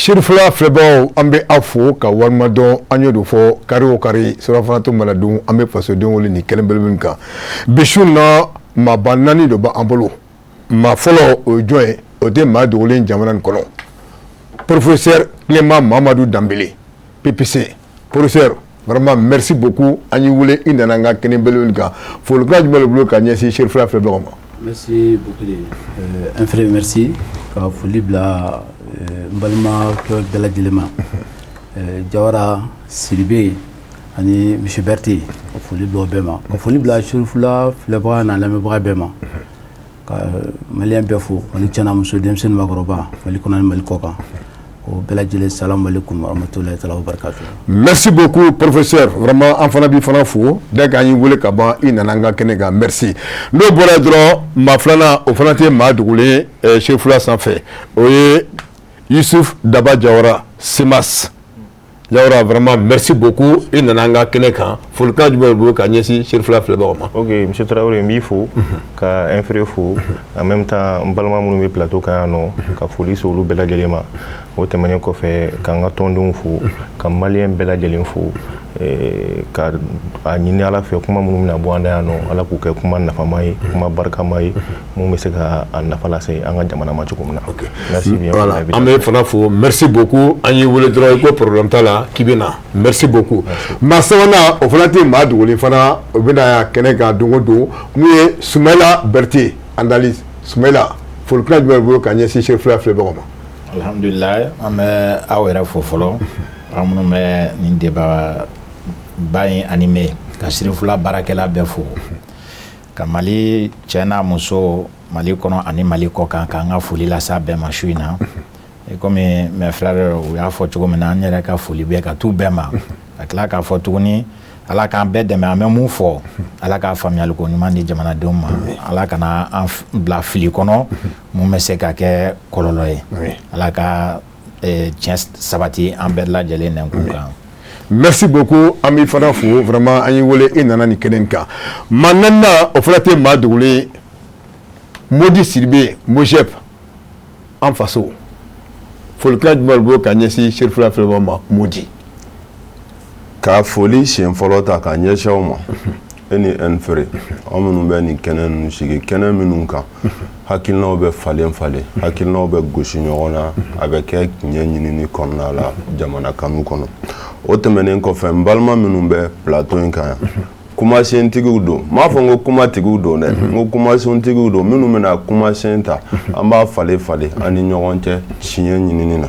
Chérifula filɛbagaw an bɛ aw fo ka walimadɔn an y'o de fɔ kari o kari surafanato mana dun an bɛ fasoden wele nin kɛnɛ belebele kan bi su na maaba 4 de b'an bolo maa fɔlɔ o ye jɔn ye o tɛ maa dogolen jamana nin kɔnɔ professeur Clément Mamadou Dembélé PPC professeur vraiment merci beaucoup an y'i wele i nana an ka kɛnɛ belebele kan folikan jumɛn de bolo ka ɲɛsin Chérifula filɛbagaw ma. Merci beaucoup un frère merci ka foli bila n balima kɛ bɛɛ lajɛlen ma Jawara Sidibe ani Monsieur Berté ka foli bila o bɛɛ ma ka foli bila Chérifula filɛbaga n'a lamɛnbaga bɛɛ ma ka maliyɛn bɛɛ fo ani cɛna muso denmisɛnnin maakɔrɔba Mali kɔnɔ ani Mali kɔ kan o bɛɛ lajɛlen salamu aleykum warahmatulahi taala wabarakatuh. Merci beaucoup professeur vraiment an fana b'i fana fo dès k'an y'i wele ka ban i nana an ka kɛnɛ kan merci n'o bɔra dɔrɔn maa filanan o fana tɛ maa dogolen Chérifula sanfɛ o ye Youssouf Daba Jawara Semas Jawara vraiment merci beaucoup i nana an ka kɛnɛ kan folikan jumɛn de bolo ka ɲɛsin Chérifula filɛbagaw ma. Ok monsieur Traoré n b'i fo ka un frère fo en même temps n balima minnu bɛ plateau kan yan nɔ ka foli se olu bɛɛ lajɛlen ma o tɛmɛnen kɔfɛ k'an ka tɔndenw fo ka maliyɛn bɛɛ lajɛlen fo ka a ɲini ala fɛ kuma minnu bɛna bɔ an da yan nɔ ala k'u kɛ kuma nafama ye kuma barikama ye mun bɛ se ka a nafa lase an ka jamana ma cogo min na. Merci bien. Voilà an bɛ fana fo merci beaucoup an y'i wele dɔrɔn i ko problème t'a la k'i bɛ na merci beaucoup. maa sabanan o fana tɛ maa dogolen fana o bɛna kɛnɛ kan don o don mun ye Soumaïla Berté analyse Soumaïla folikan jumɛn de bolo ka ɲɛsin Chérifula filɛbagaw ma. Alhamdulillah an bɛ aw yɛrɛ fo fɔlɔ an minnu bɛ nin débat ba in animé ka Chérifula baarakɛla bɛɛ fo ka Mali cɛ n'a muso Mali kɔnɔ ani Mali kɔ kan k'an ka foli lase bɛɛ ma su in na komi mes frères u y'a fɔ cogo min na an yɛrɛ ka foli bɛ ka t'u bɛɛ ma ka tila k'a fɔ tuguni ala k'an bɛɛ dɛmɛ an bɛ mun fɔ ala k'a faamuyali ko ɲuman di jamanadenw ma ala kana an bila fili kɔnɔ mun bɛ se ka kɛ kɔlɔlɔ ye ala ka tiɲɛ sabati an bɛɛ lajɛlen nɛnkun kan. Merci beaucoup an b'i fana fo vraiment an y'i wele i nana nin kɛnɛ kan maa naaninan o fana tɛ maa dogolen Modi Sidibe Mojep an faso folikan jumɛn de bolo ka ɲɛsin Chérifula filɛbagaw ma Modi. Ka foli siɲɛ fɔlɔ ta ka ɲɛsin aw ma e ni n fere aw minnu bɛ nin kɛnɛ ninnu sigi kɛnɛ minnu kan hakilinaw bɛ falen falen hakilinaw bɛ gosi ɲɔgɔn na a bɛ kɛ ɲɛ ɲinini kɔnɔna la jamana kanu kɔnɔ o tɛmɛnen kɔfɛ n balima minnu bɛ plateau in kan yan kumasentigiw don m'a fɔ n ko kumatigiw don dɛ n ko kumasentigiw don minnu bɛna kumasen ta an b'a falen falen an ni ɲɔgɔn cɛ tiɲɛ ɲinini na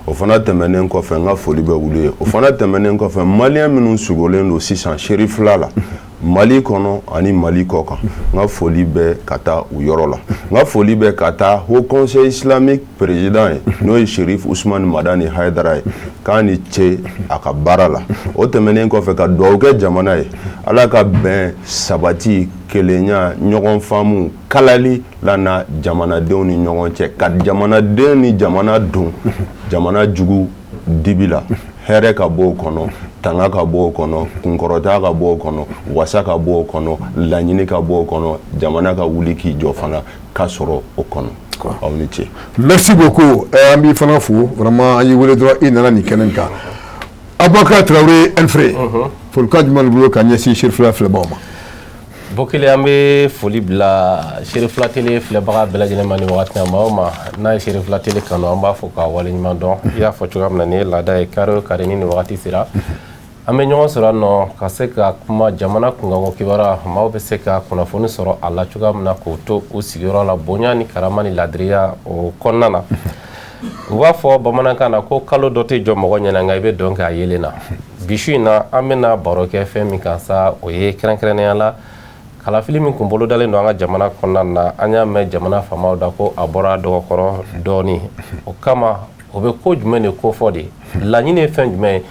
o fana tɛmɛnen kɔfɛ n ka foli bɛ wuli ye o fana tɛmɛnen kɔfɛ maliyɛn minnu sugolen don sisan Chérifula la Mali kɔnɔ ani Mali kɔ kan n ka foli bɛ ka taa u yɔrɔ la n ka foli bɛ ka taa Haut Conseil Islamique président ye n'o ye Chérif Ousmane Madani Haidara ye k'a ni ce a ka baara la o tɛmɛnen kɔfɛ ka dugawu kɛ jamana ye ala ka bɛn sabati kelenya ɲɔgɔn faamu kalali la na jamanadenw ni ɲɔgɔn cɛ ka jamanaden ni jamana don jamana jugu dibi la hɛrɛ ka bɔ o kɔnɔ tanga ka bɔ o kɔnɔ kunkɔrɔta ka bɔ o kɔnɔ wasa ka bɔ o kɔnɔ laɲini ka bɔ o kɔnɔ jamana ka wuli k'i jɔ fana ka sɔrɔ o kɔnɔ aw ni ce. Merci beaucoup an b'i fana fo vraiment an y'i wele dɔrɔn i nana nin kɛnɛ kan Aboubacar Traoré Elfré folikan jumɛn de bolo ka ɲɛsin Chérifula filɛbagaw ma. Bokele an bɛ foli bila Chérifula télé filɛbaga bɛɛ lajɛlen ma nin wagati ma ma n'a ye Chérifula télé kanu an b'a fɔ k'a waleɲuman dɔn i y'a fɔ cogoya min na nin ye laada ye kare o kare ni nin wagati sera an bɛ ɲɔgɔn sɔrɔ yan nɔ ka se ka kuma jamana kunkanko kibaruya maaw bɛ se ka kunnafoni sɔrɔ a la cogoya min na k'o to u sigiyɔrɔ la bonya ni karama ni ladiriya o kɔnɔna na u b'a fɔ bamanankan na ko kalo dɔ tɛ jɔ mɔgɔ ɲɛna nka i bɛ dɔn k'a yelen na bi su in na an bɛna baro kɛ fɛn min kan sa o ye kɛrɛnkɛrɛnnenya la kalafili min kun bolodalen don an ka jamana kɔnɔna na an y'a mɛn jamana faamaw da ko a bɔra dɔgɔkɔrɔ dɔɔni o kama o bɛ ko jumɛn de kofɔ de laɲini ye fɛn jumɛn ye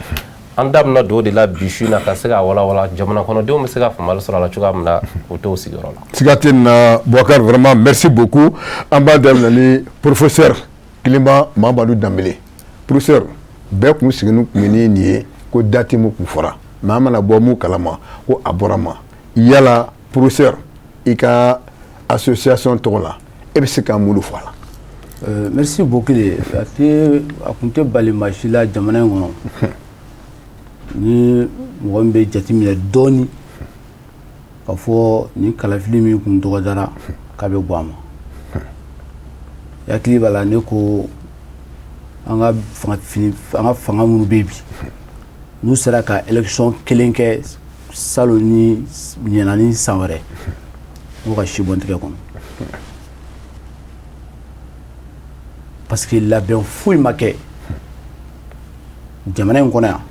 an da bɛna don o de la bi su in na ka se ka walawala jamana kɔnɔdenw bɛ se ka faamuyali sɔrɔ a la cogoya min na k'u to sigiyɔrɔ la. siga tɛ nin na Boubacar vraiment merci beaucoup an b'a daminɛ ni professeur Clément Mamadou Dembélé professeur bɛɛ kun sigini kun ye nin ye ko date mun kun fɔra mais an mana bɔ mun kalama ko a bɔra ma yala professeur i ka association tɔgɔ la e bɛ se k'an bolo fɔ a la. Merci beaucoup. A kun tɛ bali maa si la jamana in kɔnɔ ni mɔgɔ min bɛ jateminɛ dɔɔni ka fɔ ni kalafili min kun dɔgɔdara k'a bɛ bɔ a ma. Yakili b'a la ne ko an ka fanga minnu bɛ bi n'u sera ka élection kelen kɛ salon ni ɲɛna ni san wɛrɛ n'u ka si bɔ n tigɛ kɔnɔ. Parce que labɛn foyi ma kɛ jamana in kɔnɔ yan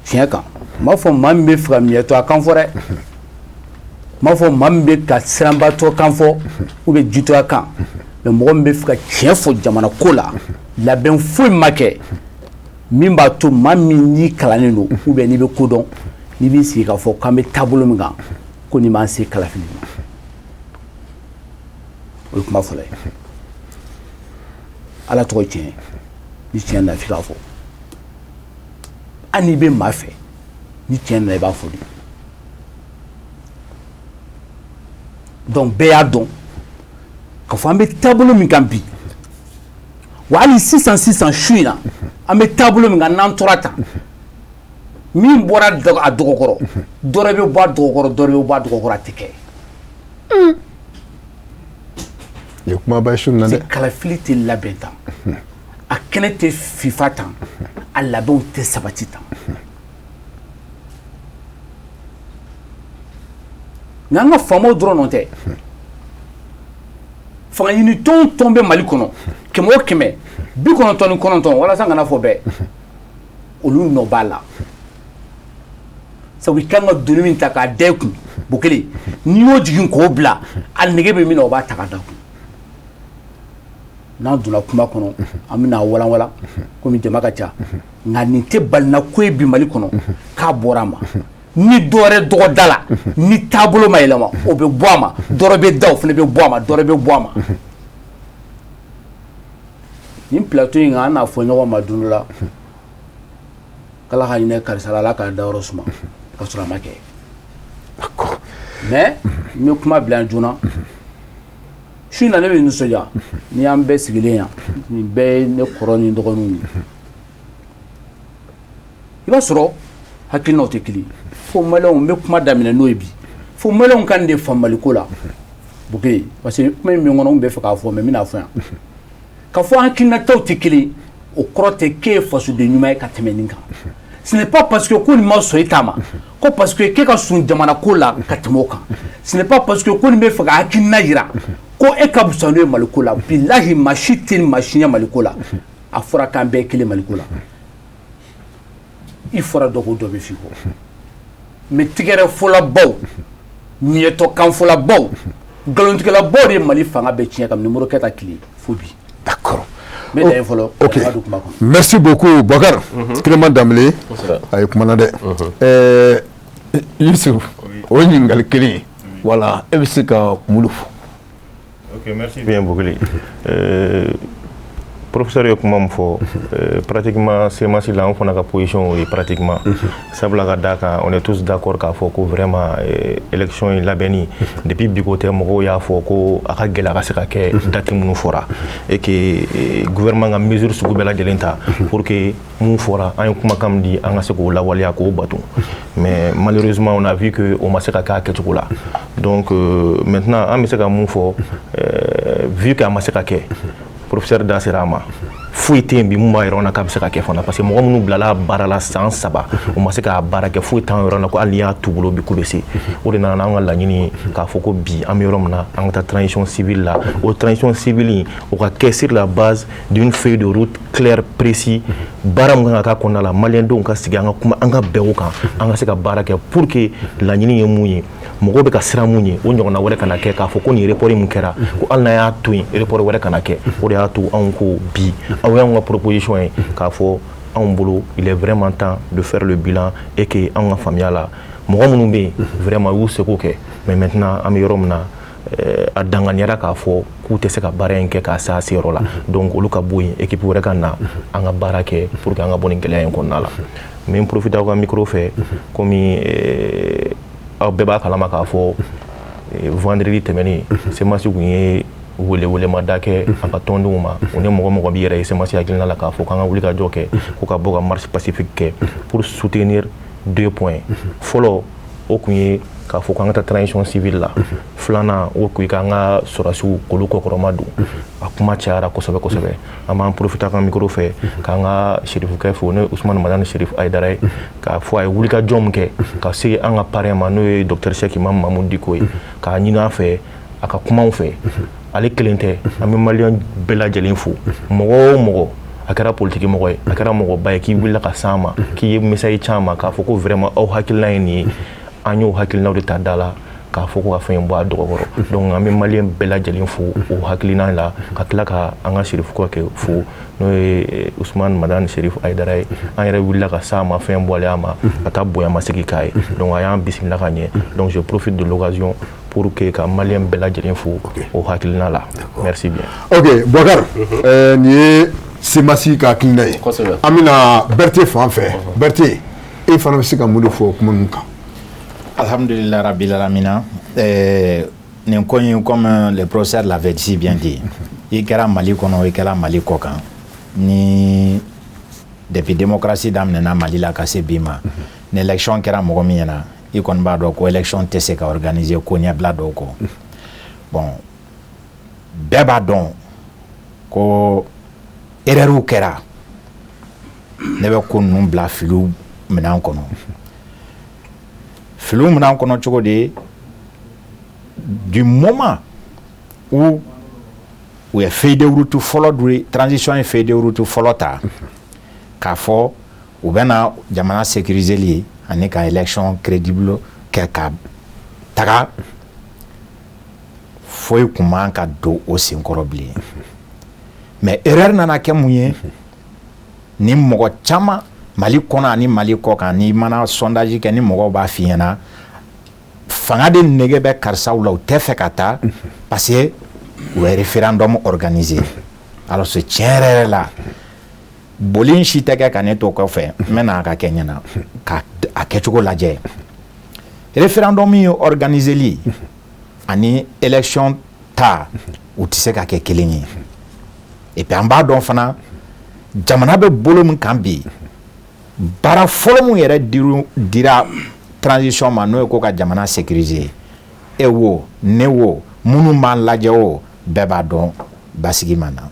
tiɲɛ kan n m'a fɔ maa min bɛ fɛ ka miɲɛtɔ a kan fɔ dɛ n m'a fɔ maa min bɛ ka siranbatɔ kan fɔ ou bien jitɔya kan mais mɔgɔ min bɛ fɛ ka tiɲɛ fɔ jamana ko la labɛn foyi ma kɛ min b'a to maa min n'i kalannen don ou bien n'i bɛ ko dɔn n'i b'i sigi k'a fɔ k'an bɛ taabolo min kan ko nin b'an se kalafili ma o ye kuma fɔlɔ ye. Ala tɔgɔ tiɲɛ ni tiɲɛ na f'i k'a fɔ hali n'i bɛ maa fɛ ni tiɲɛ na i b'a fɔ de donc bɛɛ y'a dɔn k'a fɔ an bɛ taabolo min kan bi wa hali sisan su in na an bɛ taabolo min kan n'an tora tan min bɔra a dɔgɔkɔrɔ dɔ wɛrɛ bɛ bɔ a dɔgɔkɔrɔ dɔ wɛrɛ bɛ bɔ a dɔgɔkɔrɔ a tɛ kɛ. Kalafili tɛ labɛn tan a kɛnɛ tɛ fifa tan a labɛnw tɛ sabati tan nka an ka faamaw dɔrɔn nɔ tɛ fanga ɲini tɔn bɛ Mali kɔnɔ 100 o 99 walasa n kana fɔ bɛɛ olu nɔ b'a la sabu i kan ka donni min ta k'a da i kun bokele n'i y'o jigin k'o bila a nege bɛ min na o b'a ta ka da kun. N'an donna kuma kɔnɔ an bɛna walanwalan komi jama ka ca nka nin tɛ balina ko ye bi Mali kɔnɔ k'a bɔra a ma ni dɔ wɛrɛ dɔgɔ da la ni taabolo ma yɛlɛma o bɛ bɔ a ma dɔ wɛrɛ bɛ da o fana bɛ bɔ a ma dɔ wɛrɛ bɛ bɔ a ma. Nin plateau in kan an n'a fɔ ɲɔgɔn ma don dɔ la k'Ala ka hinɛ karisa la Ala k'a dayɔrɔ suma ka sɔrɔ a ma kɛ mais n bɛ kuma bila yan joona. Su in na ne bɛ nisɔndiya ni y'an bɛɛ sigilen yan nin bɛɛ ye ne kɔrɔ ni dɔgɔninw ye i b'a sɔrɔ hakilinaw tɛ kelen fo maliyɛnw n bɛ kuma daminɛ n'o ye bi fo maliyɛnw ka nin de faamu Maliko la bokele parce que kuma in min kɔnɔ n bɛ fɛ k'a fɔ mais n bɛna fɔ yan k'a fɔ hakilinataw tɛ kelen o kɔrɔ tɛ k'e ye fasoden ɲuman ye ka tɛmɛ nin kan. Ce n'est pas parce que ko nin ma sɔn i ta ma ko parce que k'e ka sun jamana ko la ka tɛmɛ o kan ce n'est pas parce que ko nin bɛ fɛ ka hakilina yira ko e ka fisa n'o ye Maliko la bilahi maa si tɛ maa si ɲɛ Maliko la a fɔra k'an bɛɛ kelen Maliko la i fɔra dɔ ko dɔ bɛ f'i kɔ mais tigɛrɛfɔlabaw ɲɛtɔkanfɔlabaw nkalontigɛlabaw de ye Mali fanga bɛɛ tiɲɛ ka numéro kɛta tile fo bi. D'accord. Ok. Merci beaucoup Bakar. Kilema Dambele a ye kumana dɛ. Yusuf o ye ɲininkali kelen ye wala e bɛ se ka mun fɔ. Ok, merci bien Bokele. Professeur ye kuma min fɔ pratiquement semasi la an fana ka position est pratiquement sabula ka da kan on est tous d'accord k'a fɔ ko vraiment élection in labɛnni depuis bi ko tɛ mɔgɔw y'a fɔ ko a ka gɛlɛ a ka se ka kɛ date minnu fɔra et que gouvernement ka mesure sugu bɛɛ lajɛlen ta pour que mun fɔra an ye kumakan min di an ka se k'o lawaleya k'o bato mais malheureusement on a vu que o ma se ka kɛ a kɛcogo la donc maintenant an bɛ se ka mun fɔ vu que a ma se ka kɛ professeur da sera ma foyi tɛ yen bi mun b'a yɔrɔ na k'a bɛ se ka kɛ fana parce que mɔgɔ minnu bilala baara la san 3 o ma se k'a baara kɛ foyi t'an yɔrɔ na ko hali n'i y'a t'u bolo bi k'u bɛ se o de nana n'an ka laɲini k'a fɔ ko bi an bɛ yɔrɔ min na an ka taa transition civile la o transition civile in o ka kɛ sur la base d'une feuille de route claire précis baara min kan ka k'a kɔnɔna la maliyɛndenw ka sigi an ka kuma an ka bɛn o kan an ka se ka baara kɛ pour que laɲini ye mun ye mɔgɔw bɛ ka siran mun ye o ɲɔgɔnna wɛrɛ kana kɛ k'a fɔ ko nin report min kɛra ko hali n'a y'a to yen report wɛrɛ kana kɛ o de y'a to anw ko bi aw y'anw ka proposition ye k'a fɔ anw bolo il est vraiment temps de faire le bilan et que anw ka faamuya la mɔgɔ minnu bɛ yen vraiment u y'u seko kɛ mais maintenant an bɛ yɔrɔ min na a danganiyara k'a fɔ k'u tɛ se ka baara in kɛ k'a se a seyɔrɔ la donc olu ka bɔ yen équipe wɛrɛ ka na an ka baara kɛ pour que an ka bɔ nin gɛlɛya in kɔnɔna la n bɛ n profiter aw ka micro fɛ komi aw bɛɛ b'a kalama k'a fɔ vendredi tɛmɛnen semasi kun ye welewelema da kɛ a ka tɔndenw ma u ni mɔgɔ b'i yɛrɛ ye semasi hakilina la k'a fɔ k'an ka wuli ka jɔ kɛ ko ka bɔ ka marche pacifique kɛ pour soutenir 2 points fɔlɔ o kun ye k'a fɔ k'an ka taa transition civile la filanan o kun ye k'an ka sɔrɔdasiw k'olu kɔkɔrɔma don a kuma cayara kosɛbɛ an b'an profiter a ka micro fɛ k'an ka serifukɛ fo ne Usumani Madani Serif Ayidara ye k'a fɔ a ye wulikajɔ min kɛ ka se an ka parrain ma n'o ye docteur Cheikh Imam Mamadou Diko ye k'a ɲini an fɛ a ka kumaw fɛ ale kelen tɛ an bɛ maliyɛn bɛɛ lajɛlen fo mɔgɔ o mɔgɔ a kɛra politiki mɔgɔ ye a kɛra mɔgɔba ye k'i wulila ka s'an ma k'i ye message caman k'a fɔ ko vraiment aw hakilina ye nin ye an y'o hakilinaw de ta da la k'a fɔ ko ka fɛn bɔ a dɔgɔkɔrɔ donc an bɛ maliyɛn bɛɛ lajɛlen fo o hakilina la ka tila ka an ka serifukɛ kɛ fo n'o ye Usumani Madani Serif Ayidara ye an yɛrɛ wulila ka s'an ma fɛn bɔlen a ma ka taa bonyamasegin k'a ye donc a y'an bisimila ka ɲɛ donc je profite de l'occasion pour que ka maliyɛn bɛɛ lajɛlen fo o hakilina la merci bien. ok Boubacar nin ye semasi ka hakilina ye an bɛna Berté fan fɛ Berté e fana bɛ se ka mun de fɔ kuma ninnu kan. Alhamdulillah Rabbil Alamina. Nin ko in comme le professeur l'avait si bien dit i kɛra Mali kɔnɔ i kɛra Mali kɔ kan ni depuis démocratie daminɛna Mali la ka se bi ma ni élection kɛra mɔgɔ min ɲɛna i kɔni b'a dɔn ko élection tɛ se ka organiser ko ɲɛbila dɔw kɔ bon bɛɛ b'a dɔn ko erreur kɛra ne bɛ ko ninnu bila filiw minɛn kɔnɔ filiw minɛn kɔnɔ cogo de du moment où u ye feuille de route fɔlɔ dun transition ye feuille de route fɔlɔ ta k'a fɔ u bɛna jamana sécuriseli ani ka élection crédible kɛ ka taga foyi kun man ka don o senkɔrɔ bilen mais erreur nana kɛ mun ye ni mɔgɔ caman Mali kɔnɔ ani Mali kɔ kan ni mana sondage kɛ ni mɔgɔw b'a f'i ɲɛna fanga de nege bɛ karisaw la u tɛ fɛ ka taa parce que u ye référendum organisé alors c'est tiɲɛ yɛrɛ la boli in si tɛ kɛ ka ne to kɔfɛ n bɛ na a ka kɛ ɲɛna ka a kɛcogo lajɛ référendum min ye organiseli ani élection ta u tɛ se ka kɛ kelen ye et puis an b'a dɔn fana jamana bɛ bolo min kan bi baara fɔlɔ min yɛrɛ dira transition ma n'o ye ko ka jamana sécuriser e wo ne wo minnu b'an lajɛ o bɛɛ b'a dɔn basigi ma na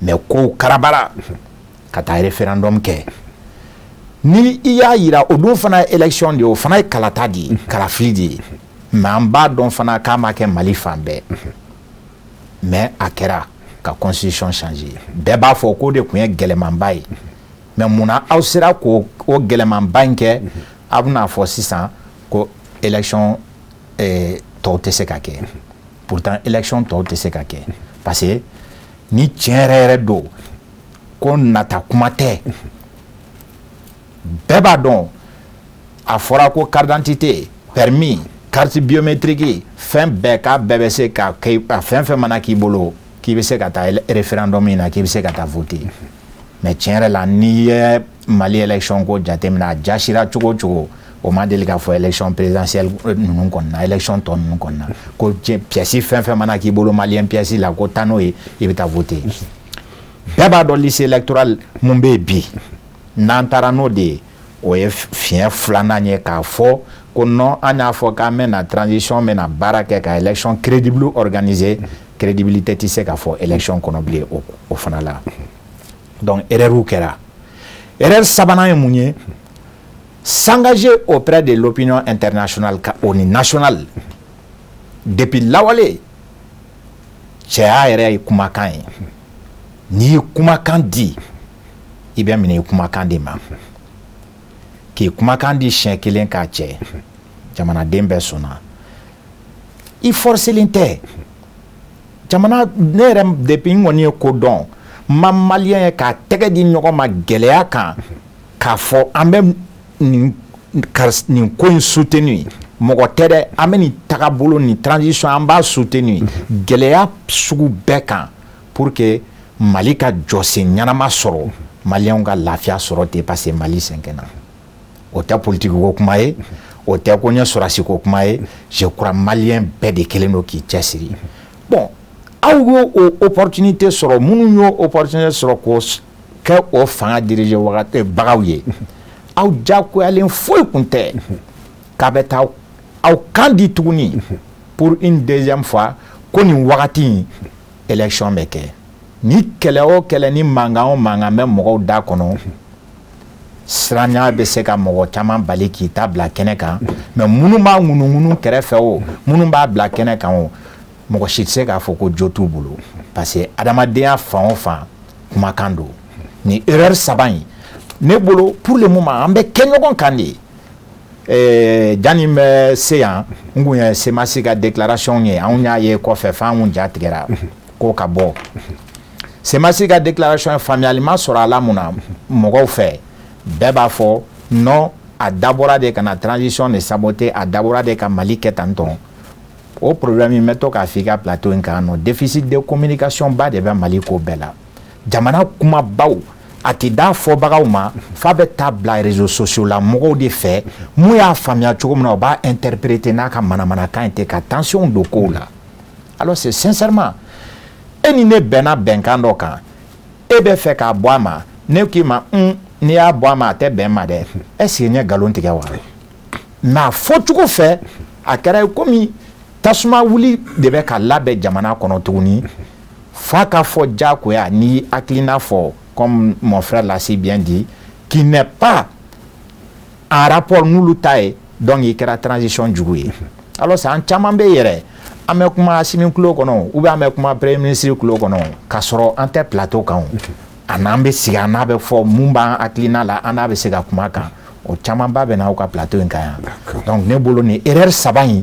mais kow karabara ka taa référendum kɛ ni i y'a yira o dun fana ye élection de ye o fana ye kalata de ye kalafili de ye mais an b'a dɔn fana k'a ma kɛ Mali fan bɛɛ mais a kɛra ka constitution changer bɛɛ b'a fɔ k'o de tun ye gɛlɛmanba ye mais munna aw sera k'o gɛlɛmanba in kɛ a bɛna fɔ sisan ko élection tɔw tɛ se ka kɛ pourtant élection tɔw tɛ se ka kɛ parce que ni tiɲɛ yɛrɛ don ko nata kuma tɛ bɛɛ b'a dɔn a fɔra ko carte d'identité permis carte biométrique fɛn bɛɛ k'a bɛɛ bɛ se ka kɛ a fɛn fɛn mana k'i bolo k'i bɛ se ka taa référendum in na k'i bɛ se ka taa voter mais tiɲɛ yɛrɛ la n'i ye Mali élection ko jateminɛ a jasira cogo o cogo o ma deli k'a fɔ élection présidentielle ninnu kɔni na élection tɔ ninnu kɔni na ko pièce fɛn fɛn mana k'i bolo malien pièce la ko taa n'o ye i bɛ taa voter bɛɛ b'a dɔn lycée électoral mun bɛ yen bi n'an taara n'o de ye o ye fiɲɛ filanan ye k'a fɔ ko non an y'a fɔ k'an bɛna transition bɛna baara kɛ ka élection crédible organiser crédibilité tɛ se k'a fɔ élection kɔnɔ bilen o fana la donc erreur kɛra erreur sabanan ye mun ye s'engager auprès de l'opinion internationale au niveau national depuis lawale cɛya yɛrɛ ye kumakan ye n'i ye kumakan di i bɛ minɛ i kumakan de ma k'i kumakan di siɲɛ kelen k'a cɛ jamanaden bɛɛ sɔnna i forcelen tɛ jamana ne yɛrɛ depuis n kɔni ye ko dɔn ma maliyɛn ye k'a tɛgɛ di ɲɔgɔn ma gɛlɛya kan k'a fɔ an bɛ nin ko in soutenu mɔgɔ tɛ dɛ an bɛ nin tagabolo nin transition an b'a soutenu gɛlɛya sugu bɛɛ kan pour que Mali ka jɔsen ɲanama sɔrɔ maliyɛnw ka lafiya sɔrɔ ten parce que Mali sɛgɛnna o tɛ politique ko kuma ye o tɛ ko ɲɛ sɔrɔsi ko kuma ye je crois maliyɛn bɛɛ de kelen don k'i cɛsiri bon aw y'o opportunité sɔrɔ minnu y'o opportunité sɔrɔ k'o kɛ o fanga diriger wagati bagaw ye aw diyagoyalen foyi kun tɛ k'a bɛ taa aw kan di tuguni pour une deuxième fois ko nin wagati in élection bɛ kɛ ni kɛlɛ o kɛlɛ ni mankan o mankan bɛ mɔgɔw da kɔnɔ siranya bɛ se ka mɔgɔ caman bali k'i ta bila kɛnɛ kan mais minnu b'a ŋunuŋunu kɛrɛfɛ o minnu b'a bila kɛnɛ kan o mɔgɔ si tɛ se k'a fɔ ko jo t'u bolo parce que adamadenya fan o fan kumakan don ni erreur saba in ne bolo pour le moment an bɛ kɛ ɲɔgɔn kan de janni n bɛ se yan n kun ye semasi ka déclaration ye anw y'a ye kɔfɛ f'an kun ja tigɛra ko ka bɔ semasi ka déclaration ye faamuyali ma sɔrɔ a la mun na mɔgɔw fɛ bɛɛ b'a fɔ non a dabɔra de ka na transition de saboter a dabɔra de ka Mali kɛ tan tɔn o problème in bɛ to k'a f'i ka plateau in kan nɔ déficit de communication ba de bɛ Mali ko bɛɛ la jamana kumabaw a tɛ da fɔbagaw ma f'a bɛ taa bila réseaux sociaux la mɔgɔw de fɛ mun y'a faamuya cogo min na o b'a interpréter n'a ka manamanakan ye ten ka tension don kow la alors c'est sincèrement e ni ne bɛnna bɛnkan dɔ kan e bɛ fɛ k'a bɔ a ma ne k'i ma n'i y'a bɔ a ma a tɛ bɛn ma dɛ est-ce que n ye nkalon tigɛ wa mais a fɔcogo fɛ a kɛra komi tasuma wuli de bɛ ka labɛn jamana kɔnɔ tuguni f'a ka fɔ diyagoya ni hakilina fɔ comme mon frère l'a si bien dit qui n'est pas en rapport n'olu ta ye donc i kɛra transition jugu ye alors ça an caman bɛ yɛrɛ an bɛ kuma Asimi kulo kɔnɔ ou bien an bɛ kuma premier ministre kulo kɔnɔ k'a sɔrɔ an tɛ plateau kan o a n'an bɛ sigi a n'a bɛ fɔ mun b'an hakilina la an n'a bɛ se ka kuma kan o camanba bɛ n'aw ka plateau in kan yan donc ne bolo ni erreur saba in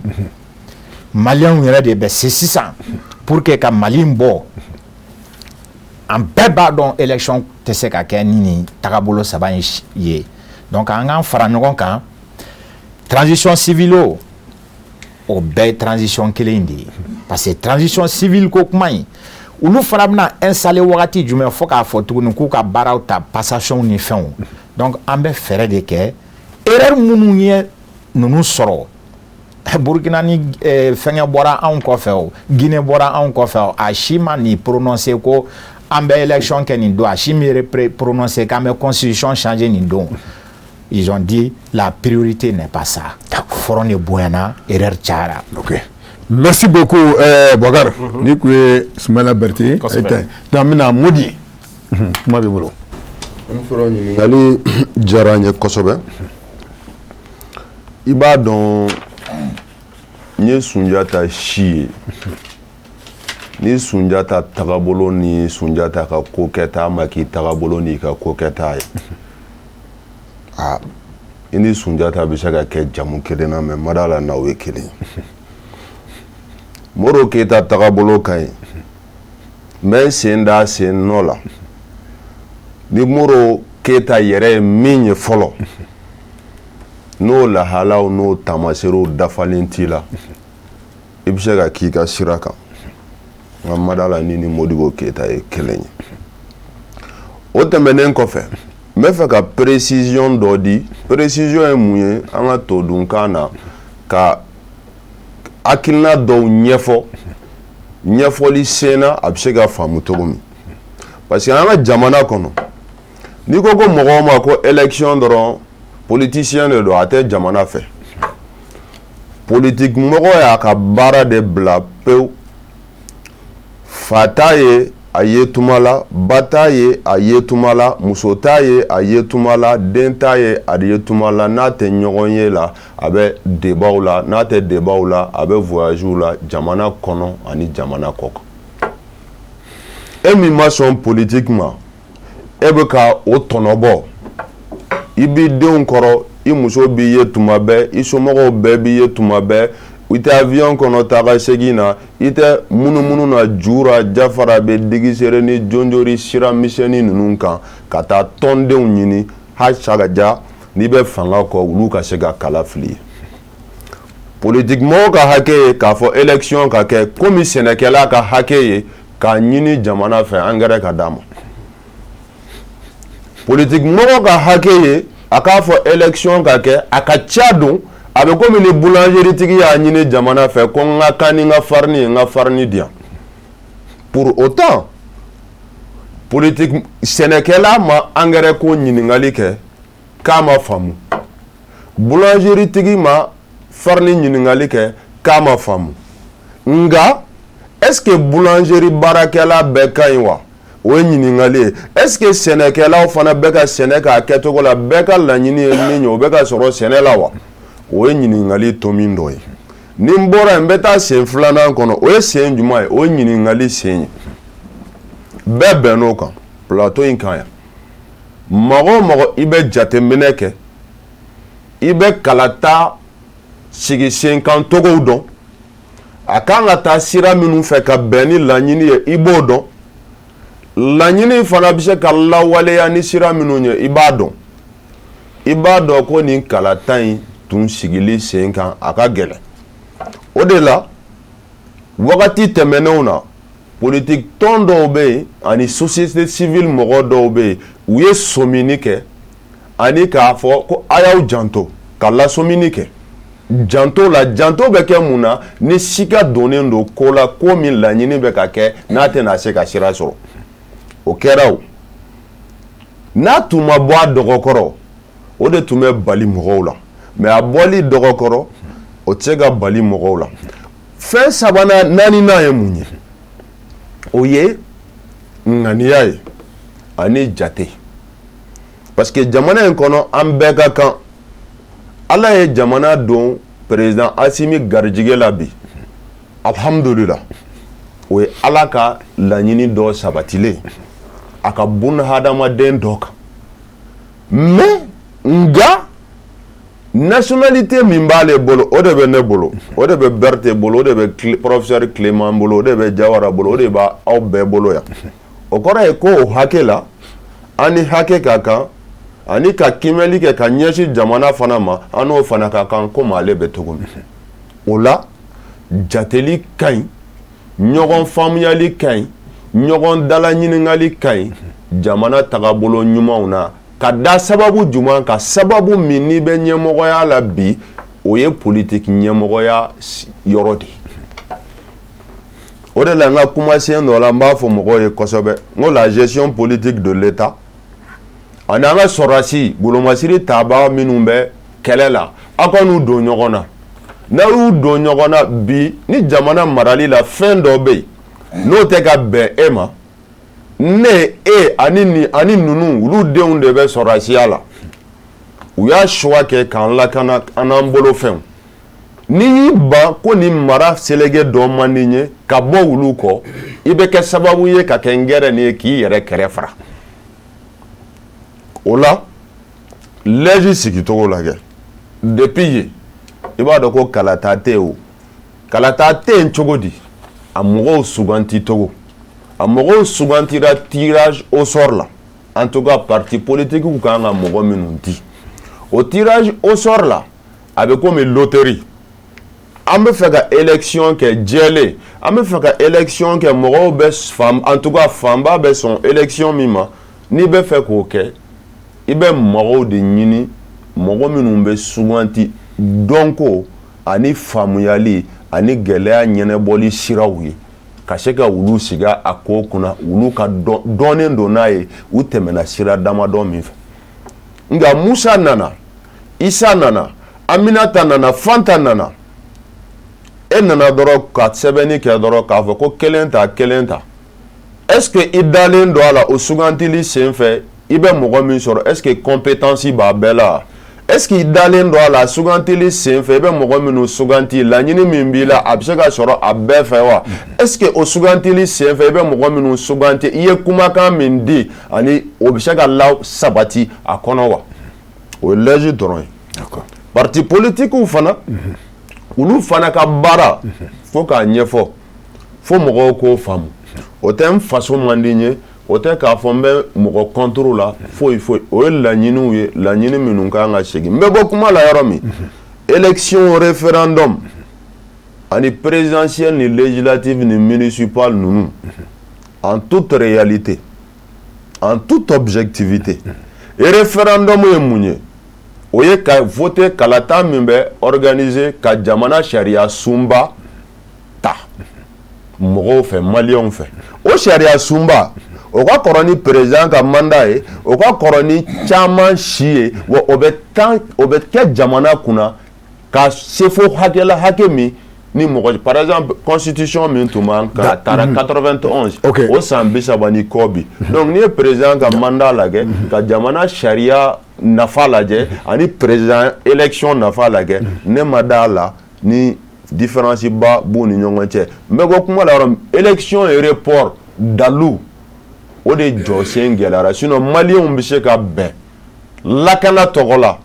maliyɛnw yɛrɛ de bɛ se sisan pour que ka Mali bɔ an bɛɛ b'a dɔn élection tɛ se ka kɛ ni nin tagabolo saba in ye donc an k'an fara ɲɔgɔn kan transition civile o bɛɛ ye transition kelen in de ye parce que transition civile ko kuma in olu fana bɛna installer wagati jumɛn fo k'a fɔ tuguni k'u ka baaraw ta passation ni fɛnw donc an bɛ fɛɛrɛ de kɛ erreur minnu ye ninnu sɔrɔ Burkina ni fɛngɛ bɔra anw kɔfɛ o Guinée bɔra anw kɔfɛ o a si ma ni prononcer ko an bɛ élection kɛ nin don a si mi prononcer k'an bɛ constitution changer nin don ils ont dit la priorité n'est pas ça front de bonyana erreur cayara. Ok, merci beaucoup Boubacar ni kun ye Soumaïla Berté donc n bɛna Modi kuma b'i bolo. n fɔra ɲininkali diyara n ye kosɛbɛ i b'a dɔn n ye Sunjata si ye ni Sunjata tagabolo ni Sunjata ka ko kɛta ma k'i tagabolo ni ka ko kɛta ye i ni Sunjata bɛ se ka kɛ jamu kelen na mais ma d'a la n'aw ye kelen Moro Keyita tagabolo ka ɲi mais sen da sen nɔ la ni Moro Keyita yɛrɛ ye min ye fɔlɔ n'o lahalaw n'o tamaserew dafalen t'i la i bɛ se ka k'i ka sira kan nka ma d'a la ni Modibo Keyita ye kelen ye o tɛmɛnen kɔfɛ n bɛ fɛ ka précision dɔ di précision ye mun ye an ka todunkan na ka hakilina dɔw ɲɛfɔ ɲɛfɔli sen na a bɛ se ka faamu cogo min parce que an ka jamana kɔnɔ n'i ko mɔgɔw ma ko élection dɔrɔn politicien de don a tɛ jamana fɛ politique mɔgɔ y'a ka baara de bila pewu fa t'a ye a ye tuma la ba t'a ye a ye tuma la muso t'a ye a ye tuma la den t'a ye a ye tuma la n'a tɛ ɲɔgɔn ye la a bɛ débatw la n'a tɛ débatw la a bɛ voyagew la jamana kɔnɔ ani jamana kɔ kan e min ma sɔn politique ma e bɛ ka o tɔnɔbɔ i b'i denw kɔrɔ i muso b'i ye tuma bɛɛ i somɔgɔw bɛɛ b'i ye tuma bɛɛ i tɛ avion kɔnɔ taga segin na i tɛ munumunu na jura jafara bɛ digisere ni jonjori sira misɛnnin ninnu kan ka taa tɔndenw ɲini hali n'i bɛ fanga kɔ olu ka se ka kala fili politique mɔgɔw ka hakɛ ye k'a fɔ élection ka kɛ komi sɛnɛkɛla ka hakɛ ye k'a ɲini jamana fɛ engrais ka d'a ma politique mɔgɔw ka hakɛ ye a k'a fɔ élection ka kɛ a ka ca don a bɛ komi ni boulangerie tigi y'a ɲini jamana fɛ ko n ka kan ni n ka farine di yan pour autant politique sɛnɛkɛla ma engrais ko ɲininkali kɛ k'a ma faamu boulangerie tigi ma farine ɲininkali kɛ k'a ma faamu nga est-ce que boulangerie baarakɛla bɛɛ ka ɲi wa o ye ɲininkali ye est-ce que sɛnɛkɛlaw fana bɛɛ ka sɛnɛ k'a kɛcogo la bɛɛ ka laɲini ye min ye o bɛ ka sɔrɔ sɛnɛ la wa o ye ɲininkali to min dɔ ye ni n bɔra yen n bɛ taa sen filanan kɔnɔ o ye sen jumɛn ye o ye ɲininkali sen ye bɛɛ bɛnn'o kan plateau in kan yan mɔgɔ o mɔgɔ i bɛ jateminɛ kɛ i bɛ kalata sigi sen kan togow dɔn a kan ka taa sira minnu fɛ ka bɛn ni laɲini ye i b'o dɔn laɲini fana bɛ se ka lawaleya ni sira minnu ye i b'a dɔn ko nin kalata in tun sigili sen kan a ka gɛlɛn o de la wagati tɛmɛnenw na politique tɔn dɔw bɛ yen ani société civile mɔgɔ dɔw bɛ yen u ye somini kɛ ani k'a fɔ ko a y'aw janto ka lasomini kɛ janto bɛ kɛ mun na ni sika donnen don ko la ko min laɲini bɛ ka kɛ n'a tɛna se ka sira sɔrɔ o kɛra o n'a tun ma bɔ a dɔgɔkɔrɔ o de tun bɛ bali mɔgɔw la mais a bɔli dɔgɔkɔrɔ o tɛ se ka bali mɔgɔw la fɛn sabanan naaninan ye mun ye o ye ŋaniya ye ani jate parce que jamana in kɔnɔ an bɛɛ ka kan ala ye jamana don président Asimi garijɛgɛ la bi alhamdulillah o ye ala ka laɲini dɔ sabatilen a ka bunahadamaden dɔ kan mais nga nationalité min b'ale bolo o de bɛ ne bolo o de bɛ Berete bolo o de bɛ professeur Clément bolo o de bɛ Jawara bolo o de b'a aw bɛɛ bolo yan o kɔrɔ ye ko o hakɛ la an ni hakɛ ka kan ani ka kimɛli kɛ ka ɲɛsin jamana fana ma an n'o fana ka kan komi ale bɛ cogo min o la jateli ka ɲi ɲɔgɔn faamuyali ka ɲi ɲɔgɔn dalaɲininkali ka ɲi jamana tagabolo ɲumanw na ka da sababu jumɛn ka sababu min n'i bɛ ɲɛmɔgɔya la bi o ye politique ɲɛmɔgɔya yɔrɔ de ye o de la n ka kumasen dɔ la n b'a fɔ mɔgɔw ye kosɛbɛ n ko la gestion politique de l'État ani an ka sɔrɔdasi golomasiri tabaga minnu bɛ kɛlɛ la aw ka n'u don ɲɔgɔn na n'aw y'u don ɲɔgɔn na bi ni jamana marali la fɛn dɔ bɛ yen n'o tɛ ka bɛn e ma ne e ani ninnu olu denw de bɛ sɔrɔdasiya la u y'a choix kɛ k'an lakana an n'an bolofɛnw n'i y'i ban ko nin mara selege dɔ man di n ye ka bɔ olu kɔ i bɛ kɛ sababu ye ka kɛ n gɛrɛ nin ye k'i yɛrɛ kɛrɛ fara o la lɛji sigicogo lajɛ depuis yen i b'a dɔn ko kalata tɛ yen o kalata tɛ yen cogo di a mɔgɔw suganti cogo a mɔgɔw sugantira tirage au sort la en tout cas parti politique kan ka mɔgɔ minnu di o tirage au sort la a bɛ komi loterie an bɛ fɛ ka élection kɛ jɛlen an bɛ fɛ ka élection kɛ mɔgɔw bɛ en tout cas fanba bɛ sɔn élection min ma n'i bɛ fɛ k'o kɛ i bɛ mɔgɔw de ɲini mɔgɔ minnu bɛ suganti dɔnko ani faamuyali ani gɛlɛya ɲɛnɛbɔli siraw ye ka se ka wulu sigi a ko kunna wulu ka dɔnnen don n'a ye u tɛmɛna sira damadɔ min fɛ nka Musa nana Isa nana Aminata nana Fanta nana e nana dɔrɔn ka sɛbɛnni kɛ dɔrɔn k'a fɔ ko kelen ta est-ce que i dalen don a la o sugantili sen fɛ i bɛ mɔgɔ min sɔrɔ est-ce que compétence b'a bɛɛ la est-ce que i dalen don a la sugantili sen fɛ i bɛ mɔgɔ minnu suganti laɲini min b'i la a bɛ se ka sɔrɔ a bɛɛ fɛ wa est-ce que o sugantili sen fɛ i bɛ mɔgɔ minnu suganti i ye kumakan min di ani o bɛ se ka sabati a kɔnɔ wa o ye lɛji dɔrɔn ye parti politique fana olu fana ka baara fo k'a ɲɛfɔ fo mɔgɔw k'o faamu o tɛ n faso man di n ye o tɛ k'a fɔ n bɛ mɔgɔ contre la foyi o ye laɲiniw ye laɲini minnu kan ka segin n bɛ bɔ kuma la yɔrɔ min élection référendum ani présidentielle ni législative ni municipal ninnu en toute réalité en toute objectivité référendum ye mun ye o ye ka voter kalata min bɛ organiser ka jamana sariya sunba ta mɔgɔw fɛ maliyɛnw fɛ o sariya sunba o ka kɔrɔ ni président ka mandat ye o ka kɔrɔ ni caman si ye wa o bɛ kɛ jamana kunna ka se fo hakɛ min ni mɔgɔ par exemple constitution min tun b'an kan taara 91 o san 30 ni kɔ bi donc n'i ye président ka mandat lajɛ ka jamana sariya nafa lajɛ ani président élection nafa lajɛ ne ma d'a la ni différence ba b'u ni ɲɔgɔn cɛ n bɛ ko kuma la yɔrɔ élection et report dalu o de jɔ sen gɛlɛyara sinon maliyɛnw bɛ se ka bɛn lakana tɔgɔ la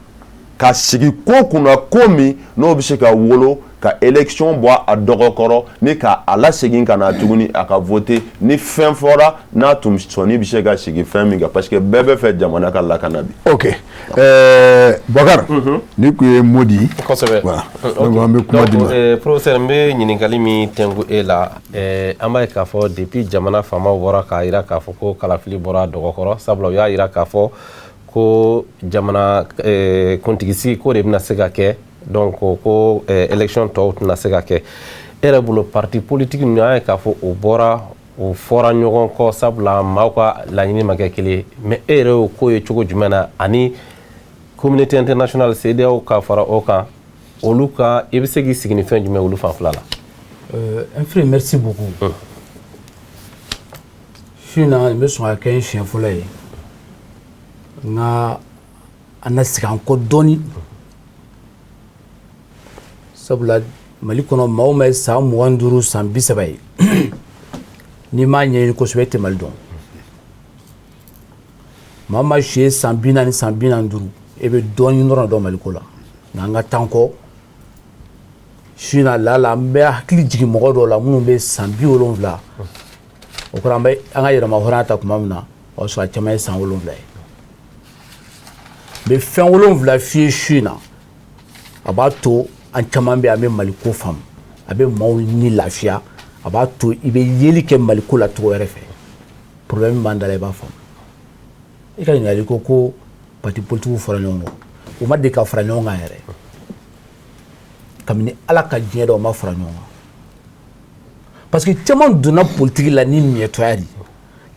ka sigi ko kunna ko min n'o bɛ se ka wolo ka élection bɔ a dɔgɔkɔrɔ ni ka a lasegin ka na tuguni a ka voter ni fɛn fɔra n'a tun sɔnni bɛ se ka sigi fɛn min kan parce que bɛɛ bɛ fɛ jamana ka lakana bi. ok Bakar ni kun ye mot di. kosɛbɛ donc an bɛ kuma di ma. professeur n bɛ ɲininkali min tɛnku e la an b'a ye k'a fɔ depuis jamana faamaw bɔra k'a jira k'a fɔ ko kalafili bɔra dɔgɔkɔrɔ sabula u y'a jira k'a fɔ ko jamana kuntigisi ko de bɛna se ka kɛ donc ko élection tɔw tɛna se ka kɛ e yɛrɛ bolo parti politique ninnu an ye k'a fɔ o bɔra o fɔra ɲɔgɔn kɔ sabula maaw ka laɲini ma kɛ kelen mais e yɛrɛ y'o ko ye cogo jumɛn na ani communauté internationale CEDEAO ka fara o kan olu ka i bɛ se k'i sigi ni fɛn jumɛn olu fanfɛla la. Un frère, merci beaucoup. Fina n bɛ sɔn ka kɛ n siɲɛ fɔlɔ ye nka an na sigi an kɔ dɔɔni sabula Mali kɔnɔ maa o maa ye san 25 san 30 ye n'i m'a ɲɛɲini kosɛbɛ e tɛ Mali dɔn maa o maa si ye san 40 san 45 e bɛ dɔɔni dɔrɔn dɔn Mali ko la nka an ka taa kɔ Fina la an bɛ hakili jigin mɔgɔ dɔw la minnu bɛ san 70 o kɔrɔ an ka yɛrɛma hɔrɔnya ta tuma min na o y'a sɔrɔ a caman ye san 7 ye mais fɛn 7 f'i ye su in na a b'a to an caman bɛ an bɛ Mali ko faamu a bɛ maaw ni lafiya a b'a to i bɛ yeli kɛ Mali ko la cogo wɛrɛ fɛ problème b'an da la i b'a faamu i ka ɲininkali ko parti politique fara ɲɔgɔn kan u ma deli ka fara ɲɔgɔn kan yɛrɛ kabini Ala ka diɲɛ da o ma fara ɲɔgɔn kan parce que caman donna politique la ni miɛtɔya de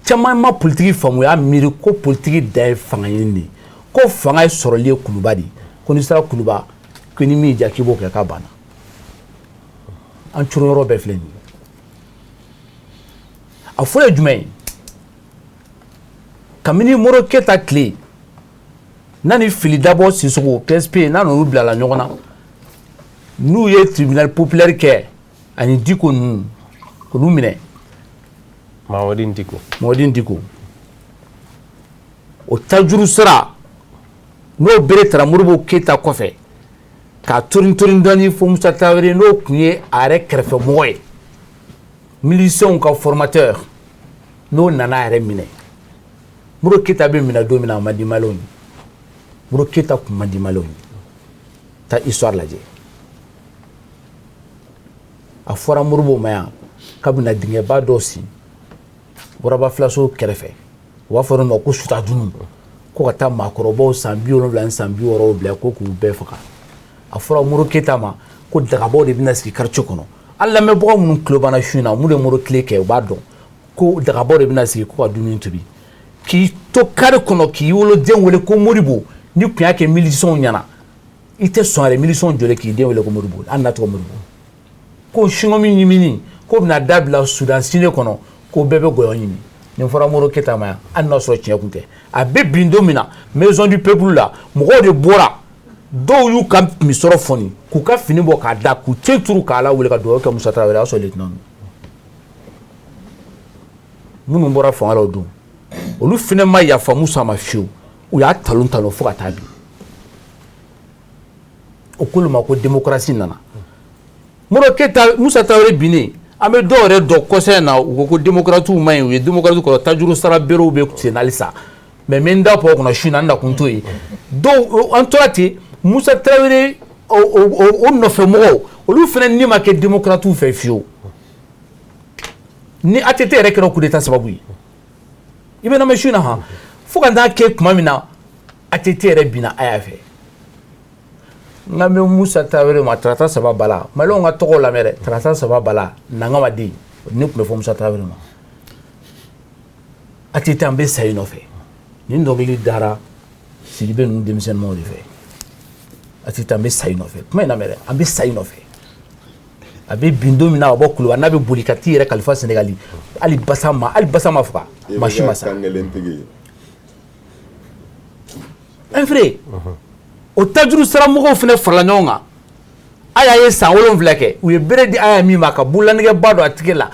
caman ma politique faamu y'a miiri ko politique da ye fanga ɲini de ko fanga ye sɔrɔli ye kuluba de ko n'i sera kuluba ko ni min diya k'i b'o kɛ k'a banna an curu yɔrɔ bɛɛ filɛ nin ye a fɔlɔ ye jumɛn ye kabini Moro Keyita tile n'a ni Fili Dabo Sissoco PSP n'a n'olu bilala ɲɔgɔn na n'u ye tribunal populaire kɛ ani Diko ninnu k'olu minɛ Mamadi Diko o tajuru sira n'o bere tara Moribo Keyita kɔfɛ ka torin dɔɔni fo Musa Tarawele n'o tun ye a yɛrɛ kɛrɛfɛmɔgɔ ye miliciens ka formateur n'o nana a yɛrɛ minɛ Moro Keyita bɛ minɛ don min na a ma di maliyɛnw ye Moro Keyita tun man di maliyɛnw ye taa histoire lajɛ a fɔra Moribo ma yan k'a bɛna dingɛba dɔ sen Waraba Filaso kɛrɛfɛ u b'a fɔ o ma ko Sutadunu ko ka taa maakɔrɔbaw san 70 ni san 60 bila ko k'u bɛɛ faga a fɔra Moro Keyita ma ko dagabaw de bɛna sigi quartier kɔnɔ an lamɛnbagaw minnu tulo banna su in na mun de Moro tile kɛ u b'a dɔn ko dagabaw de bɛna sigi ko ka dumuni tobi k'i to kare kɔnɔ k'i woloden wele ko Moribo ni tun y'a kɛ miliciens ɲɛna i tɛ sɔn yɛrɛ miliciens jɔlen k'i den wele ko Moribo an na tɔgɔ Moribo ko singomi ɲimini ko bɛna dabila Sudan sine kɔnɔ ko bɛɛ bɛ gɔyɔ ɲimi nin fɔra Moro Keyita ma yan hali n'a sɔrɔ tiɲɛ tun tɛ a bɛ bin don min na maison du peuple la mɔgɔw de bɔra dɔw y'u ka misɔrɔ fɔni k'u ka fini bɔ k'a da k'u cɛ turu k'a la wele ka dugawu kɛ Musa Tarawele a y'a sɔrɔ lieutenant minnu bɔra fanga la o don olu fana ma yafa Musa ma fiyewu u y'a talon fo ka taa bi o k'olu ma ko démocratie nana Moro Keyita Musa Tarawele binnen an bɛ dɔw yɛrɛ dɔn kɔsɛbɛ na u ko démocrates ma ɲi u ye démocrates kɔrɔ tajuru sara berew bɛ sen halisa mais n da pɔ kɔnɔ su in na n da kun t'o ye dɔw an tora ten Musa Tarawele o nɔfɛmɔgɔw olu fana ni ma kɛ démocrates fɛ fiyewu ni ATT yɛrɛ kɛra coup d'état sababu ye i bɛ na mɛn su in na han fo ka taa kɛ tuma min na ATT yɛrɛ binna a y'a fɛ n ka bɛ Musa Tarawele ma tarata 3 bala maliyɛnw ka tɔgɔw lamɛn dɛ tarata 3 bala nanga ma di ne tun bɛ fɔ Musa Tarawele ma a tɛ taa an bɛ sa yen nɔfɛ nin dɔnkili dara Sidibe ninnu denmisɛnninw de fɛ a tɛ taa an bɛ sa yen nɔfɛ kuma in na mɛn dɛ an bɛ sa yen nɔfɛ a bɛ bin don min na a bɔ Kuluba n'a bɛ boli ka t'i yɛrɛ kalifa Sénégali hali basa ma faga masi ma sa un frère o tajuru saramɔgɔw fana farala ɲɔgɔn kan a y'a ye san 7 kɛ u ye bere di a y'a min ma ka bololanɛgɛba don a tigɛ la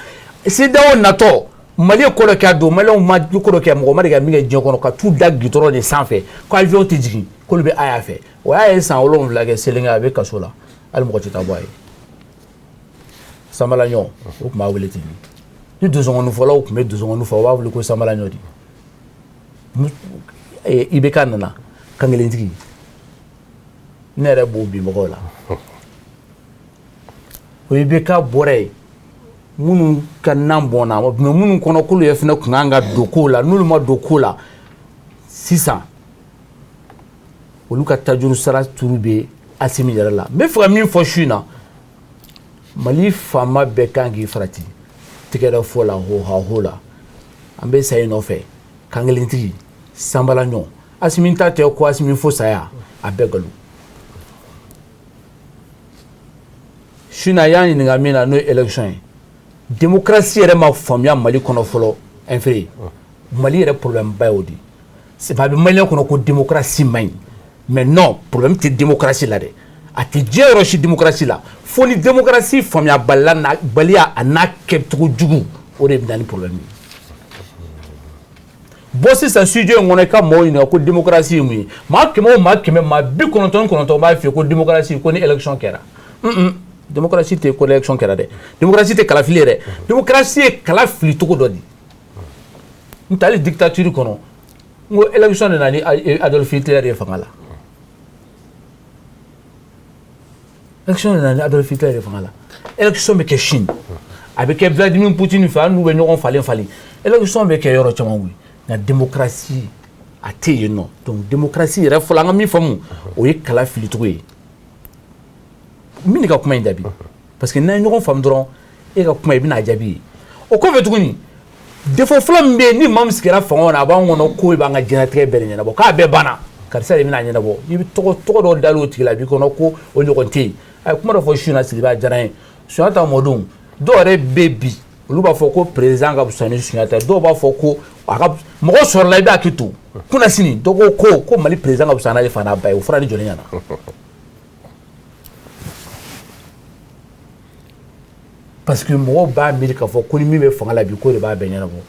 CEDEAO natɔ Mali ye ko dɔ kɛ a don Maliyɛnw ma ko dɔ kɛ mɔgɔ ma de ka min kɛ diɲɛ kɔnɔ ka t'u da gitɔrɔn de sanfɛ ko avion tɛ jigin k'olu bɛ a y'a fɛ o y'a ye san 7 kɛ selenkɛ a bɛ kaso la hali mɔgɔ tɛ taa bɔ a ye Sanbalaɲɔ o tun b'a wele ten ni donsɔngɔnin fɔlaw tun bɛ donsɔngɔnin fɔ u b'a wele ko Sanbalaɲɔ de IBK nana kankelentigi ne yɛrɛ b'o bi mɔgɔw la o IBK bɔra yen minnu ka nan bɔnna mais minnu kɔnɔ k'olu ye fana kun kan ka don ko la n'olu ma don ko la sisan olu ka tajuru sara turu bɛ Asimi yɛrɛ la n bɛ fɛ ka min fɔ su in na Mali faama bɛɛ kan k'i farati tigɛrɛ fɔ la ho la an bɛ sa yen nɔfɛ kankelentigi Sanbalaɲɔ Asimi ta tɛ ko Asimi fo saya a bɛɛ nkalon su in na y'an ɲininka min na n'o ye élection ye démocratie yɛrɛ ma faamuya Mali kɔnɔ fɔlɔ un frère Mali yɛrɛ problème ba y'o de c'est pas bɛ Malien kɔnɔ ko démocratie man ɲi mais non problème tɛ démocratie la dɛ a tɛ diɲɛ yɔrɔ si démocratie la fo ni démocratie faamuya baliya a n'a kɛcogo jugu o de bɛ na ni problème ye bɔ sisan studio in kɔnɔ i ka mɔgɔw ɲininka ko démocratie ye mun ye maa 100 o maa 100 maa 99 b'a f'i ye ko démocratie ko ni élection kɛra démocratie tɛ ko élection kɛra dɛ démocratie tɛ kalafili ye dɛ démocratie ye kala fili cogo dɔ de n tɛ hali dictature kɔnɔ n ko élection de na ni Adolf Hitler ye fanga la élection de na ni Adolf Hitler ye fanga la élection bɛ kɛ Chine a bɛ kɛ Vladimir Poutine fɛ an n'u bɛ ɲɔgɔn falen élection bɛ kɛ yɔrɔ caman koyi nka démocratie a tɛ yen nɔ donc démocratie yɛrɛ fɔlɔ an ka min faamu o ye kala fili cogo ye min de ka kuma in jaabi parce que n'an ye ɲɔgɔn faamu dɔrɔn e ka kuma i bɛna jaabi ye o kɔfɛ tuguni défaut fɔlɔ min bɛ yen ni maa min sigira fanga na a b'an kɔnɔ ko i b'an ka diɲɛlatigɛ bɛɛ de ɲɛnabɔ k'a bɛɛ banna karisa de bɛna ɲɛnabɔ i bɛ tɔgɔ dɔ dalen o tigi la b'i kɔnɔ ko o ɲɔgɔn tɛ yen a ye kuma dɔ fɔ su in na Sidibe diyara n ye Sunjata mɔdenw dɔw yɛrɛ bɛ bi olu b'a fɔ ko président ka fisa ni Sunjata dɔw b'a fɔ ko a ka mɔgɔ sɔrɔla i b'a hakili to kunna sini dɔ ko Mali président ka fisa n'ale fa n'a ba ye o fɔra ni jɔlen ɲɛna parce que mɔgɔw b'a miiri k'a fɔ ko ni min bɛ fanga la bi ko de b'a bɛɛ ɲɛnabɔ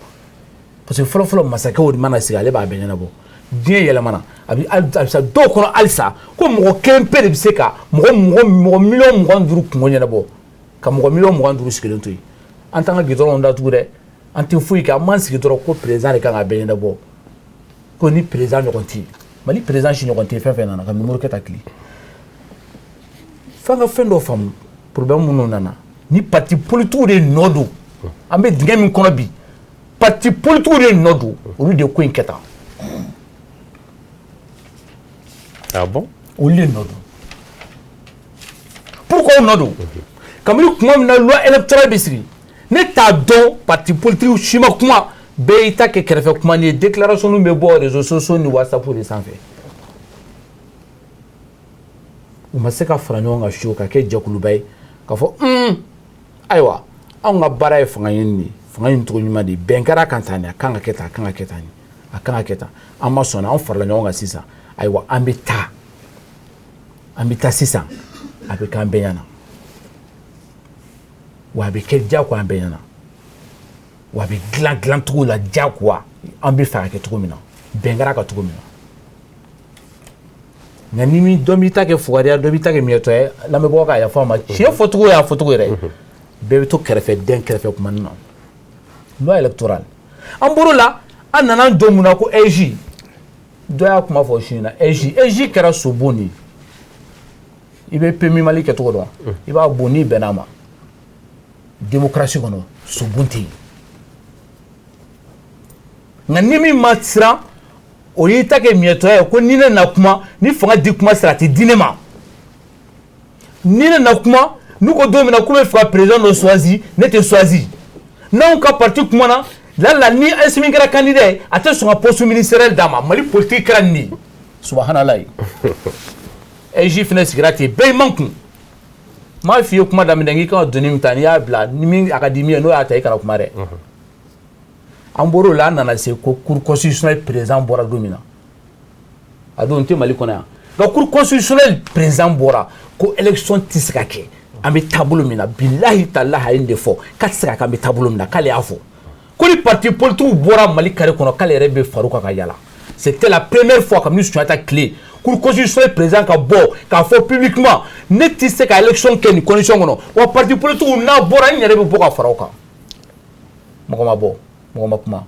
parce que fɔlɔ masakɛw de mana sigi ale b'a bɛɛ ɲɛnabɔ diɲɛ yɛlɛmana a bɛ sa dɔw kɔnɔ halisa ko mɔgɔ kelen pe de bɛ se ka mɔgɔ miliyɔn 25 kungo ɲɛnabɔ ka mɔgɔ miliyɔn 25 sigilen to yen an t'an ka gidɔrɔnw datugu dɛ an tɛ foyi kɛ an m'an sigi dɔrɔn ko président de kan ka bɛɛ ɲɛnabɔ ko ni président ɲɔgɔn tɛ yen Mali président si ɲɔgɔn tɛ yen fɛn fɛn nana ka numéro kɛ ta tile f'an ka fɛn dɔ faamu problème minnu nana ni parti politique de nɔ don an bɛ dingɛ min kɔnɔ bi parti politique de nɔ don olu de ko in kɛ tan ah bon olu de nɔ don pourquoi o nɔ don kabini kuma min na loi électorale bɛ sigi ne t'a dɔn parti politique si ma kuma bɛɛ y'i ta kɛ kɛrɛfɛ kuma ni ye déclaration bɛ bɔ réseaux sociaux ni WhatsApp de sanfɛ u ma se ka fara ɲɔgɔn kan fiyewu ka kɛ jɛkuluba ye k'a fɔ ayiwa anw ka baara ye fanga ɲini de fanga ɲini cogo ɲuman de bɛn kɛra kan tan de a kan ka kɛ tan a kan ka kɛ tan a kan ka kɛ tan an ma sɔnna an farala ɲɔgɔn kan sisan ayiwa an bɛ taa sisan a bɛ k'an bɛɛ ɲɛna wa a bɛ kɛ diyagoya an bɛɛ ɲɛna wa a bɛ dilan cogo la diyagoya an bɛ fɛ ka kɛ cogo min na bɛn kɛra kan cogo min na nka ni dɔ b'i ta kɛ fugariya dɔ b'i ta kɛ miyɛtɔ ye lamɛnbagaw ka yafa n ma tiɲɛ fɔcogo y'a fɔcogo yɛrɛ bɛɛ bɛ to kɛrɛfɛ den kɛrɛfɛ kumani na loi électorale an bɔr'o la an nana jɔ mun na ko EJ dɔ y'a kuma fɔ su in na EJ kɛra sobon de ye i bɛ PMI Mali kɛcogo dɔn i b'a bon n'i bɛnn'a ma démocratie kɔnɔ sobon tɛ yen nka ni min ma siran o y'i ta kɛ miyɛtɔya ye ko ni ne na kuma ni fanga di kuma sera a tɛ di ne ma ni ne na kuma n'u ko don min na k'u bɛ fɛ ka président dɔ choisi ne tɛ choisi n'anw ka parti kuma na Là ni Assimi kɛra candidat ye a tɛ sɔn ka poste ministériel d'a ma Mali politique kɛra nin subhanallah EJ fana sigira ten bɛɛ man kun m'a f'i ye kuma daminɛ n k'i kan ka donni min ta n'i y'a bila ni min a ka di min ye n'o y'a ta i kana kuma dɛ an bɔr'o la an nana se ko cour constitutionnel président bɔra don min na a don n tɛ Mali kɔnɔ yan nka cour constitutionnel président bɔra ko élection tɛ se ka kɛ an bɛ taabolo min na bilahi talahi a ye nin de fɔ k'a tɛ se ka kɛ an bɛ taabolo min na k'ale y'a fɔ ko ni parti politique bɔra Mali carré kɔnɔ k'ale yɛrɛ bɛ far'u kan ka yala c'était la première fois kabini Sunjata tile cour constitutionnel président ka bɔ k'a fɔ publiquement ne tɛ se ka élection kɛ nin condition kɔnɔ wa parti politique n'a bɔra n yɛrɛ bɛ bɔ ka fara o kan mɔgɔ ma bɔ mɔgɔ ma kuma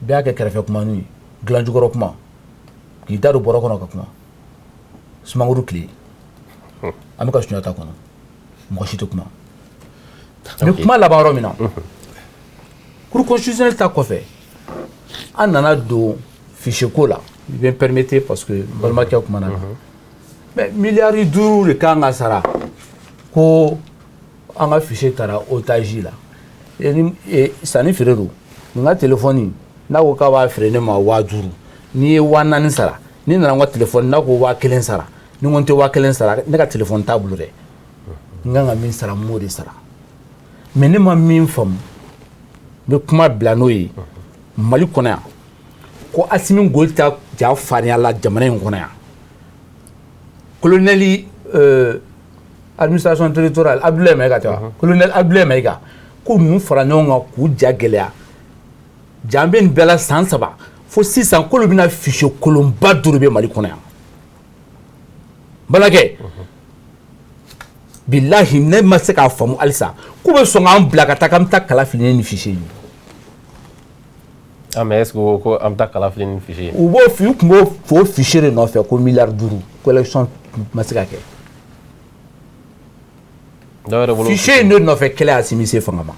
bɛɛ y'a kɛ kɛrɛfɛ kuma n'u ye dilan jukɔrɔ kuma k'i da don bɔrɔ kɔnɔ ka kuma Sumaworo tile an bɛ ka Sunjata kɔnɔ mɔgɔ si tɛ kuma mais kuma laban yɔrɔ min na cour constitutionnel ta kɔfɛ an nana don fichier ko la i bɛ permettre parce que balimakɛ kumana na mais miliyari 5 de kan ka sara ko an ka fichier taara otage la sanni feere don n ka téléphone n'a ko k'a b'a feere ne ma 5000 n'i ye 4000 sara ni nana n ka téléphone n'a ko 1000 sara ni n ko n tɛ 1000 sara ne ka téléphone t'a bolo dɛ n kan ka min sara n b'o de sara mais ne ma min faamu n bɛ kuma bila n'o ye Mali kɔnɔ yan ko Assimi Goïta ja farinya la jamana in kɔnɔ yan colonel administration territoriale Abdoulaye Maïga tɛ wa colonel Abdoulaye Maïga ko ninnu fara ɲɔgɔn kan k'u ja gɛlɛya ja an bɛ nin bɛɛ la san 3 fo sisan k'olu bɛna fichier kolonba 5 bɛ Mali kɔnɔ yan balakɛ bilahi ne ma se k'a faamu halisa k'u bɛ sɔn k'an bila ka taa k'an bɛ taa kala fili ni fichier ye ah mais est-ce que ko an bɛ taa kala fili ni fichier ye u b'o fi u tun b'o fo fichier de nɔfɛ ko miliyari 5 ko élection ma se ka kɛ fichier in de nɔfɛ kɛlɛ Assimi se fanga ma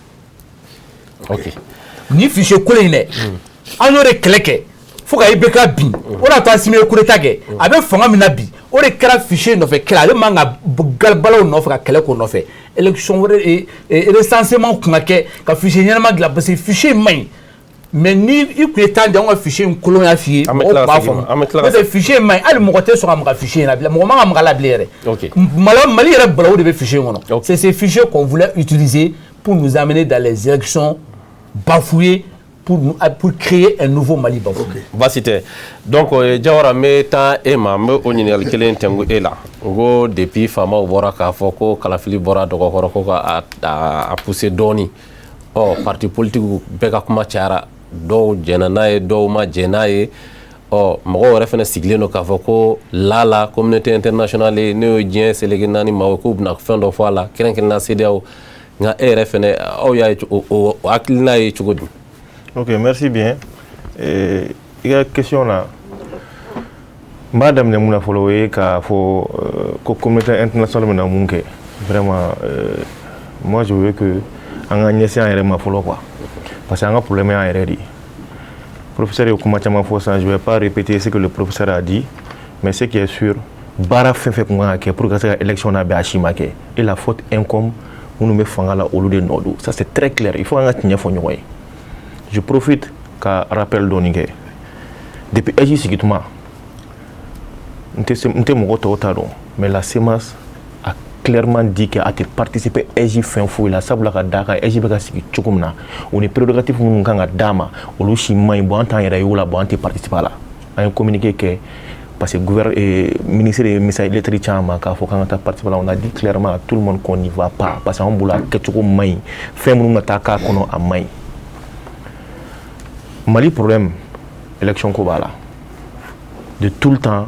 ok ni fichier kolon in dɛ an y'o de kɛlɛ kɛ fo ka IBK bin o de y'a to Assimi ye coup d'état kɛ a bɛ fanga min na bi o de kɛra fichier nɔfɛ kɛlɛ ale man ka galibalaw nɔfɛ ka kɛlɛ k'o nɔfɛ élection wɛrɛ recensement kun ka kɛ ka fichier ɲɛnama dilan parce que fichier in man ɲi mais ni i kun ye temps di an ka fichier in kolon y'a f'i ye mɔgɔw b'a faamu parce que fichier in man ɲi hali mɔgɔ tɛ sɔn ka maga fichier in na bilen mɔgɔ man ka maga la bilen yɛrɛ Mali yɛrɛ balawu de bɛ fichier in kɔnɔ c'est ces fichiers qu'on voulait utiliser pour nous amener dans les élections bafouées pour créer un nouveau Mali bafoué. Baasi tɛ donc Jawara n bɛ taa e ma n bɛ o ɲininkali kelen tɛnku e la n ko depuis faamaw bɔra k'a fɔ ko kalafili bɔra dɔgɔkɔrɔ ko ka a pousser dɔɔni ɔ parti politique bɛɛ ka kuma cayara dɔw jɛnna n'a ye dɔw ma jɛn n'a ye ɔ mɔgɔw yɛrɛ fana sigilen don k'a fɔ ko la communauté internationale ne y'o diɲɛ seleke 4 ma o k'u bɛna fɛn dɔ fɔ a la kɛrɛnkɛrɛnnenya CEDEAO nka e yɛrɛ fana aw y'a ye o hakilina ye cogo di. Ok, merci bien. Il y a une question là. Madame Nemouna Foloé, la communauté internationale, vraiment, moi je veux que on gagne ça en follow quoi. Parce qu'il y a un problème à RRI. Le professeur je ne vais pas répéter ce que le professeur a dit, mais ce qui est sûr, bara fait pour que cette élection a été et la faute incombe nous nous mettons là au lieu de Nordou. Ça c'est très clair. Il faut en tenir compte. Je profite qu'à rappel d'Onigé. Depuis EJ Sigituma, mais la CEMAS a clairement dit qu'elle a participé à EJ fin fou. La sable à Dakar, EJ Beka Sigitchokumna. On est prérogatif pour nous à Dama, au Lushima, bon temps et Rayoula, bon temps participer là. On a communiqué que parce que le ministère des Messages électriques on a dit clairement à tout le monde qu'on n'y va pas. Parce qu'on voulait que tout le monde fait mon attaque à Maï. Mali problème élection ko bala de tout le temps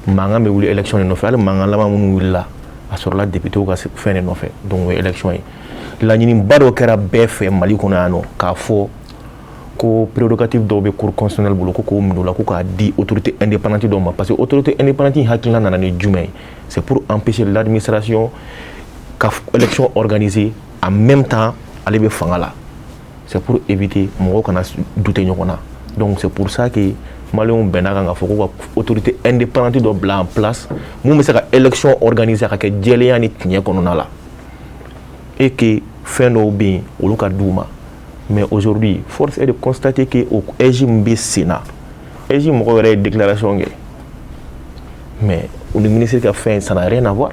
manga me wuli élection no fait manga la mun willa a sur la député ko fait no fait donc élection la ñini bado kera bf Mali ko nano ka fo ko prérogative do be cour constitutionnel bulu ko mdu la ko ka di autorité indépendante do ma parce que autorité indépendante hakila na ni jumay c'est pour empêcher l'administration ka élection organisée en même temps aller be fangala. C'est pour éviter mon qu'on a douté nyokona. Donc c'est pour ça que Malion Benaga a fait autorité indépendante de blanc en place. Nous mais c'est élection organisée avec Djeliani Tnya konona là. Et que fin no bien au local douma. Mais aujourd'hui, force est de constater que au EJMB Sénat, EJM aurait une déclaration. Mais le ministre qui a fait, ça n'a rien à voir.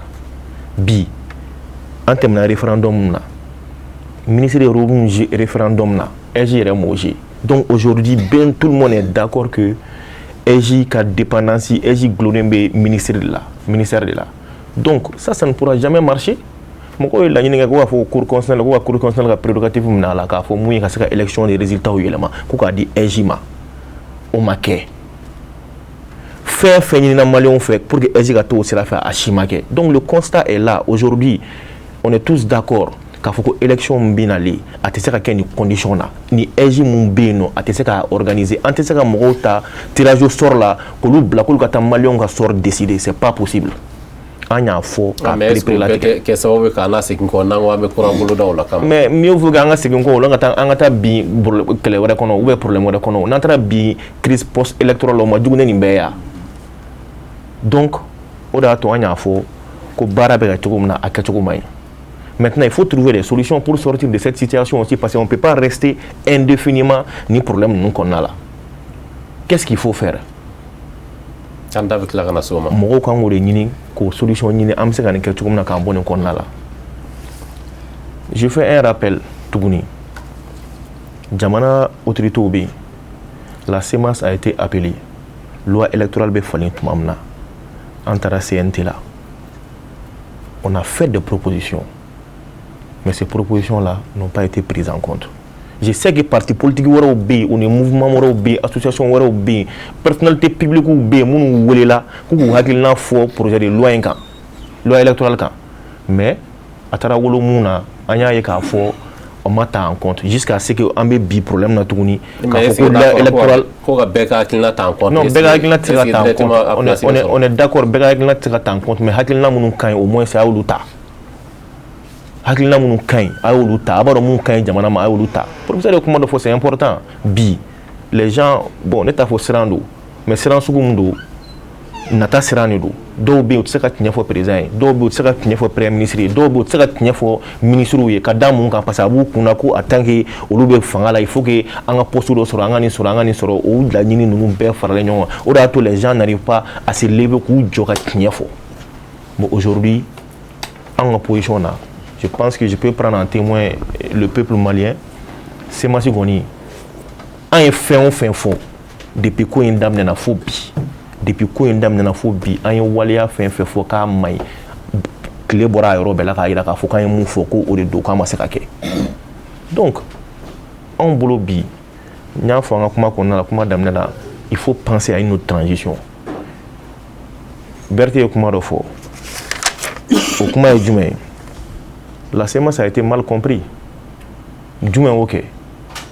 En termes de référendum, le ministre de référendum, EJM est mangé. Donc aujourd'hui, bien tout le monde est d'accord que EJ a dépendance, EJ global ministère de là. Donc ça ne pourra jamais marcher. Moko la ñi nga ko fo cour constitutionnel la prérogative na la ka fo muy ka saka élection des résultats au yelema ko ka di EJMA o maké fait ni na malien fait pour que EJ ga to sera fait à Chimake. Donc le constat est là aujourd'hui. On est tous d'accord qu'il faut que l'élection binali a été saka ni condition na ni EJ mumbeno a été saka organiser ante saka mota tirage au sort là ko lu bla ko ka ta malien ga sort décider, c'est pas possible. Anya fo ka préparer que ça va kana c'est qu'on a wa be courant bolo daw la kam mais mieux vaut ganga c'est qu'on ngata bi kele wala kono ou problème wala kono natra bi crise post électorale ma dugune ni beya. Donc oda to anya fo ko bara be ga tugumna akatugumay. Maintenant il faut trouver des solutions pour sortir de cette situation aussi parce qu'on peut pas rester indéfiniment ni problème nous qu'on a là. Qu'est-ce qu'il faut faire? avec la ganasoma mogo kan ngore nyini ko solution nyini am se kan ke tukum na kan bonen kon nala. Je fais un rappel tuguni jamana autorité obi la CEMAS a été appelée, loi électorale be falin tumamna antara CNT là. On a fait des propositions mais ces propositions là n'ont pas été prises en compte. Je sais que partis politiques wara obi ou les mouvements wara obi association wara obi personnalité publique obi munu wolela ku hakilna fo projet de loi kan loi électorale kan mais atara wolo muna anya ye ka fo on mata en compte jusqu'à ce que ambe bi problème na tuguni ka fo ko loi électorale ko ga beka hakilna ta en compte. Non beka hakilna tira ta en compte. On est d'accord beka hakilna tira ta en compte mais hakilna munu kan au moins c'est auluta. Hakilna munu kain auluta abaro mun kain jamana ma auluta pour ça le commande faut c'est important les gens bon neta faut serando mais serando sugundo nata serando do be utsaka tinya fo président do be utsaka tinya fo premier ministre do be utsaka tinya fo ministre ye kada mun kan passa bu kuna ko atanke olube fangala il faut que anga posture sur anga ni soro o la nyini nunu be farale nyon o da to les gens n'arrivent pas à se lever ku joka tinya fo. Bon aujourd'hui en position là je pense que je peux prendre en témoin le peuple malien. C'est ma seconde. En fin fond depuis quoi une dame n'a phobie. Depuis quoi une dame n'a phobie. En walia fin fo ka mai. Clé bora eurobe la ka ira ka fo ka mu fo ko o de do ka ma se ka ke. Donc en bolobi nya fo nga kuma ko na kuma dame na il faut penser à une autre transition. Berthe kuma do fo. O kuma e jume. La CEMAS a été mal compris. Du moins, ok.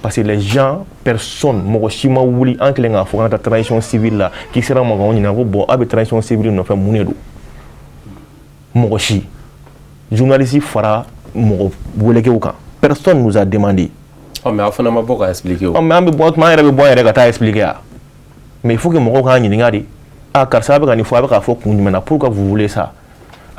Parce que les gens, personne, Mogoshima Wuli, en clair, il faut que la transition civile là, qui sera mon bon, avec la transition civile, nous fait mounédo. Mogoshi. Journaliste Fara, Mogo, personne nous a demandé. Oh, mais enfin, on m'a pas expliqué. Oh, mais on m'a expliqué. Mais il faut que Mogo gagne, n'ingari. Ah, car ça va gagner, il faut que pourquoi vous voulez ça?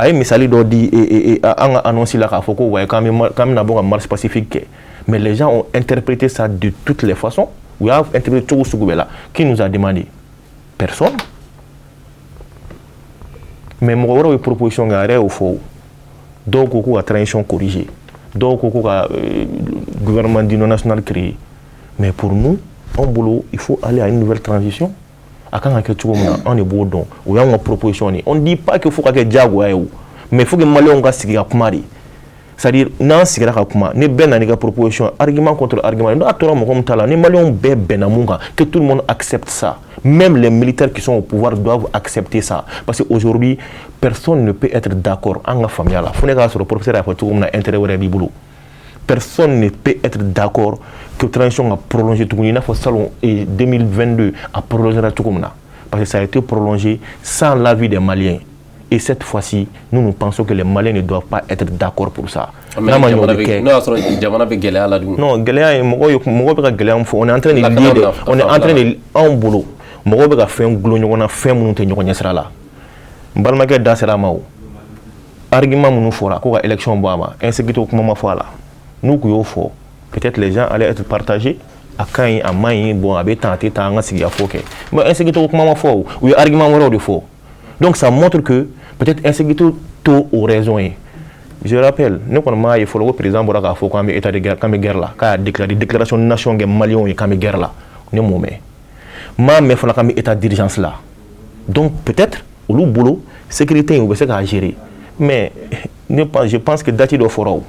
Aïe misali do di et annoncé la kafoko ouais quand même d'abord une marche pacifique mais les gens ont interprété ça de toutes les façons ou a interprété tout ce là qui nous a demandé personne mais moi une proposition garée au fond donc au la transition corrigée donc au gouvernement d'union nationale créé mais pour nous en boulot il faut aller à une nouvelle transition. On est beau donc ou une proposition on dit pas qu'il faut que diago mais il faut que malien ga sigira kumari c'est-à-dire nan sigira ka kuma ne ben na proposition argument contre argument no atora mo comme tala ne malien be benamunga que tout le monde accepte ça même les militaires qui sont au pouvoir doivent accepter ça parce qu'aujourd'hui personne ne peut être d'accord en la famille là faut ne ga sur le professeur a fait tout comme na intérêt wala bibulu. Personne ne peut être d'accord que la transition a prolongé tout le monde. Il salon 2022 a prolongé tout le monde. Parce que ça a été prolongé sans l'avis des Maliens. Et cette fois-ci, nous pensons que les Maliens ne doivent pas être d'accord pour ça. Non, on est en train de lire, on est en train de en boulot. On a fait un glon, on a fait un monté, on a là. Balmaké Dasserama. Argument nous fera, quoi élection boama, insécurité au moment là. Nous qui au fort peut-être les gens allaient être partagés. À quand à main, bon, à tenter, à un sigil à foquer. Mais insécurité au comment faux, ou argument de faux. Donc ça montre que peut-être insécurité tout au raison. Je rappelle, nous quand il faut le président Boraka faut quand état de guerre, quand guerre là, quand déclaré déclaration de nation malien et quand guerre là, on est moment. Mais faut quand état d'urgence là. Donc peut-être au boulot sécurité on va gérer. Mais je pense que date de foro.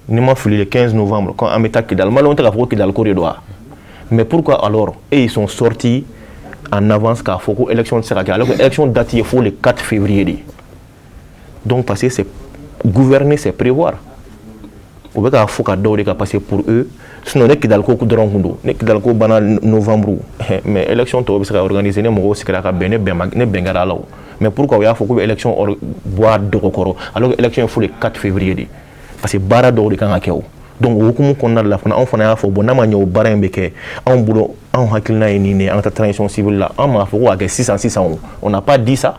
Nous m'avons fait le 15 novembre quand on mettait qui dans le malon qui dans le corridor. Mais pourquoi alors ils sont sortis en avance car faut que l'élection sera alors que l'élection date il faut le 4 février. Donc parce que c'est gouverner c'est prévoir. Au beau cas faut qu'à passer pour eux. Sinon les qui dans le coup de rencontre, les qui dans le coup banal novembre. Mais l'élection to sera organisée ne mo c'est que ben ne bengara là. Mais pourquoi il faut que l'élection boire de kokoro alors que l'élection il faut le 4 février. Parce que bara do de kan akeo donc hukumu konna la fana on fana ya fo bona ma nyo bara mbeke on bulo on hakilna ni en transition civile là on m'a faut avec 600 on n'a pas dit ça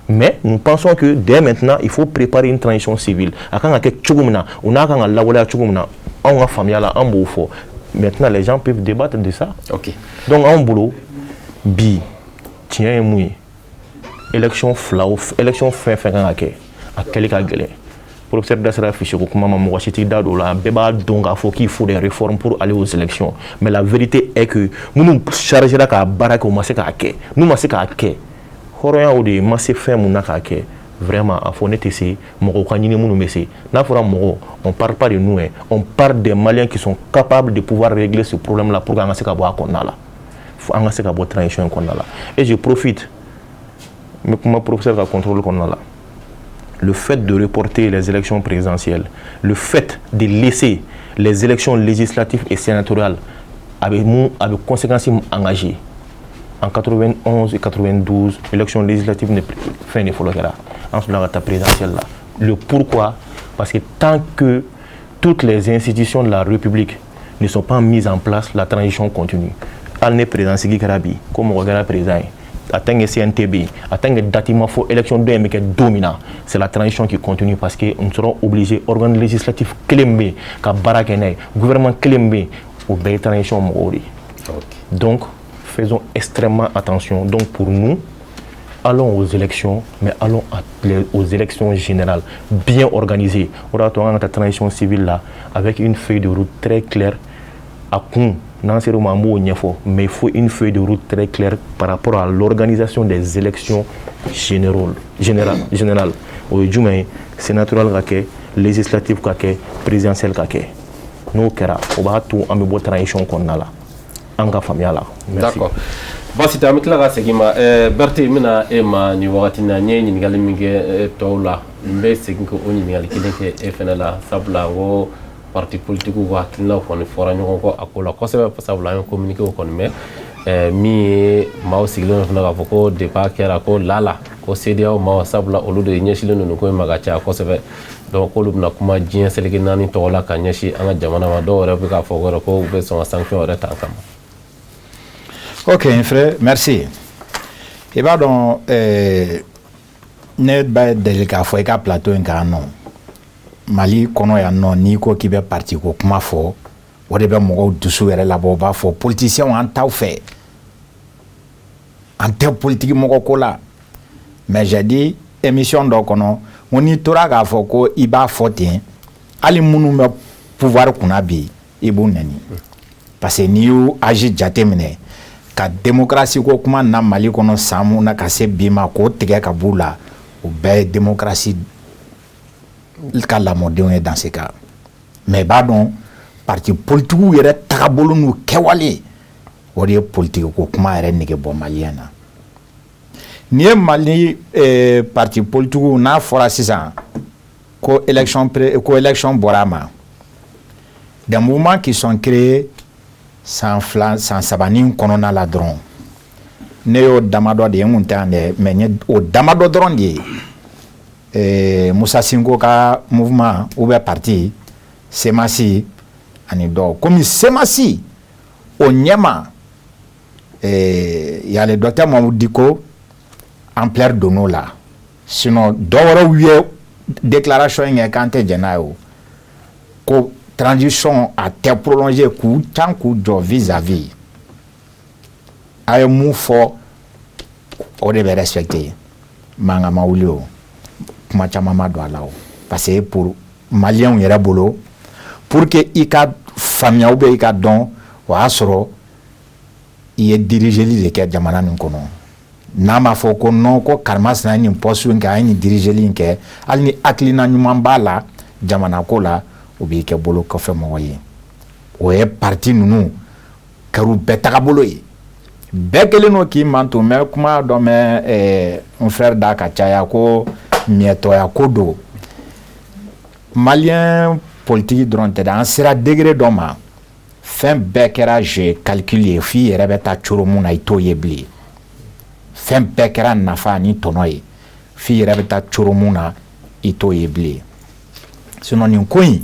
mais nous pensons que dès maintenant il faut préparer une transition civile akan ake chugumna on a kan la wala chugumna on a famille là en fo maintenant les gens peuvent débattre de ça. OK donc on bulo bi tient mouy élection flau élection fin kan ake akeli ka gele professeur Dassara Fiché comment maman Washiti Dado là beba donc il faut des réformes pour aller aux élections mais la vérité est que nous charger la baraka au masé ka ke nous masé ka ke horoya ou de masé fait mon ka ke vraiment à faut netesi moko kanini munu mesi na fora moko on parle pas de nous on parle des Maliens qui sont capables de pouvoir régler ce problème là pour que boa konna là faut angase ka bo transition konna là et je profite mais comment professeur va contrôler konna là. Le fait de reporter les élections présidentielles, le fait de laisser les élections législatives et sénatoriales avec conséquences engagées. En 91 et 92, l'élection législative n'est fin de follow-up. En la présidentielle là. Le pourquoi? Parce que tant que toutes les institutions de la République ne sont pas mises en place, la transition continue. Alné président Sigui Karabi, comme on regarde président. Atteindre CNTB, atteindre datima faut élection de mais dominant. C'est la transition qui continue parce que nous serons obligés organes législatifs clémé, ka barakene, gouvernement clémé au belle transition mori. Donc faisons extrêmement attention. Donc pour nous, allons aux élections, mais allons aux élections générales bien organisées. On va avoir une transition civile là avec une feuille de route très claire à con. Mais il faut une feuille de route très claire par rapport à l'organisation des élections générales. Au Djoumaï, sénatorial, législatif, présidentiel. Nous, on va tout en me transition qu'on a là. En famille là. D'accord. Voici ta mitla ga segima Berti mina ema ni wakati na nye ni ngali minge tola mbe seginko oni ngali kideke FNL sabla wo parti politique ko hakilna ko ni fora nyoko ko akola ko sebe sabla yon communiquer ko me mi maw siglo na ga foko de pa kera ko lala ko CEDEAO maw sabla olu de nyeshilo no ko magacha ko sebe donc ko lubna kuma jien selege nani tola ka nyeshi anga jamana ma do re ka foko ko be son sanction reta kam. Ok, frère, merci. Et bien donc, ne ba delika fo ka plateau en non. Mali kono ya non ni ko ki be parti ko kuma fo o de be mo dusu yere la bo ba fo politicien en taw fait. En terre politique mo ko la. Mais j'ai dit émission do kono oni tora ga fo ko iba fotin ali munu me pouvoir kuna bi ibu nani. Parce que ni you agi jatemine ka démocratie ko kuma na Mali kono samu na ka se bima ko tige ka bula o be démocratie ka la moderne dans ce cas mais badon parti politique yere takabolo nu kewale o de politique ko kuma yere nege bo maliana ni Mali parti politique na fora sisan ko élection borama des mouvements qui sont créés sans sabanin konona la dron ne yo damado de nguntande mais o damado dron de Moussa Singo ka mouvement ou bien parti Semasi ani do comme Semasi o nyema y a le docteur Mamoud Diko en plein dono là sinon doro wiye déclaration nge kante jenayo ko transition a été prolongée tant que vis-à-vis a ye mun fɔ o de bɛ respecté mankan ma wuli o kuma caman ma don a la o parce que pour maliyɛnw yɛrɛ bolo pour que i ka faamuya ou bien i ka dɔn o y'a sɔrɔ i ye dirigeli de kɛ jamana nin kɔnɔ n'a ma fɔ ko non ko Karimasina ye nin poste in kɛ a ye nin dirigeli in kɛ hali ni hakilina ɲuman b'a la jamana ko la o b'i kɛ bolo kɔfɛ mɔgɔ ye o ye parti ninnu kɛr'u bɛɛ tagabolo ye bɛɛ kelen n'o k'i manto mɛ kuma dɔ mɛ n frère da ka caya ko miɛtɔya ko don maliyɛn politiki dɔrɔn tɛ dɛ an sera degré dɔ ma fɛn bɛɛ kɛra jeu calcul ye f'i yɛrɛ bɛ taa coro mun na i t'o ye bilen fɛn bɛɛ kɛra nafa ani tɔnɔ ye f'i yɛrɛ bɛ taa coro mun na i t'o ye bilen sinon nin ko in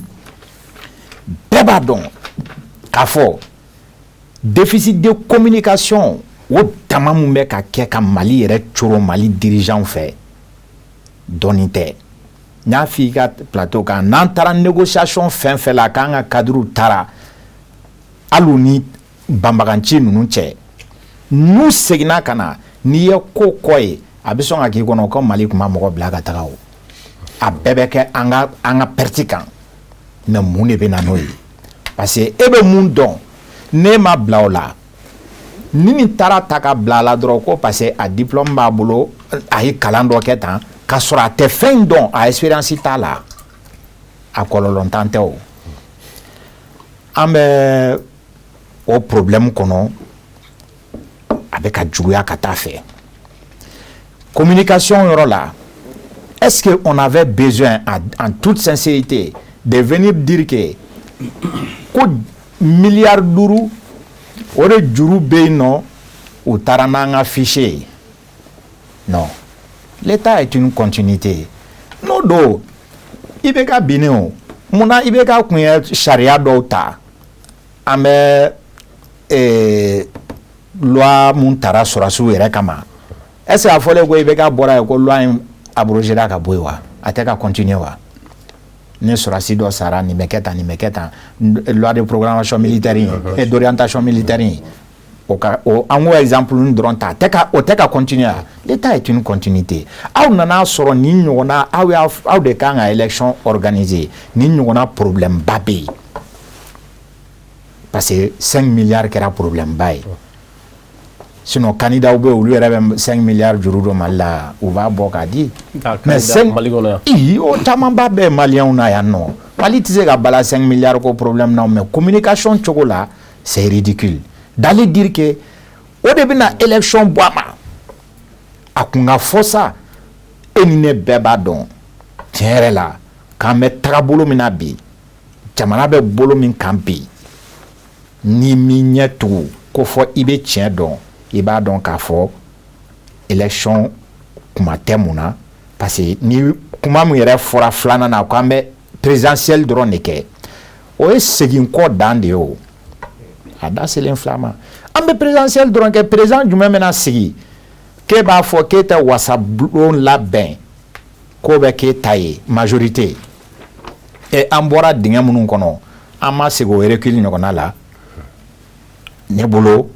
bɛɛ b'a dɔn k'a fɔ déficit de communication o dama mun bɛ ka kɛ ka Mali yɛrɛ coro Mali dirigeant fɛ dɔɔnin tɛ n y'a f'i ka plateau kan n'an taara négociation fɛn fɛn la k'an ka cadre taara hali ni banbaganci ninnu cɛ n'u seginna ka na n'i ye ko kɔ ye a bɛ sɔn ka k'i kɔnɔ ko Mali tun ma mɔgɔ bila ka taga o a bɛɛ bɛ kɛ an ka perte kan mais mun de bɛ na n'o ye parce que e bɛ mun dɔn ne ma bila o la ni nin taara ta ka bila a la dɔrɔn ko parce que a diplôme b'a bolo a ye kalan dɔ kɛ tan k'a sɔrɔ a tɛ fɛn dɔn a expérience t'a la a kɔlɔlɔntan tɛ o an bɛ o problème kɔnɔ a bɛ ka juguya ka taa fɛ communication yɔrɔ la est-ce que on avait besoin en toute sincérité de venir dire que ko miliyari 5 o de juru bɛ yen nɔ u taara n'an ka fichier ye non l'État est une continuité n'o don i bɛ ka binni o munna i bɛ ka kun ye sariya dɔw ta an bɛ loi mun taara sɔrɔsiw yɛrɛ kama est-ce que a fɔlen ko i bɛ ka bɔra ye ko loi in abrogera ka bɔ yen wa a tɛ ka continuer wa ni sɔrɔsi dɔ sara nin bɛ kɛ tan nin bɛ kɛ tan loi de programmation militaire et d'orientation militaire o an ko exemple ni dɔrɔn ta o tɛ ka continuer l'État est une continuité aw nana sɔrɔ nin ɲɔgɔnna aw de kan ka élection organiser nin ɲɔgɔnna problème ba bɛ yen parce que 5 milliards kɛra problème ba ye sinon candidat bɛ olu yɛrɛ bɛ 5 milliards juru dɔ Mali la u b'a bɔ k'a di mais o camanba bɛ maliyɛnw na yan nɔ Mali tɛ se ka bala 5 milliards ko problème na mais communication cogo la c'est ridicule d'aller dire que o de bɛna élection bɔ a ma a kun ka fɔ sa e ni ne bɛɛ b'a dɔn tiɲɛ yɛrɛ la k'an bɛ tagabolo min na bi jamana bɛ bolo min kan bi ni mi ɲɛ tugu ko fɔ i bɛ tiɲɛ dɔn i b'a dɔn k'a fɔ élection kuma tɛ mun na parce que ni kuma min yɛrɛ fɔra filanan na k'an bɛ présidentielle dɔrɔn de kɛ o ye segin kɔ dan de ye o a da selen fila ma an bɛ présidentielle dɔrɔn kɛ président jumɛn bɛna sigi k'e b'a fɔ k'e tɛ wasabulon labɛn k'o bɛ k'e ta ye majorité an bɔra dingɛ minnu kɔnɔ an ma segin o recul ɲɔgɔnna la ne bolo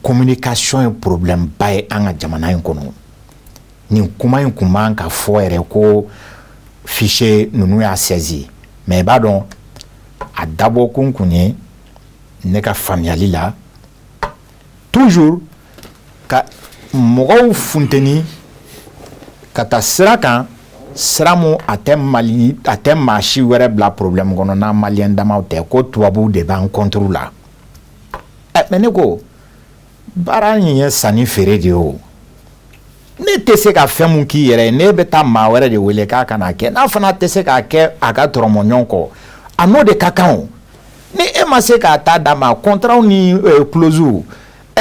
communication ye problème ba ye an ka jamana in kɔnɔ nin kuma in kun man ka fɔ yɛrɛ ko fichier ninnu y'a saisi mais i b'a dɔn a dabɔ kun kun ye ne ka faamuyali la toujours ka mɔgɔw funteni ka taa sira kan sira mun a tɛ maa si wɛrɛ bila problème kɔnɔ n'a maliyɛn damaw tɛ ko tubabuw de b'an contre la mais ne ko baara in ye sanni feere de ye o ne tɛ se ka fɛn mun k'i yɛrɛ ye ne bɛ taa maa wɛrɛ de wele k'a kana kɛ n'a fana tɛ se k'a kɛ a ka tɔrɔmɔɲɔgɔn kɔ a n'o de ka kan o ni e ma se k'a ta d'a ma contrat ni clause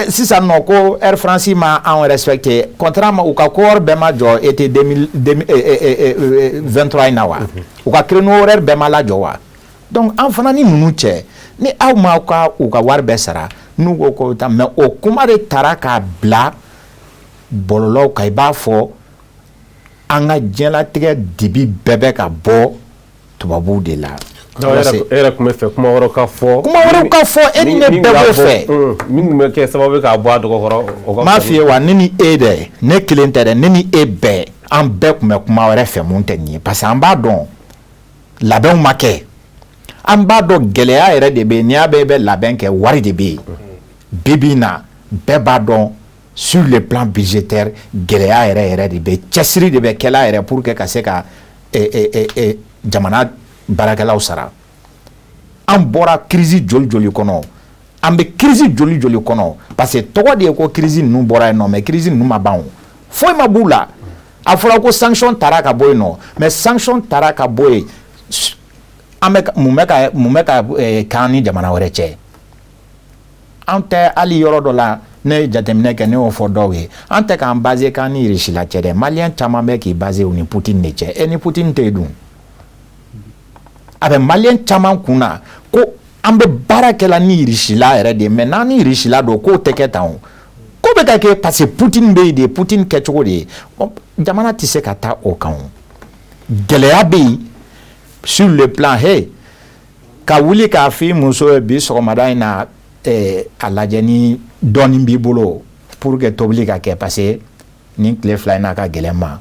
sisan nɔ ko Air France ma anw respecté contrat ma u ka ko bɛɛ ma jɔ été 2023 in na wa u ka créneau horaire bɛɛ ma lajɔ wa donc an fana ni ninnu cɛ ni aw ma u ka wari bɛɛ sara n'u ko ko ta mais o kuma de taara k'a bila bɔlɔlɔw kan i b'a fɔ an ka diɲɛlatigɛ dibi bɛɛ bɛ ka bɔ tubabuw de la Era kuma fɛ kuma wɛrɛ ka fɔ e ni ne bɛɛ b'o fɛ min bɛ kɛ sababu k'a bɔ a dɔgɔ kɔrɔ m'a f'i ye wa ne ni e dɛ ne kelen tɛ dɛ ne ni e bɛɛ an bɛɛ tun bɛ kuma wɛrɛ fɛ mun tɛ nin ye parce que an b'a dɔn labɛnw ma kɛ an b'a dɔn gɛlɛya yɛrɛ de bɛ yen n'i y'a bɛɛ bɛ labɛn kɛ wari de bɛ yen bi bi in na bɛɛ b'a dɔn sur le plan budgétaire gɛlɛya yɛrɛ de bɛ cɛsiri de bɛ kɛla yɛrɛ pour que ka se ka jamana baarakɛlaw sara an bɔra crise joli kɔnɔ an bɛ crise joli kɔnɔ parce que tɔgɔ de ye ko crise ninnu bɔra yen nɔ mais crise ninnu ma ban foyi ma b'u la a fɔra ko sanction taara ka bɔ yen nɔ mais sanction taara ka bɔ yen an bɛ mun bɛ ka k'an ni jamana wɛrɛ cɛ an tɛ hali yɔrɔ dɔ la ne ye jateminɛ kɛ ne y'o fɔ dɔw ye an tɛ k'an base k'an ni Russie la cɛ dɛ maliyɛn caman bɛ k'i base u ni Poutine de cɛ ni Poutine tɛ yen dun a bɛ maliyɛn caman kun na ko an bɛ baara kɛla ni Russie la yɛrɛ de mais n'an ni Russie la don k'o tɛ kɛ tan o ko bɛ ka kɛ parce que Poutine bɛ yen de Poutine kɛcogo de ye jamana tɛ se ka taa o kan o gɛlɛya bɛ yen sur le plan ka wuli k'a f'i muso ye bi sɔgɔmada in na a lajɛ ni dɔɔnin b'i bolo pour que tobili ka kɛ parce que nin tile fila in n'a ka gɛlɛn ma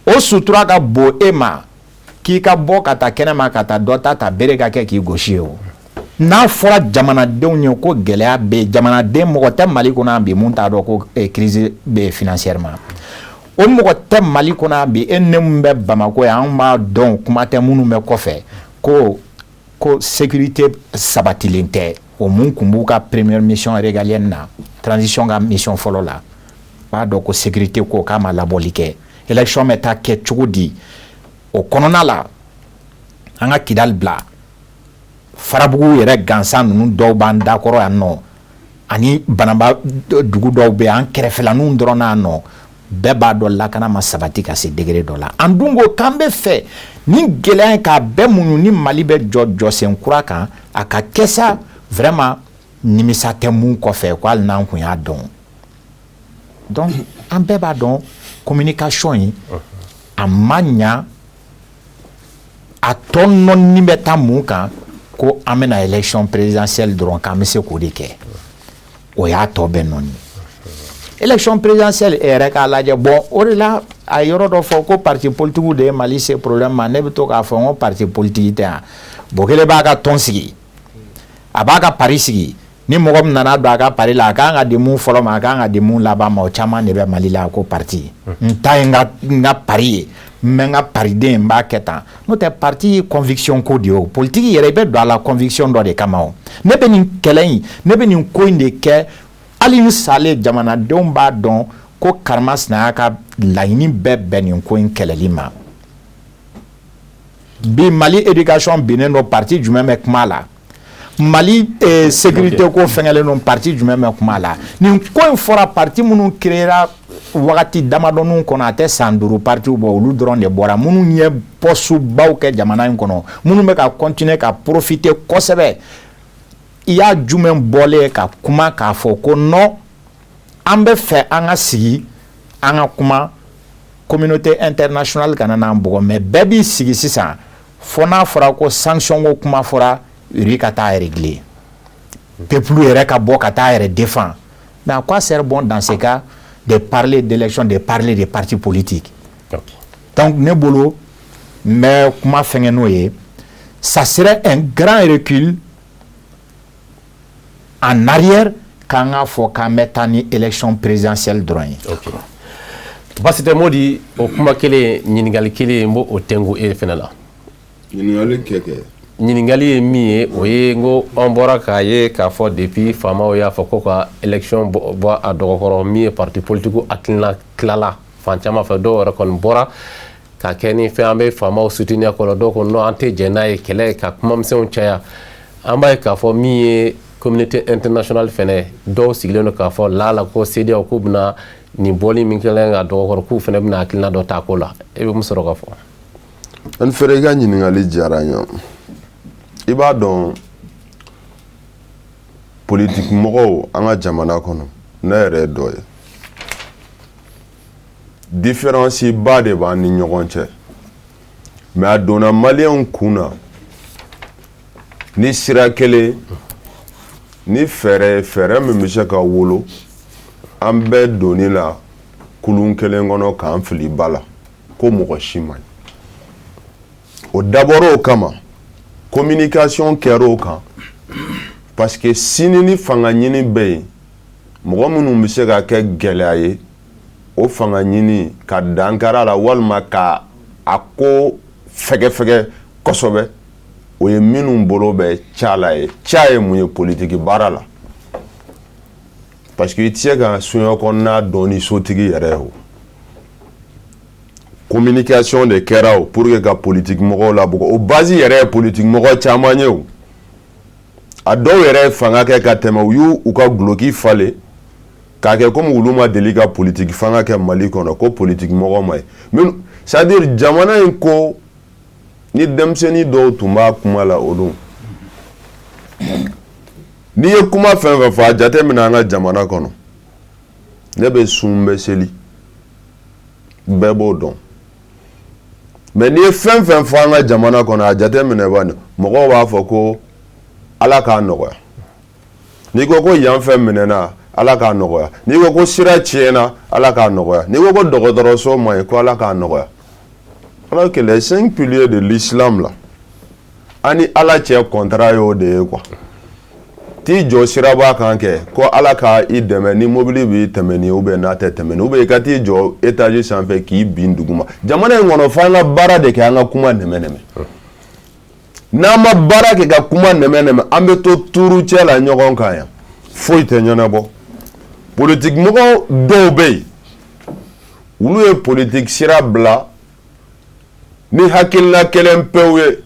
o sutura ka bon e ma k'i ka bɔ ka taa kɛnɛma ka taa dɔ ta bere ka kɛ k'i gosi o n'a fɔra jamanadenw ye ko gɛlɛya bɛ yen jamanaden mɔgɔ tɛ Mali kɔnɔ bi mun t'a dɔn ko crise bɛ financièrement o mɔgɔ tɛ Mali kɔnɔ bi e ne mun bɛ Bamako yan anw b'a dɔn kuma tɛ minnu bɛ kɔfɛ ko sécurité sabatilen tɛ o mun kun b'u ka première mission régalienne na transition ka mission fɔlɔ la b'a dɔn ko sécurité ko k'a ma labɔli kɛ élection bɛ taa kɛ cogo di o kɔnɔna la an ka Kidali bila Farabugu yɛrɛ gansan ninnu dɔw b'an dakɔrɔ yan nɔ ani Banaba dugu dɔw bɛ an kɛrɛfɛlaninw dɔrɔn na yan nɔ bɛɛ b'a dɔn lakana ma sabati ka se degré dɔ la an dun ko k'an bɛ fɛ ni gɛlɛya in k'a bɛɛ muɲu ni Mali bɛ jɔ sen kura kan a ka kɛ sa vraiment nimisa tɛ mun kɔfɛ ko hali n'an kun y'a dɔn donc an bɛɛ b'a dɔn communication in a ma ɲa a tɔ nɔni bɛ taa mun kan ko an bɛna élection présidentielle dɔrɔn k'an bɛ se k'o de kɛ o y'a tɔ bɛɛ nɔni élection présidentielle e yɛrɛ k'a lajɛ bon o de la a yɔrɔ dɔ fɔ ko parti politique de ye Mali se problème ma ne bɛ to k'a fɔ n ko parti politique tɛ yan Bokele b'a ka tɔn sigi a b'a ka pari sigi ni mɔgɔ min nana don a ka pari la a kan ka di mun fɔlɔ ma a kan ka di mun laban ma o caman de bɛ Mali la ko parti n ta ye n ka pari ye n bɛ n ka pariden n b'a kɛ tan n'o tɛ parti ye conviction ko de ye o politique yɛrɛ i bɛ don a la conviction dɔ de kama o ne bɛ nin kɛlɛ in ne bɛ nin ko in de kɛ hali n salen jamanadenw b'a dɔn ko Karimasina ka laɲini bɛɛ bɛn nin ko in kɛlɛli ma bi Mali éducation binnen don parti jumɛn bɛ kuma la Mali sécurité ko fɛngɛlen don parti jumɛn bɛ kuma la nin ko in fɔra parti minnu créera wagati damadɔninw kɔnɔ a tɛ san 5 partiw bɔ olu dɔrɔn de bɔra minnu ye poste baw kɛ jamana in kɔnɔ minnu bɛ ka continuer ka profiter kosɛbɛ i y'a jumɛn bɔlen ka kuma k'a fɔ ko non an bɛ fɛ an ka sigi an ka kuma communauté internationale kana n'an bugɔ mais bɛɛ b'i sigi sisan fo n'a fɔra ko sanction ko kuma fɔra uri ka taa régler peuple yɛrɛ ka bɔ ka taa yɛrɛ défend mais à quoi sert bon dans ce cas de parler d'élection de parler de partis politiques donc ne bolo mais kuma fɛngɛ n'o ye ça serait un grand recul en arrière k'an ka fɔ k'an bɛ taa ni élection présidentielle dɔrɔn ye basi tɛ Modi o kuma kelen ɲininkali kelen n b'o tɛngu e fana la ɲininkali ye min ye o ye n ko an bɔra k'a ye k'a fɔ depuis faamaw y'a fɔ ko ka élection bɔ a dɔgɔkɔrɔ min ye parti politique hakilina tilala fan caman fɛ dɔw yɛrɛ kɔni bɔra ka kɛ ni fɛn an bɛ faamaw soutenir kɔnɔ dɔw ko non an tɛ jɛn n'a ye kɛlɛ ka kumamisɛnw caya an b'a ye k'a fɔ min ye communauté internationale fɛnɛ dɔw sigilen don k'a fɔ la ko CEDEAO k'u bɛna nin bɔli min kɛlen ka dɔgɔkɔrɔ k'u fɛnɛ bɛna hakilina dɔ ta ko la e bɛ mun sɔrɔ ka fɔ an fɛrɛ i ka ɲininkali diyara n ye i b'a dɔn politique mɔgɔw an ka jamana kɔnɔ ne yɛrɛ ye dɔ ye différence ba de b'an ni ɲɔgɔn cɛ mais a donna maliyɛnw kun na ni sira kelen ni fɛɛrɛ min bɛ se ka wolo an bɛɛ donni la kulun kelen kɔnɔ k'an fili ba la ko mɔgɔ si man ɲi o dabɔra o kama communication kɛra o kan parce que sini ni fanga ɲini bɛ yen mɔgɔ minnu bɛ se ka kɛ gɛlɛya ye o fanga ɲini ka dankara la walima ka a ko fɛgɛfɛgɛ kosɛbɛ o ye minnu bolo bɛ ca la ye ca ye mun ye politiki baara la parce que i tɛ se ka soɲɔ kɔnɔna dɔn ni sotigi yɛrɛ ye o communication de kɛra o pour que ka politiki mɔgɔw labɔ o base yɛrɛ ye politiki mɔgɔ caman ye o a dɔw yɛrɛ fanga kɛ ka tɛmɛ u y'u ka guloki falen k'a kɛ komi olu ma deli ka politiki fanga kɛ Mali kɔnɔ ko politiki mɔgɔ ma ye mais c'est à dire jamana in ko ni denmisɛnnin dɔw tun b'a kuma la o don n'i ye kuma fɛn fɛn fɔ a jate minɛ an ka jamana kɔnɔ ne bɛ sun bɛ seli bɛɛ b'o dɔn mais n'i ye fɛn fɛn fɔ an ka jamana kɔnɔ a jate minɛ bani mɔgɔw b'a fɔ ko Ala k'a nɔgɔya n'i ko ko yan fɛn minɛna Ala k'a nɔgɔya n'i ko ko sira tiɲɛna Ala k'a nɔgɔya n'i ko ko dɔgɔtɔrɔso ma ɲi ko Ala k'a nɔgɔya alors que les 5 piliers de l'islam là ani Ala cɛ contrat y'o de ye quoi t'i jɔ siraba kan kɛ ko Ala ka i dɛmɛ ni mobili b'i tɛmɛ ni ou bien n'a tɛ tɛmɛ ni ou bien i ka t'i jɔ étage sanfɛ k'i bin duguma jamana in kɔnɔ f'an ka baara de kɛ an ka kuma nɛmɛ n'an ma baara kɛ ka kuma nɛmɛ an bɛ to tuuru cɛ la ɲɔgɔn kan yan foyi tɛ ɲɛnabɔ politique mɔgɔ dɔw bɛ yen olu ye politique sira bila ni hakilina kelen pewu ye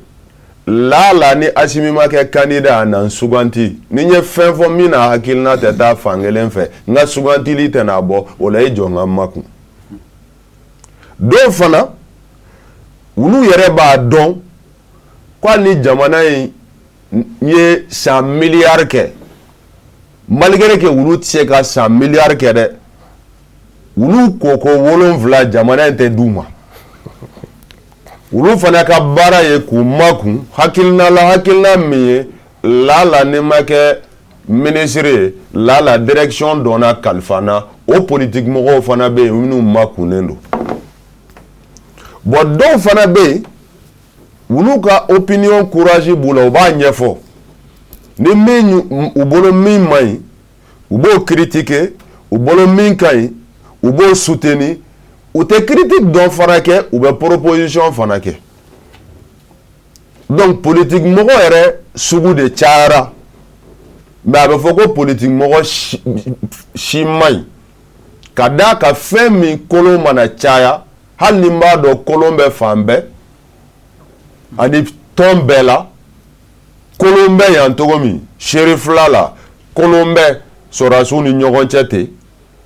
la ni Asimi ma kɛ candidat na suganti ni ye fɛn fɔ min na hakilina tɛ taa fan kelen fɛ n ka sugantili tɛ n'a bɔ o la i jɔ n ka makun dɔw fana olu yɛrɛ b'a dɔn ko ni jamana in ye san miliyari kɛ malgré que olu tɛ se ka san miliyari kɛ dɛ olu koko 7 jamana in tɛ d'u ma olu fana ka baara ye k'u makun hakilina min ye la ni ma kɛ ministre ye la direction donna kalifana o politique mɔgɔw fana bɛ yen minnu makunnen don bon dɔw fana bɛ yen olu ka opinion courage b'u la u b'a ɲɛfɔ ni min u bolo min man ɲi u b'o critiquer u bolo min ka ɲi u b'o soutenir u tɛ critique dɔn fana kɛ u bɛ proposition fana kɛ donc politique mɔgɔ yɛrɛ sugu de cayara mais a bɛ fɔ ko politique mɔgɔ si man ɲi ka d'a ka fɛn min kolon mana caya hali ni n b'a dɔn kolon bɛ fan bɛɛ ani tɔn bɛɛ la kolon bɛ yan cogo min serifila la kolon bɛ sɔrɔdasiw ni ɲɔgɔn cɛ ten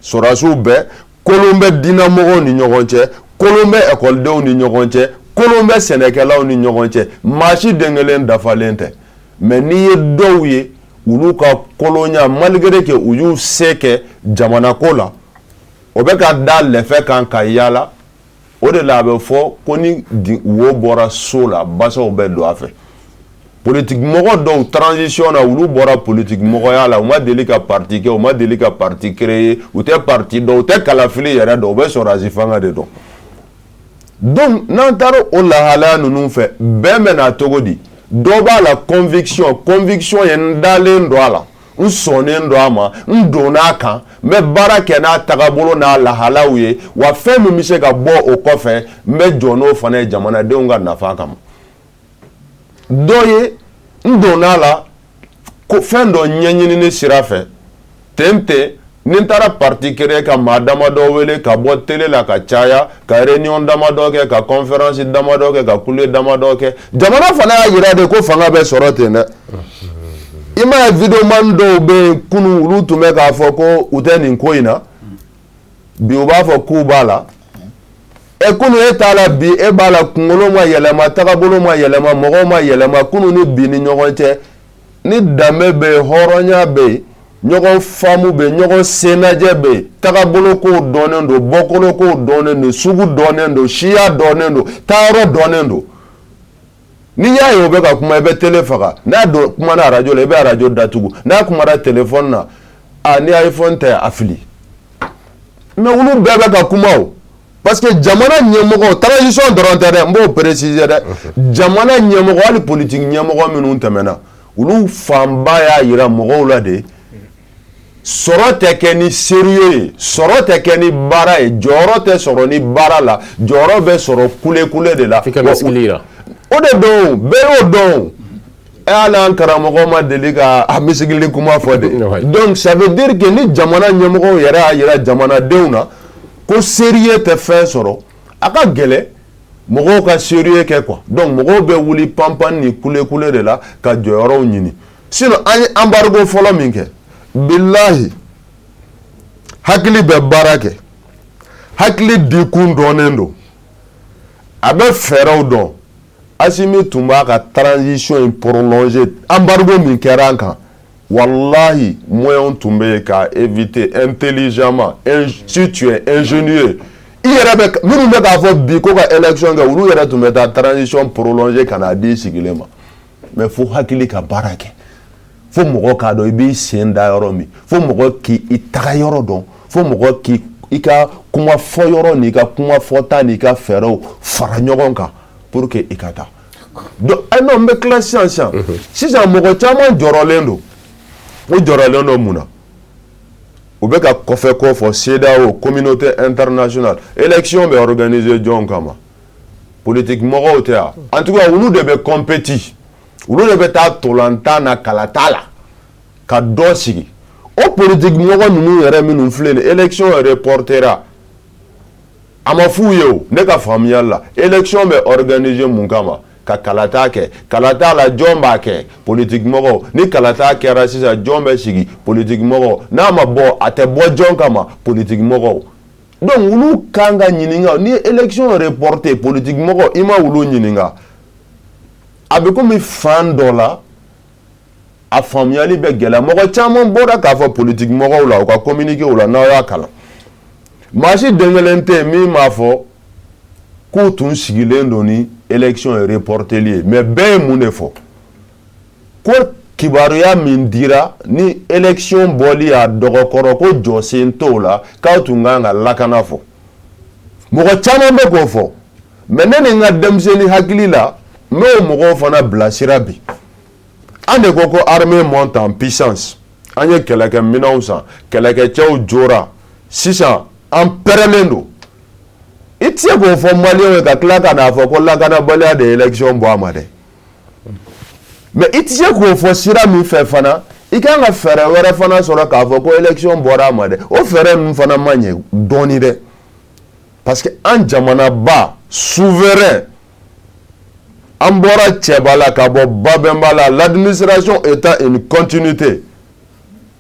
sɔrɔdasiw bɛɛ kolon bɛ diinɛmɔgɔw ni ɲɔgɔn cɛ kolon bɛ ekɔlidenw ni ɲɔgɔn cɛ kolon bɛ sɛnɛkɛlaw ni ɲɔgɔn cɛ maa si den kelen dafalen tɛ mais n'i ye dɔw ye olu ka kolonya malgré que u y'u se kɛ jamanako la o bɛ ka da lɛfɛ kan ka yaala o de la a bɛ fɔ ko ni wo bɔra so la basaw bɛ don a fɛ politique mɔgɔ dɔw transition na olu bɔra politique mɔgɔya la u ma deli ka parti kɛ u ma deli ka parti créer u tɛ parti dɔn u tɛ kalafili yɛrɛ dɔn u bɛ sɔrɔdasi fanga de dɔn donc n'an taara o lahalaya ninnu fɛ bɛn bɛ na cogo di dɔ b'a la conviction ye n dalen don a la n sɔnnen don a ma n donna a kan n bɛ baara kɛ n'a tagabolo n'a lahalaw ye wa fɛn min bɛ se ka bɔ o kɔfɛ n bɛ jɔ n'o fana ye jamanadenw ka nafa kama dɔ ye n donna a la ko fɛn dɔ ɲɛɲinini sira fɛ ten ni n taara parti créer ka maa damadɔ wele ka bɔ télé la ka caya ka réunion damadɔ kɛ ka conférence damadɔ kɛ ka kule damadɔ kɛ jamana fana y'a yira de ko fanga bɛ sɔrɔ ten dɛ i ma ye videoman dɔw bɛ yen kunun olu tun bɛ k'a fɔ ko u tɛ nin ko in na bi u b'a fɔ k'u b'a la kunun e t'a la bi e b'a la kunkolo ma yɛlɛma tagabolo ma yɛlɛma mɔgɔw ma yɛlɛma kunun ni bi ni ɲɔgɔn cɛ ni danbe bɛ yen hɔrɔnya bɛ yen ɲɔgɔn faamu bɛ yen ɲɔgɔn senajɛ bɛ yen tagabolo kow dɔnnen don bɔkolo kow dɔnnen don sugu dɔnnen don siya dɔnnen don taayɔrɔ dɔnnen don ni y'a ye o bɛ ka kuma i bɛ télé faga n'a don kuma na radio la i bɛ radio datugu n'a kumara téléphone na ni iPhone tɛ a fili mais olu bɛɛ bɛ ka kuma o parce que jamana ɲɛmɔgɔ transition dɔrɔn tɛ dɛ n b'o préciser dɛ jamana ɲɛmɔgɔ hali politique ɲɛmɔgɔ minnu tɛmɛna olu fanba y'a yira mɔgɔw la de sɔrɔ tɛ kɛ ni sérieux ye sɔrɔ tɛ kɛ ni baara ye jɔyɔrɔ tɛ sɔrɔ ni baara la jɔyɔrɔ bɛ sɔrɔ kule de la f'i ka miskili yira o de don bɛɛ y'o dɔn hali an karamɔgɔ ma deli ka a misigili kuma fɔ de donc ça veut dire que ni jamana ɲɛmɔgɔw yɛrɛ y'a yira jamanadenw na ko sérieux tɛ fɛn sɔrɔ a ka gɛlɛn mɔgɔw ka sérieux kɛ quoi donc mɔgɔw bɛ wuli panpan ni kule de la ka jɔyɔrɔw ɲini sinon an ye embargo fɔlɔ min kɛ bilahi hakili bɛ baara kɛ hakili dikun dɔnnen don a bɛ fɛɛrɛw dɔn Assimi tun b'a ka transition in prolonger embargo min kɛra an kan wallahi moyen tun bɛ yen ka éviter intelligemment si tu es ingénieux i yɛrɛ bɛ minnu bɛ k'a fɔ bi ko ka élection kɛ olu yɛrɛ tun bɛ taa transition prolonger ka n'a di sigilen ma mais fo hakili ka baara kɛ fo mɔgɔ k'a dɔn i b'i sen da yɔrɔ min fo mɔgɔ k'i taga yɔrɔ dɔn fo mɔgɔ k'i ka kuma fɔ yɔrɔ n'i ka kuma fɔta n'i ka fɛɛrɛw fara ɲɔgɔn kan pour que i ka taa donc non n bɛ tila sisan mɔgɔ caman jɔrɔlen don o jɔrɔlen don mun na u bɛ ka kɔfɛ ko fɔ CEDEAO communauté internationale élection bɛ organiser jɔn kama politique mɔgɔw tɛ yan en tout cas olu de bɛ compétit olu de bɛ taa tolantan na kalata la ka dɔ sigi o politique mɔgɔ ninnu yɛrɛ minnu filɛ nin élection reportera a ma f'u ye o ne ka faamuyali la élection bɛ organiser mun kama ka kalata kɛ kalata la jɔn b'a kɛ politique mɔgɔw ni kalata kɛra sisan jɔn bɛ sigi politique mɔgɔw n'a ma bɔ a tɛ bɔ jɔn kama politique mɔgɔw donc olu kan ka ɲininka ni élection reporté politique mɔgɔw i ma olu ɲininka a bɛ komi fan dɔ la a faamuyali bɛ gɛlɛya mɔgɔ caman bɔra k'a fɔ politique mɔgɔw la u ka communiqué o la n'aw y'a kalan maa si den kelen tɛ yen min m'a fɔ k'u tun sigilen don ni élection ye reporteli ye mais bɛɛ ye mun de fɔ ko kibaruya min dira ni élection bɔli a dɔgɔkɔrɔ ko jɔsen t'o la k'aw tun kan ka lakana fɔ mɔgɔ caman bɛ k'o fɔ mais ne ni n ka denmisɛnnin hakili la n bɛ o mɔgɔw fana bilasira bi an de ko armée monte en puissance an ye kɛlɛkɛminɛnw san kɛlɛkɛcɛw jora sisan an pɛrɛnnen don i tɛ se k'o fɔ maliyɛnw ye ka tila ka n'a fɔ ko lakanabaliya de ye élection bɔ a ma dɛ mais i tɛ se k'o fɔ sira min fɛ fana i kan ka fɛɛrɛ wɛrɛ fana sɔrɔ k'a fɔ ko élection bɔra a ma dɛ o fɛɛrɛ ninnu fana ma ɲɛ dɔɔni dɛ parce que an jamanaba souverain an bɔra cɛba la ka bɔ babɛnba la l'administration étant une continuité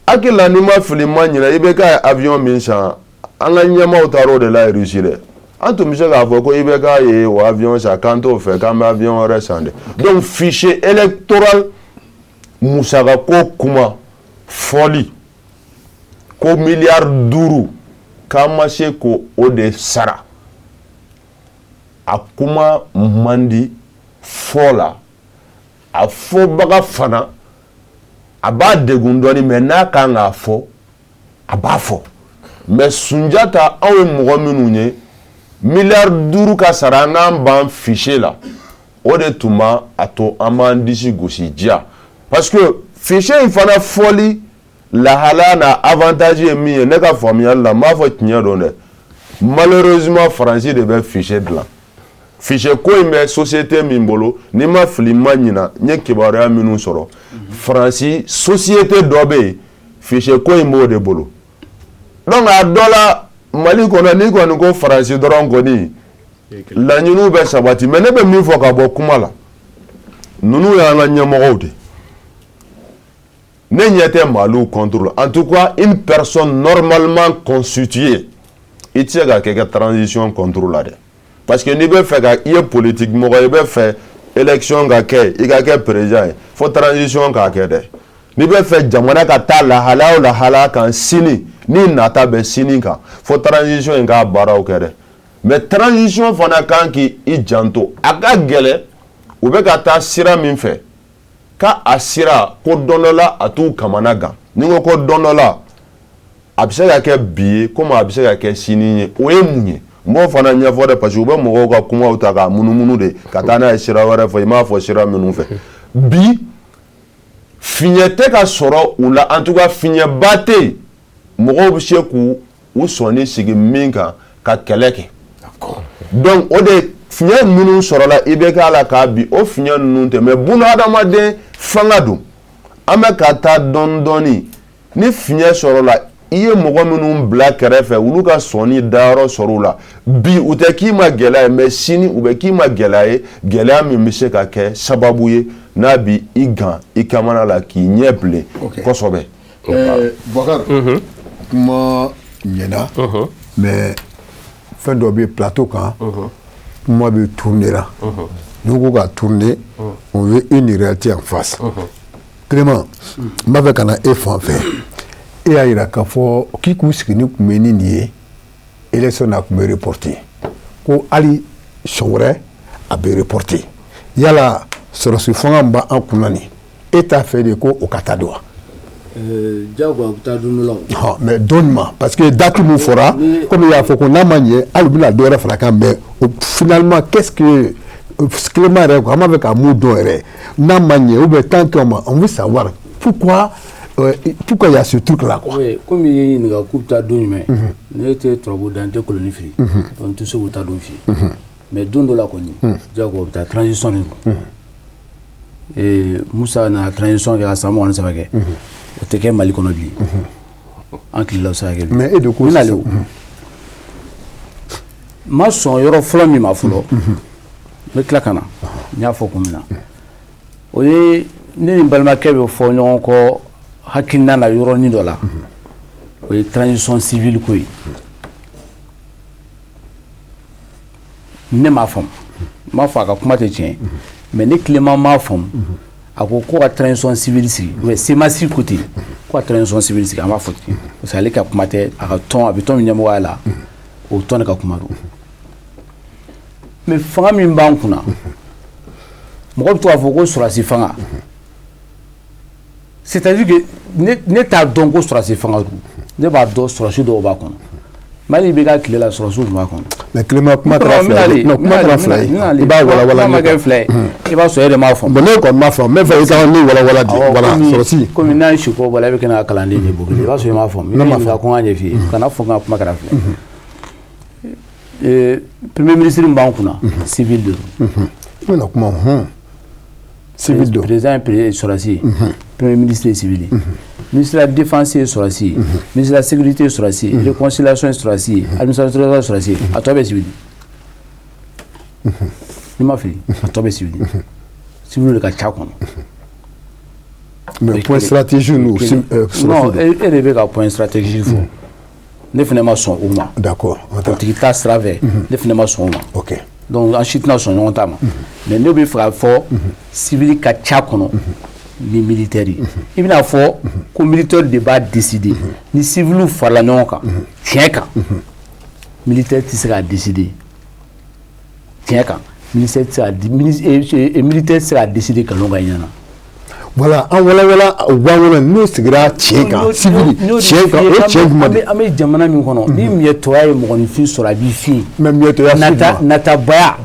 hakili la n'i ma fili ma ɲinɛ i bɛ ka avion min san an ka ɲɛmaaw taara o de la Russie dɛ an tun bɛ se k'a fɔ ko i bɛ k'a ye o avion san k'an t'o fɛ k'an bɛ avion wɛrɛ san dɛ donc fichier électoral musakako kuma fɔli ko miliyari 5 k'an ma se ko o de sara a kuma man di fɔ la a fɔbaga fana a b'a degun dɔɔni mais n'a kan k'a fɔ a b'a fɔ mais Sunjata anw ye mɔgɔ minnu ye miliyari 5 ka sara an k'an ban fichier la o de tun b'a to an b'an disi gosi diya parce que fichier in fana fɔli lahala n'a avantage ye min ye ne ka faamuyali la n b'a fɔ tiɲɛ don dɛ malheureusement Faransi de bɛ fichier dilan fichier ko in bɛ société min bolo ni ma fili ma ɲina n ye kibaruya minnu sɔrɔ Faransi société dɔ bɛ yen fichier ko in b'o de bolo donc a dɔ la Mali kɔnɔ n'i kɔni ko Faransi dɔrɔn kɔni laɲiniw bɛ sabati mais ne bɛ min fɔ ka bɔ kuma la ninnu y'an ka ɲɛmɔgɔw de ne ɲɛ tɛ Maliw contre en tout cas une personne normalement constituée i tɛ se ka kɛ transition contre la dɛ parce que n'i bɛ fɛ ka i ye politique mɔgɔ i bɛ fɛ élection ka kɛ i ka kɛ président ye fo transition k'a kɛ dɛ n'i bɛ fɛ jamana ka taa lahala o lahala kan sini ni nata bɛ sini kan fo transition in k'a baaraw kɛ dɛ mais transition fana kan k'i janto a ka gɛlɛn u bɛ ka taa sira min fɛ ka a sira ko don dɔ la a t'u kamana gan ni ko ko don dɔ la a bɛ se ka kɛ bi ye komi a bɛ se ka kɛ sini ye o ye mun ye n b'o fana ɲɛfɔ dɛ parce que u bɛ mɔgɔw ka kumaw ta k'a munumunu de ka taa n'a ye sira wɛrɛ fɛ i m'a fɔ sira minnu fɛ bi fiɲɛ tɛ ka sɔrɔ u la en tout cas fiɲɛba tɛ yen mɔgɔw bɛ se k'u sɔnni sigi min kan ka kɛlɛ kɛ donc o de fiɲɛ minnu sɔrɔla i bɛ k'a la k'a bi o fiɲɛ ninnu tɛ mais bunahadamaden fanga don an bɛ ka taa dɔɔni dɔɔni ni fiɲɛ sɔrɔla i ye mɔgɔ minnu bila kɛrɛfɛ olu ka sɔnni dayɔrɔ sɔrɔ u la bi u tɛ k'i ma gɛlɛya ye mais sini u bɛ k'i ma gɛlɛya ye gɛlɛya min bɛ se ka kɛ sababu ye n'a bi i gan i kamana la k'i ɲɛ bilen kosɛbɛ. Boubacar kuma ɲɛna mais fɛn dɔ bɛ plateau kan kuma bɛ tourner la n'u ko ka tourner on veut une réalité en face. Clément n b'a fɛ ka na e fan fɛ e y'a jira k'a fɔ k'i k'u sigi ni kun bɛ ni nin ye élection na kun bɛ reporter ko hali sɔn wɛrɛ a bɛ reporter yala sɔrɔsi fanga min b'an kunna nin e t'a fɛ de ko o ka taa don wa. Diago a bɛ taa don dɔ la. Mais donne-moi parce que date min fɔra comme i y'a fɔ ko n'a ma ɲɛ hali u bɛna dɔ wɛrɛ fara kan mais finalement qu'est-ce que Clément yɛrɛ ko an b'a fɛ ka mun dɔn yɛrɛ n'a ma ɲɛ ou bien tant qu'on on veut savoir pourquoi il y a ce truc là quoi. Oui, comme il y a une coupe ta don mais ne te trouve dans des colonies fri. Donc tout ce que tu as don fi. Mais don de la conni. Diago ta transition et Moussa na transition qui a ça moi on sait pas que. O tɛ kɛ Mali kɔnɔ bi. An kilila sa kɛ. Mais e de ko na le. Ma sɔn yɔrɔ fɔlɔ min ma fɔlɔ. N bɛ tila ka na. N y'a fɔ kun min na. O ye ne ni balimakɛ bɛ fɔ ɲɔgɔn kɔ hakilina na yɔrɔnin dɔ la. O ye transition civile ko ye. Ne m'a faamu. N m'a fɔ a ka kuma tɛ tiɲɛ. Mais ne Clément m'a faamu. A ko ka transition civile sigi ou c'est ma si côté ko ka transition civile sigi an b'a fɔ ten parce que ale ka kuma tɛ a ka tɔn a bɛ tɔn min ɲɛmɔgɔya la o tɔn de ka kuma don mais fanga min b'an kunna mɔgɔ bɛ to k'a fɔ ko sɔrɔdasi fanga c'est-à-dire que ne t'a dɔn ko sɔrɔdasi fanga don ne b'a dɔn sɔrɔdasi dɔw b'a kɔnɔ Mali bɛ ka tile la sɔrɔdasiw tun b'a kɔnɔ. Mais Clément kuma kɛra fila ye. Non kuma kɛra fila ye. I b'a walawala. Kuma ma kɛ fila ye. I b'a sɔrɔ e de m'a faamu. Bon ne kɔni m'a faamu. N bɛ fɛ i ka ne walawala de. Voilà sɔrɔsi. Komi n'a ye si ko bɔla e bɛ kɛ na kalanden de buguli. I b'a sɔrɔ i m'a faamu. Ne m'a faamu. Ko n ka ɲɛf'i ye. Kana fɔ k'a kuma kɛra fila ye. Premier ministre min b'an kunna civil de don. I bɛna kuma civil don. Président ye sɔrɔsi ye. Premier ministre ye civil ye. Ministre de la Défense est sɔrɔsi, ministre de la Sécurité est sɔrɔsi, réconciliation est sɔrɔsi, administration est sɔrɔsi, a tɔ bɛ civil. Ni ma fili, a tɔ bɛ civil. Civil de ka ca kɔnɔ. Mais point stratégique nous non, e de bɛ ka point stratégique fɔ. Ne fana ma sɔn o ma. D'accord. Politique ta sira fɛ, ne fana ma sɔn o ma. OK. Donc an si tɛna sɔn ɲɔgɔn ta ma. Mais ne bɛ fɛ ka fɔ civil ka ca kɔnɔ. Ni militaires yi i bɛna fɔ ko militaire de b'a décider ni civil farala ɲɔgɔn kan tiɲɛ kan militaire tɛ se k'a décider tiɲɛ kan militaire tɛ se k'a décider nkalon ka ɲana. Voilà an walawala u b'an kɔnɔ n'o sigira tiɲɛ kan civil tiɲɛ kan o tiɲɛ jumɛn de. An bɛ jamana min kɔnɔ ni miyɛtɔya ye mɔgɔninfin sɔrɔ a b'i fin. Mais miyɛtɔya natabaya.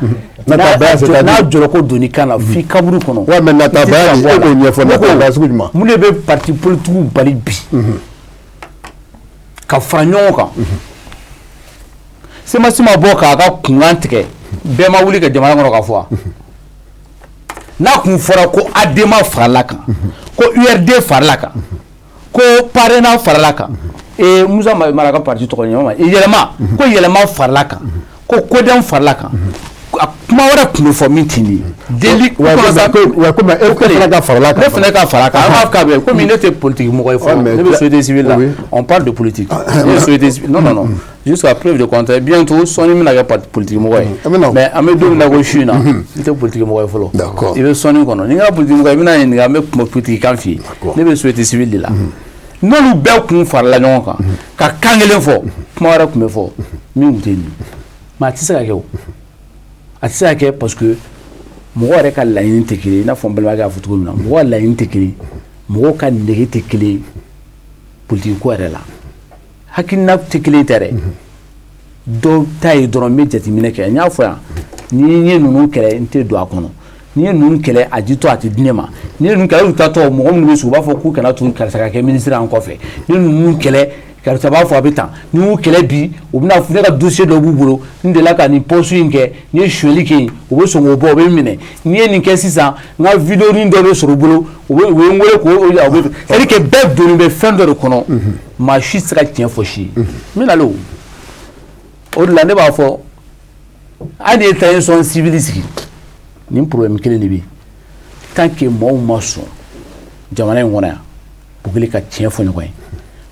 N'a jɔrɔ ko doni kan na f'i kaburu kɔnɔ. Ouais mais natabaya ni e k'o ɲɛfɔ natabaya sugu jumɛn. Mun de bɛ parti politique bali bi ka fara ɲɔgɔn kan. Semasi ma bɔ k'a ka kunkan tigɛ bɛɛ ma wuli ka jamana kɔnɔ ka fɔ wa. N'a kun fɔra ko ADEMA farala kan ko URD farala kan ko PARENA farala kan Musa Mara ka parti tɔgɔ ɲɔgɔn yɛlɛma ko yɛlɛma farala kan ko CODEM farala kan kuma wɛrɛ tun bɛ fɔ min tɛ nin ye komi e fana ka farala kan. Ne fana ka farala kan an b'a fɔ k'a bɛ komi ne tɛ politique mɔgɔ ye fɔlɔ ne bɛ société civile la on parle de politique ne ye société civile non jusqu'à preuve de contraire bientôt sɔnni bɛna kɛ parti politique mɔgɔ ye mais an bɛ don min na ko su in na n tɛ politique mɔgɔ ye fɔlɔ i bɛ sɔnni kɔnɔ ni n ka politique mɔgɔ ye i bɛna ɲininka an bɛ kuma politique kan f'i ye ne bɛ société civile de la n'olu bɛɛ kun farala ɲɔgɔn kan ka kan kelen fɔ kuma wɛrɛ tun bɛ fɔ min tun tɛ nin mais a tɛ se ka kɛ o. A tɛ se ka kɛ parce que mɔgɔ yɛrɛ ka laɲini tɛ kelen, i n'a fɔ n balimakɛ y'a fɔ cogo min na, mɔgɔ ka laɲini tɛ kelen, mɔgɔ ka nege tɛ kelen politique ko yɛrɛ la, hakilina tɛ kelen tɛ dɛ. Dɔw ta ye dɔrɔn n bɛ jateminɛ kɛ, n y'a fɔ yan, ni ye ninnu kɛlɛ n tɛ don a kɔnɔ, ni ye ninnu kɛlɛ a di to a tɛ di ne ma, ni ye ninnu kɛlɛ olu taatɔ mɔgɔ minnu bɛ sigi u b'a fɔ k'u kana tun karisa ka kɛ ministre an kɔfɛ, ni ye ninnu kɛlɛ karisa b'a fɔ a bɛ tan, ni y'u kɛlɛ bi u bɛna ne ka dossier dɔ b'u bolo n delila ka nin poste in kɛ ni ye suɲɛli kɛ yen u bɛ sɔn k'o bɔ u bɛ minɛ, ni ye nin kɛ sisan n ka vidéo dɔ bɛ sɔrɔ u bolo u bɛ n wele k'o c'est-à-dire que bɛɛ donnen bɛ fɛn dɔ de kɔnɔ maa si tɛ se ka tiɲɛ fɔ si ye, n bɛ nalen o de la ne b'a fɔ hali ni ye transition civile sigi nin problème kelen de bɛ yen tant que mɔgɔw ma sɔn jamana in kɔnɔ yan u kɛlen ka tiɲɛ fɔ ɲɔgɔn ye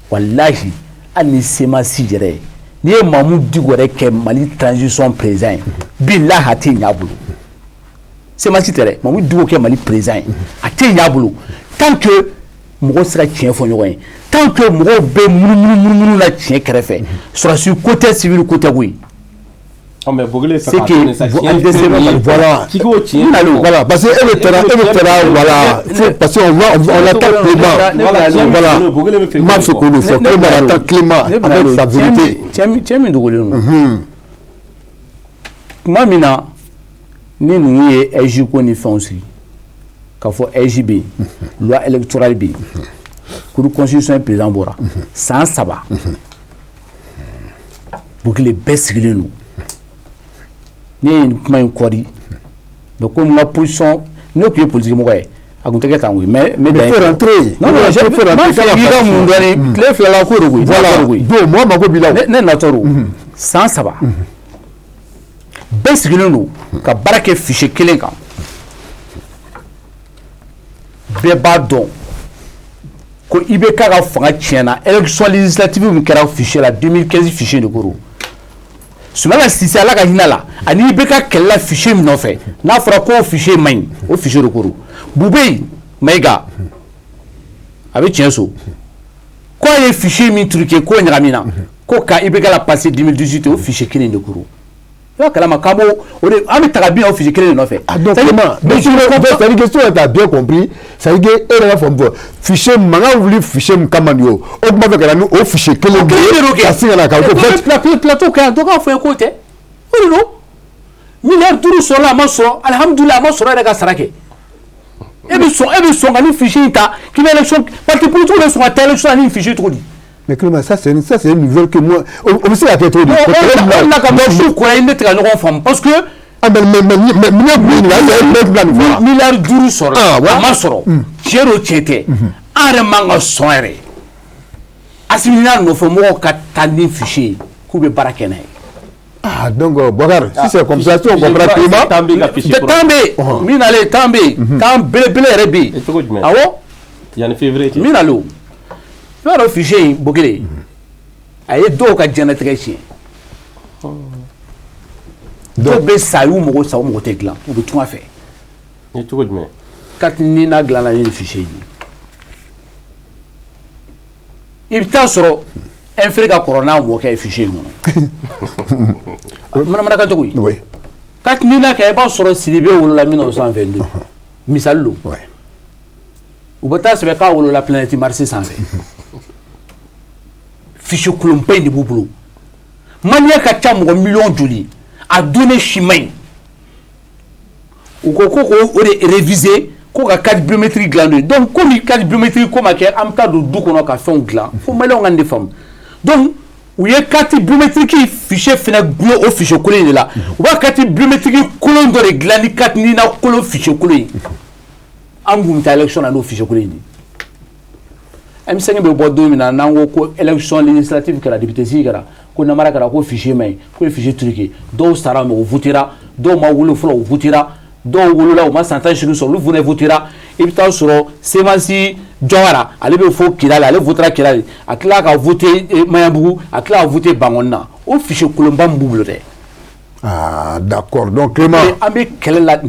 walahi hali ni se ma si yɛrɛ ye n'i ye Mamudu Diko yɛrɛ kɛ Mali transition président ye bilahi a tɛ ɲɛ a bolo se ma si tɛ dɛ Mamudu Diko kɛ Mali président ye a tɛ ɲɛ a bolo tant que mɔgɔw tɛ se ka tiɲɛ fɔ ɲɔgɔn ye tant que mɔgɔw bɛ munumunu na tiɲɛ kɛrɛfɛ sɔrɔsi côté civil côté koyi. Mais Bogele c'est que voilà voilà parce que elle est voilà parce qu'on attaque Clément voilà moi ce qu'on fait Clément attaque Clément avec sa vérité tiens min dogolen non kuma min na ni ninnu ye EJ ko ni fɛnw sigi k'a fɔ EJ bɛ yen loi électorale bɛ yen cour constitution président bɔra san 3 Bogele bɛɛ sigilen don ne ye kuma in kɔri mais comme ma position ne ko ye politique mɔgɔ ye a kun tɛ kɛ tan koyi mais faut rentrer non je peux rentrer i ka mun dɔɔni tile filala ko de koyi voilà don mɔgɔ mago b'i la ne natɔ don san 3 bɛɛ sigilen don ka baara kɛ fichier kelen kan bɛɛ b'a dɔn ko IBK ka fanga tiɲɛna élection législative min kɛra fichier la 2015 fichier de ko Soumana Cissé ala ka hinɛ la ani IBK kɛlɛla fichier min nɔfɛ n'a fɔra ko fichier man ɲi o fichier de ko Bube Mayiga a bɛ tiɲɛ so ko a ye fichier min truqué ko ɲagami na ko ka IBK la passé 2018 o fichier kelen de ko y'a kalama k'an b'o o de an bɛ taga bin o fichier kelen de nɔfɛ. donc comment c'est-à-dire que si tu as bien compris c'est-à-dire que e yɛrɛ b'a fɔ fichier mankan wuli fichier min kama nin ye o kuma fɛ ka na ni o fichier kelen de ye ka sin ka na k'a fɔ ko plateau ka yan dɔ k'a fɔ ye k'o tɛ o de don miliyari 5 sɔrɔla a ma sɔrɔ alihamudulilayi a ma sɔrɔ yɛrɛ ka sara kɛ e bɛ sɔn ka ni fichier in ta k'i bɛ élection parti politique bɛ sɔn ka taa élection ani fichier cogo di. Mais Clément, ça c'est une nouvelle que moi on sait à quel tour. On n'a qu'à voir sur quoi il n'est pas encore femme parce que milliard d'euros sur là, ma soro, chéro chété, arrêtement soirée. Assimilé nos femmes au catani fichier, coupé barakene. Ah donc Bokar, si c'est comme ça, on comprend Clément. Tambe, minale tambe, quand bele rebi. Ah ouais? Il y a une février. Minalo. Tu as le fichier Bogele. A ye dɔw ka diɲɛnatigɛ tiɲɛ dɔw bɛ sa y'u mɔgɔ tɛ dilan u bɛ tunga fɛ ni cogo jumɛn kati ni n'a dilanna ni fichier ye i bɛ taa sɔrɔ infiré ka kɔrɔ n'a mɔkɛ ye fichier kɔnɔ manamana cogo ye kati ni n'a kɛ i b'a sɔrɔ Sidibe wolola 1922 misali don u bɛ taa sɛbɛn k'a wolola planète Mars sanfɛ fichier kolonba in de b'u bolo Malien ka ca mɔgɔ miliyɔn joli a donné si man ɲi u ko o de réviser ko ka carte biométrique dilan n'o ye donc komi carte biométrique ko ma kɛ an bɛ taa don du kɔnɔ ka fɛnw dilan fo maliyɛnw ka nin de faamu donc u ye carte biométrique fichier fana gulon o fichier kolon in de la u b'a carte biométrique kolon dɔ de dilan ni carte ni na kolon fichier kolon in an kun bɛ taa élection na n'o fichier kolon in de M5 bɛ bɔ don min na n'an ko ko élection législative kɛra député sigi kɛra ko namara kɛra ko fichier man ɲi ko ye fichier truqué dɔw sara mais u votera dɔw ma wolo fɔlɔ u votera dɔw wolola u ma san 18 sɔrɔ olu fana votera i bɛ taa sɔrɔ Semansi Jawara ale bɛ fɔ Kidali ale votera Kidali a tila ka voter Maɲanbugu a tila ka voter Bangonda na o fichier kolonba min b'u bolo dɛ. Ah d'accord donc Clément an bɛ kɛlɛ la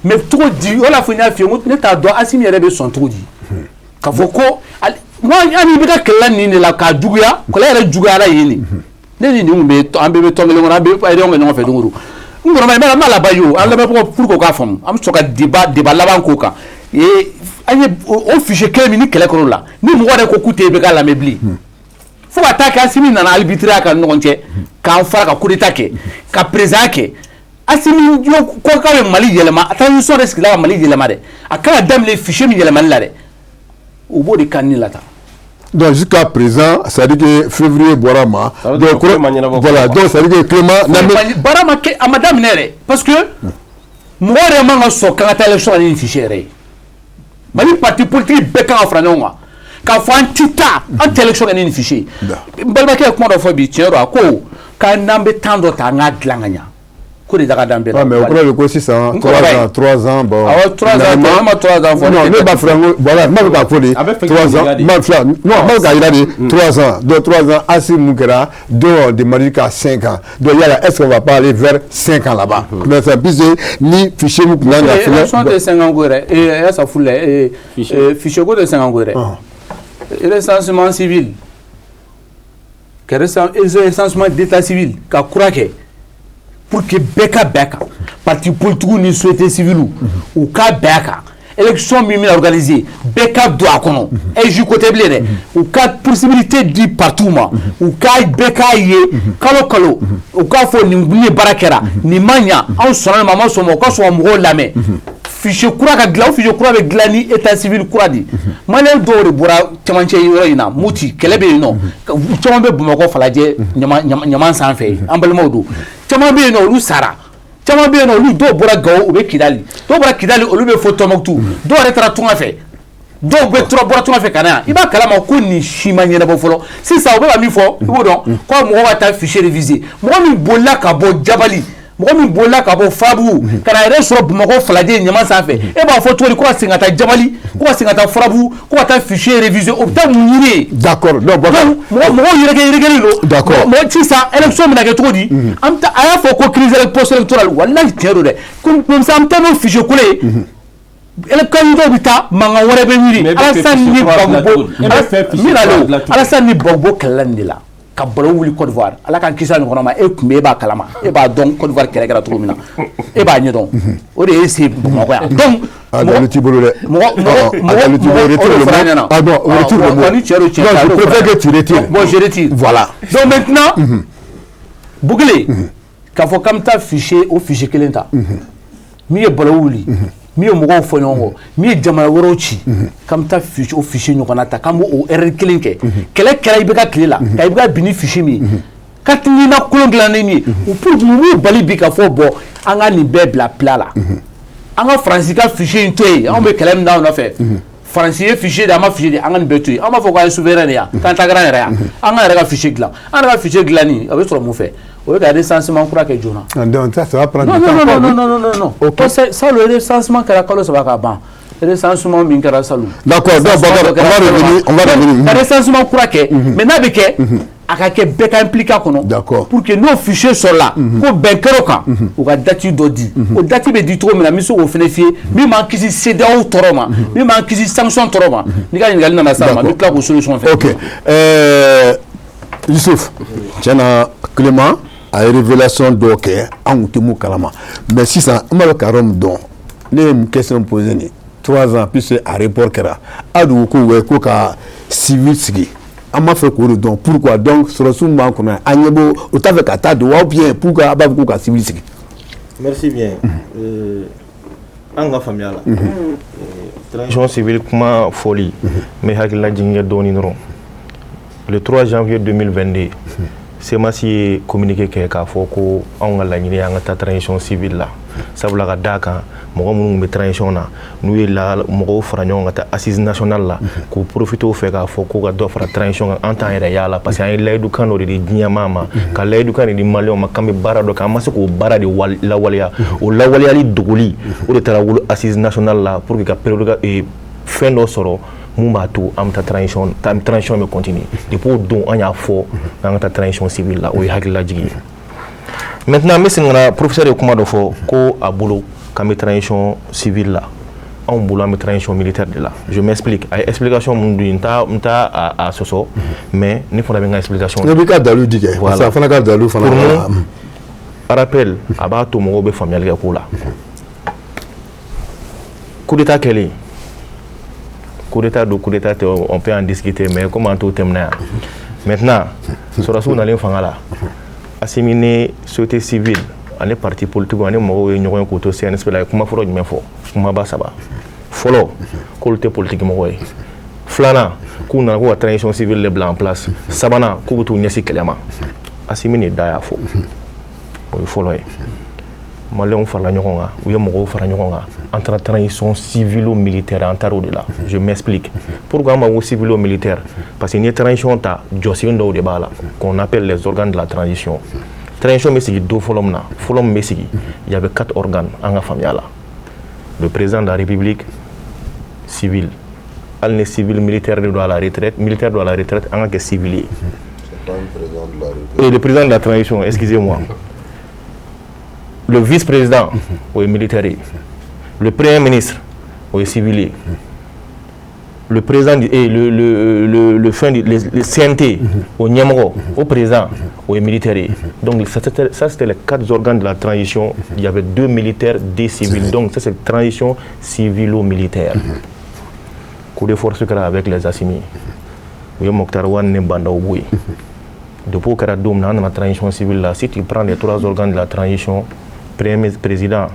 mais cogo di o la fɔ n y'a f'i ye ne t'a dɔn Asimi yɛrɛ bɛ sɔn cogo di ka fɔ ko moi ani bɛ ka kɛlɛ nin de la k'a juguya kɛlɛ yɛrɛ juguyara yen de ne ni nin bɛ an bɛɛ bɛ tɔn kelen kɔnɔ an bɛ ɲɔgɔn fɛ don o don ngoroma ma la bayo ala ba pour ko ka fam am so ka débat laban ko kan et anye o fichier kele ni kele ko la ni mo wada ko kute be ka la mebli fo attaque asimi na arbitre ka no nche ka fa ka coup d'état ke ka président ke asimi yo ko ka Mali yelema attention risque la Mali yelema de akala dam les fichiers mi yelema la de au bout de kanila ta. Donc jusqu'à présent, ça veut dire que février Borama. Donc voilà, donc ça veut dire que Clément Borama ke à madame Nere parce que moi vraiment so quand ta élection ni fichier. Mali parti politique be kan franonga. Ka fa antita en élection ni fichier. Balba ke ko do fo bi tiero ko ka nambe tando ta ngadlanganya. Ah mais on connaît le quoi 600 3 ans bon 3 ans non mais pas franco voilà même pas folie 3 ans non même quand il a dit 3 ans donc 3 ans assez Moukera donc de Marika 5 ans donc il y a est-ce qu'on va pas aller vers 5 ans là-bas mais ça puisse ni fichier Moukera la sont de 5 ans et ça foule et fichier de 5 ans et recensement civil que recensement d'état civil ka kurake pour que beka parti politique ni société civile ou ka beka élection mi organisée beka doit kono et ju côté blé ou ka possibilité di partout ma ou ka beka yé kalo ou ka fo ni barakera ni manya en sonal maman so mo ko so mo lamé fichier kura ka gla fichier kura be glani état civil kura di mané do bora tamanche yina muti kelebe no chama be bumako falaje nyama sanfé ambal mawdu chama be no lu sara chama be no lu do bora gawo o be kidali olu be photo maktu do retara tunga fe do be tro bora tunga fe kana iba kala ma ko ni shima nyena bo folo si ça o be ba mi fo ibo don ko mo wa ta fichier révisé mo mi bolla ka bo jabali mo mi bolla ka bo fabu kana re so bu mako falaje nyama sanfé e ba photo ko singata jabali ko singata frabu ko ta fichier révisé o ta munire d'accord donc mo yirege lo d'accord mo ci ça élection mi na ke to di am ta aya fo ko crise électorale wallahi tiero de comme ça am ta no fichier ko le ele kandidat bita manga wore be wiri Alassane ni Gbagbo kalandila ka balo wuli Côte d'Ivoire ala kan kisa ngona ma e kumbe ba kalama e ba don Côte d'Ivoire kere kera turumina e ba nyedon o de ese bumako ya donc le tibolo le le tibolo retire le mot je préfère que tu retires bon je retire voilà donc maintenant Bouglé ka fo kam ta fichier au fichier kelenta mi e balo wuli mi ye mɔgɔw fɔ ɲɔgɔn kɔ mi ye jamana wɛrɛw ci k'an bɛ taa o fichier ɲɔgɔnna ta k'an b'o heure kelen kɛ kɛlɛ kɛra i bɛ ka tile la ka i bɛ ka bin ni fichier min ye ka tini na kolon dilannen min ye o pour que n'u bali bi ka fɔ bɔ an ka nin bɛɛ bila plat la an ka Faransi ka fichier in to yen anw bɛ kɛlɛ min na nɔfɛ Faransi ye fichier de an ma fichier de an ka nin bɛɛ to yen an b'a fɔ k'an ye souverain de yan k'an tagara yɛrɛ yan an ka yɛrɛ ka fichier dilan an yɛrɛ ka fichier dilanni a bɛ sɔrɔ mun fɛ o ka recensement kura kɛ joona. Donc ça va prendre du temps. Non. Okay. Ça le recensement kɛra kalo saba ka ban. Recensement min kɛra salu. D'accord. On va revenir. Ka recensement kura kɛ mais n'a bɛ kɛ a ka kɛ bɛɛ ka impliqué kɔnɔ. D'accord. Pour que n'o fichier sɔrɔ la ko bɛn kɛra o kan o ka date dɔ di. O date bɛ di cogo min na n bɛ se k'o fana f'i ye min m'an kisi CEDEAO tɔɔrɔ ma min m'an kisi sanction tɔɔrɔ ma n'i ka ɲininkali nana s'a ma n bɛ tila k'o solution fɛ. Ok. Youssouf tiɲɛna Clément a révélation dɔ kɛ anw tɛ mun kalama mais sisan an b'a fɛ ka yɔrɔ min dɔn ne ye question posé nin 3 ans puis a report kɛra a dugu ko ka civil sigi an b'a fɛ k'o de dɔn pourquoi donc sɔrɔsiw b'an kɔnɔ an ɲɛ b'o o t'a fɛ ka taa don ou bien pourquoi a b'a fɛ k'o ka civil sigi. Merci bien. An ka faamuya la transition civile kuma fɔli n bɛ hakilila jigin dɔɔni dɔrɔn le 3 janvier 2022 CEMAS ye communiqué kɛ k'a fɔ ko anw ka laɲini ye an ka taa transition civile la sabula ka d'a kan mɔgɔ minnu bɛ transition na n'u ye mɔgɔw fara ɲɔgɔn ka taa assise nationale la k'u profiter o fɛ k'a fɔ ko ka dɔ fara transition kan an t'an yɛrɛ y'a la parce que an ye layidukan dɔ de di diɲɛmaa ma ka layidukan de di maliyɛnw ma k'an bɛ baara dɔ kɛ an ma se k'o baara de lawaleya o lawaleyali dogoli o de taara wolo assise nationale la pour que ka fɛn dɔ sɔrɔ mun b'a to an bɛ taa transition bɛ continuer depuis o don an y'a fɔ an ka taa transition civile la o ye hakililajigi ye maintenant n bɛ segin ka na professeur ye kuma dɔ fɔ ko a bolo k'an bɛ transition civile la anw bolo an bɛ transition militaire de la je m'explique a ye explication mun di n t'a a sɔsɔ mais ne fana bɛ n ka explication ne b'i ka dalu di kɛ parce que a fana ka dalu fana rappel a b'a to mɔgɔw bɛ faamuyali kɛ ko la coup d'état kɛlen coup d'état do coup d'état tɛ on peut en discuter mais comme an t'o tɛmɛna yan maintenant sɔrɔsiw nalen fanga la Assimi ni société civile ani parti politique ani mɔgɔw ye ɲɔgɔn ye k'o to CNSP la ye kuma fɔlɔ jumɛn fɔ kumaba saba fɔlɔ k'olu tɛ politique mɔgɔ ye filanan k'u nana ko ka transition civile de bila en place sabanan k'u bɛ t'u ɲɛsin kɛlɛ ma Assimi ni da y'a fɔ o ye fɔlɔ ye maliyɛnw farala ɲɔgɔn kan u ye mɔgɔw fara ɲɔgɔn kan an taara transition civilo militaire an taara o de la je m'explique pourquoi an b'a ko civilo militaire parce que n'i ye transition ta jɔsen dɔw de b'a la qu'on appelle les organes de la transition transition bɛ sigi don fɔlɔ min na fɔlɔ min bɛ sigi il y avait 4 organes an ka faamuya la le président de la république civil hali ni civil militaire de don à la retraite militaire don à la retraite an ka kɛ civil ye et le président de la transition excusez-moi le vice-président est militaire, le premier ministre est civil, le président et le CNT au Niamoro, au président est militaire. Donc ça c'était les 4 organes de la transition. Il y avait 2 militaires, des civils. Donc ça c'est la transition civilo-militaire. Coup de force avec les Assimi. Oui, Mokhtar Wane Banda Oboui. Depuis que la transition civile là, si tu prends les 3 organes de la transition, premier président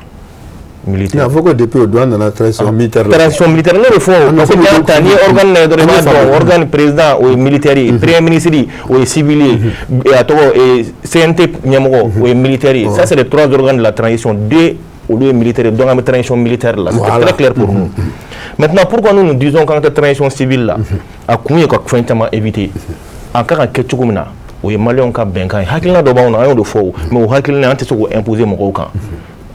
militaire. Il faut que depuis au douane dans la transition militaire. Transition militaire, non, le fond. Parce que organe président ou militaire, premier ministre ou civil, et CNT ou militaire. Ça, c'est les 3 organes de la transition. 2 ou 2 militaires. Donc, la transition militaire là, c'est très clair pour nous. Maintenant, pourquoi nous disons qu'en transition civile là, à combien qu'on éviter en cas de quelque chose o ye maliyɛnw ka bɛnkan ye hakilina dɔ b'anw na an y'o de fɔ o mais o hakilina an tɛ se k'o imposer mɔgɔw kan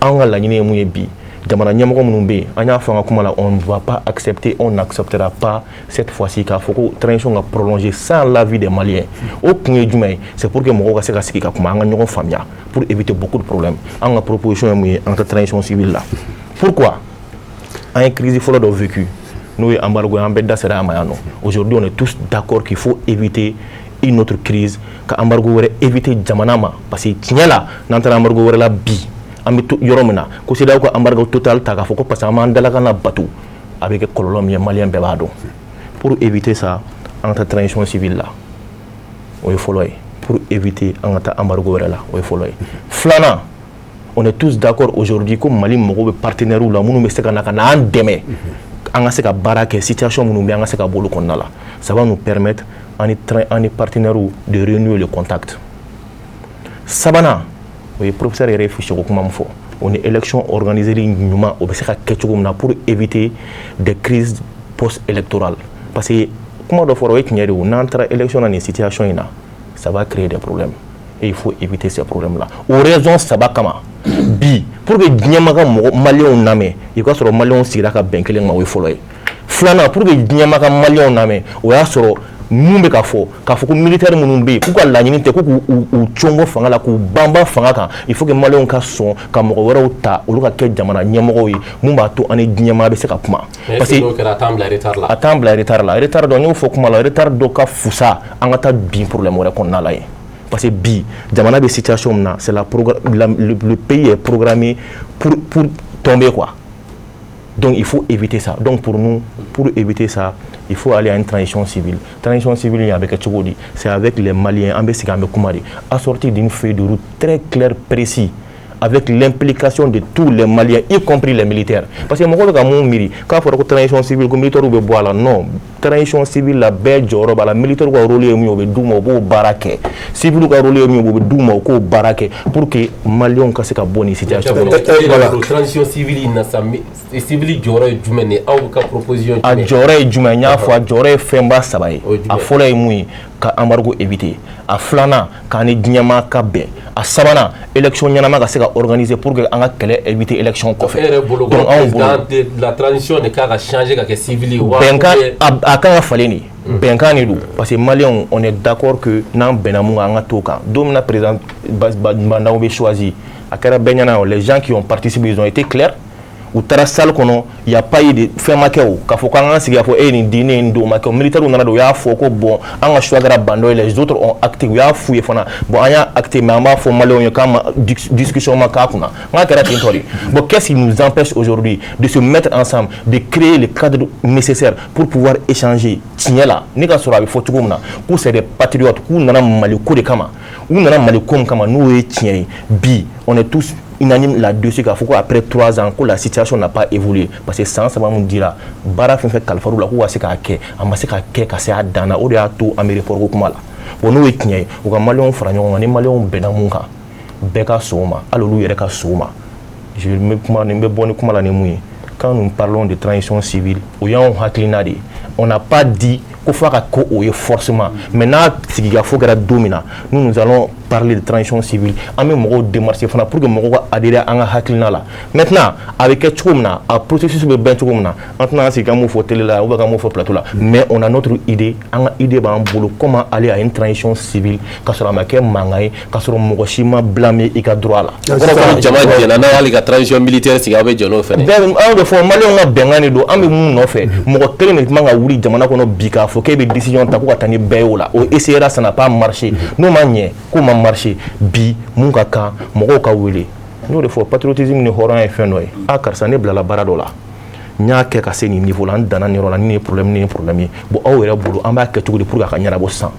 an ka laɲini ye mun ye bi jamana ɲɛmɔgɔ minnu bɛ yen an y'a fɔ an ka kuma la on ne va pas accepter on n'acceptera pas cette fois-ci k'a fɔ ko transition ka prolonger sans l'avis des Maliens o kun ye jumɛn ye c'est pour que mɔgɔw ka se ka sigi ka kuma an ka ɲɔgɔn faamuya pour éviter beaucoup de problèmes an ka proposition ye mun ye an ka transition civile la pourquoi an ye crise fɔlɔ dɔ vécu n'o ye embargo ye an bɛɛ da sera a ma yan nɔ aujourd'hui on est tous d'accord qu'il faut éviter une autre crise ka embargo wɛrɛ éviter jamana ma parce que tiɲɛ la n'an taara embargo wɛrɛ la bi an bɛ yɔrɔ min na ko CEDEAO ka embargo total ta k'a fɔ ko parce que an b'an dalakan na bato a bɛ kɛ kɔlɔlɔ min ye maliyɛn bɛɛ b'a dɔn pour éviter ça an ka taa transition civile la o ye fɔlɔ ye pour éviter an ka taa embargo wɛrɛ la o ye fɔlɔ ye filanan on est tous d'accord aujourd'hui ko Mali mɔgɔw bɛ partenaires la minnu bɛ se ka na ka na an dɛmɛ an ka se ka baara kɛ situation minnu bɛ an ka se ka bɔ olu kɔnɔna la ça va nous permettre en partenaires de renouer le contact. Sabana, le professeur est réfléchi au comment faut. On est élection organisée pour éviter des crises post-électorales. Parce que comment on fait une élection dans une situation ça va créer des problèmes. Et il faut éviter ces problèmes-là. Aux raisons sabakama. Bi pour que Diamaga Malion name, il faut que le Malion sira benkeleng ma follow. Flana pour que Diamaga Malion name, ou ya soro mun bɛ ka fɔ ko militaire minnu bɛ yen k'u ka laɲini tɛ ko k'u cɔngɔ fanga la k'u banban fanga kan il faut que maliyɛnw ka sɔn ka mɔgɔ wɛrɛw ta olu ka kɛ jamana ɲɛmɔgɔw ye mun b'a to an ni diɲɛmaa bɛ se ka kuma. parce que n'o kɛra a t'an bila retard la. a t'an bila retard la retard dɔ n y'o fɔ kuma la retard dɔ ka fusa an ka taa bin problème wɛrɛ kɔnɔna la yen parce que bi jamana bɛ situation min na c'est le pays est programmé pour tomber quoi. Donc il faut éviter ça. Donc pour nous, pour éviter ça, il faut aller à une transition civile. Transition civile, il y a avec Tchougoudi, c'est avec les Maliens, assorti d'une feuille de route très claire, précise, avec l'implication de tous les Maliens, y compris les militaires. Parce que quand il faut que la transition civile, les militaires ou boire non, transition civile la belle joroba, la militaire ou rouler mieux au douma au baraque, civil ou rouler mieux au douma au baraque, pour que Maliens cassent la bonne situation. La transition civile, c'est civil j'aurais du mener à aucun proposition. À j'aurais du mener à fois j'aurais fait bas sabaye, à folie mouille, qu'à embargo éviter, à flana, qu'à ne diama kabé, à sabana, élection n'yama qu'à organisé pour que on a éviter élection qu'on fait. Donc la transition n'est qu'à changer qu'à civil. Benka à quand a fallu ni Benka ni parce que Maliens on est d'accord que nan Benamou anga toka. Domina président Bandaoube choisi. À Kara Benyana les gens qui ont participé ils ont été clairs. u taara salle kɔnɔ il y a pas eu de fɛn ma kɛ o k'a fɔ k'an k'an sigi k'a fɔ e nin di ne ye nin don o ma kɛ o militaires nana don u y'a fɔ ko bon an ka choix kɛra ban dɔ ye les autres ont acté u y'a f'u ye fana bon an y'a acté mais an b'a fɔ maliyɛnw ye k'an ma discussion ma k'a kunna n k'a kɛra ten tɔ de bon qu'est-ce qui nous empêche aujourd'hui de se mettre ensemble de créer le cadre nécessaire pour pouvoir échanger tiɲɛ la ne ka sɔrɔ a bɛ fɔ cogo min na k'u c'est des patriotes k'u nana maliko de kama u nana maliko min kama n'o ye tiɲɛ ye bi on est tous unanime là-dessus k'a fɔ ko après 3 ans ko la situation n'a pas évolué parce que san saba mun dira baara fɛn fɛn kalifar'u la k'u ka se k'a kɛ a ma se k'a kɛ ka se a dan na o de y'a to an bɛ report ko kuma la bon n'o ye tiɲɛ ye u ka maliyɛnw fara ɲɔgɔn kan ni maliyɛnw bɛnna mun kan bɛɛ ka sɔn o ma hali olu yɛrɛ ka sɔn o ma je n bɛ bɔ ni kuma la ni mun ye quand nous parlons de transition civile o y'anw hakilina de ye on n'a pas dit ko f'a ka ko o ye forcément mais n'a sigikafɔ kɛra don min na nous allons parler de transition civile an bɛ mɔgɔw démarcher fana pour que mɔgɔw ka adhérer an ka hakilina la maintenant a bɛ kɛ cogo min na a processus bɛ bɛn cogo min na an tɛna an sigi ka mun fɔ télé la ou bien ka mun fɔ plateau la mais on a notre idée an ka idée b'an bolo comment aller à une transition civile ka sɔrɔ a ma kɛ mankan ye ka sɔrɔ mɔgɔ si ma blâmer i ka droit la. o kɔrɔ ko jama jɛnna n'a y'ale ka transition militaire sigi a bɛ jɛn n'o fɛnɛ. anw de fɔ maliyɛnw ka bɛnkan de don an bɛ mun nɔfɛ mɔgɔ kelen de man ka wuli jamana kɔnɔ bi k'a fɔ k'e bɛ décision ta ko ka taa ni bɛɛ ye o la o essayera ça n'a pas marché n'o ma ɲɛ k'o ma marché bi mun ka kan mɔgɔw ka wele n'o de fɔ patriotisme ni hɔrɔnya ye fɛn dɔ ye a karisa ne bilala baara dɔ la n y'a kɛ ka se nin niveau la n danna nin yɔrɔ la ni ye problème ye bon aw yɛrɛ bolo an b'a kɛ cogo di pour que a ka ɲɛnabɔ sisan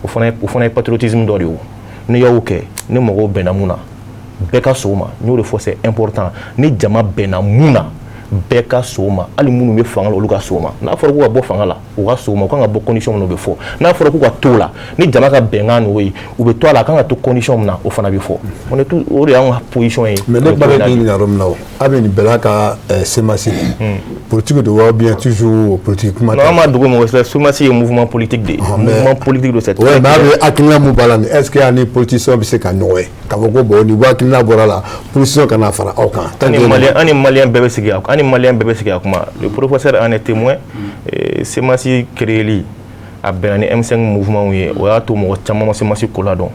o fana ye patriotisme dɔ de ye o ni y'aw kɛ ni mɔgɔw bɛnna mun na bɛɛ ka sɔn o ma n y'o de fɔ c'est important ni jama bɛnna mun na bɛɛ ka sɔn o ma hali minnu bɛ fanga la olu ka sɔn o ma n'a fɔra k'u ka bɔ fanga la u ka sɔn o ma u kan ka bɔ condition min na o bɛ fɔ n'a fɔra k'u ka to o la ni jama ka bɛnkan n'o ye u bɛ to a la a kan ka to condition min na o fana bɛ fɔ on est tous o de y'anw ka position ye. mais ne ba bɛ ɲininka yɔrɔ min na o a bɛ nin bɛɛ ka semasi politique de wa bien toujours politique kuma. non an ma dogo mɔgɔ sila semasi ye mouvement politique de ye mouvement politique de c'est. oui mais a bɛ hakilina mun b'a la nin est ce que a ni politicien bɛ se ka ɲɔgɔn ye k'a fɔ ko bon nin hakilina bɔra la politicien kana fara aw kan. an ni maliyɛn bɛɛ bɛ sigi a kan. Malien bébé sigi kuma le professeur en est témoin semasi créeli a bɛnna ni M5 mouvement ye o y'a to mɔgɔ caman ma semasi ko la dɔn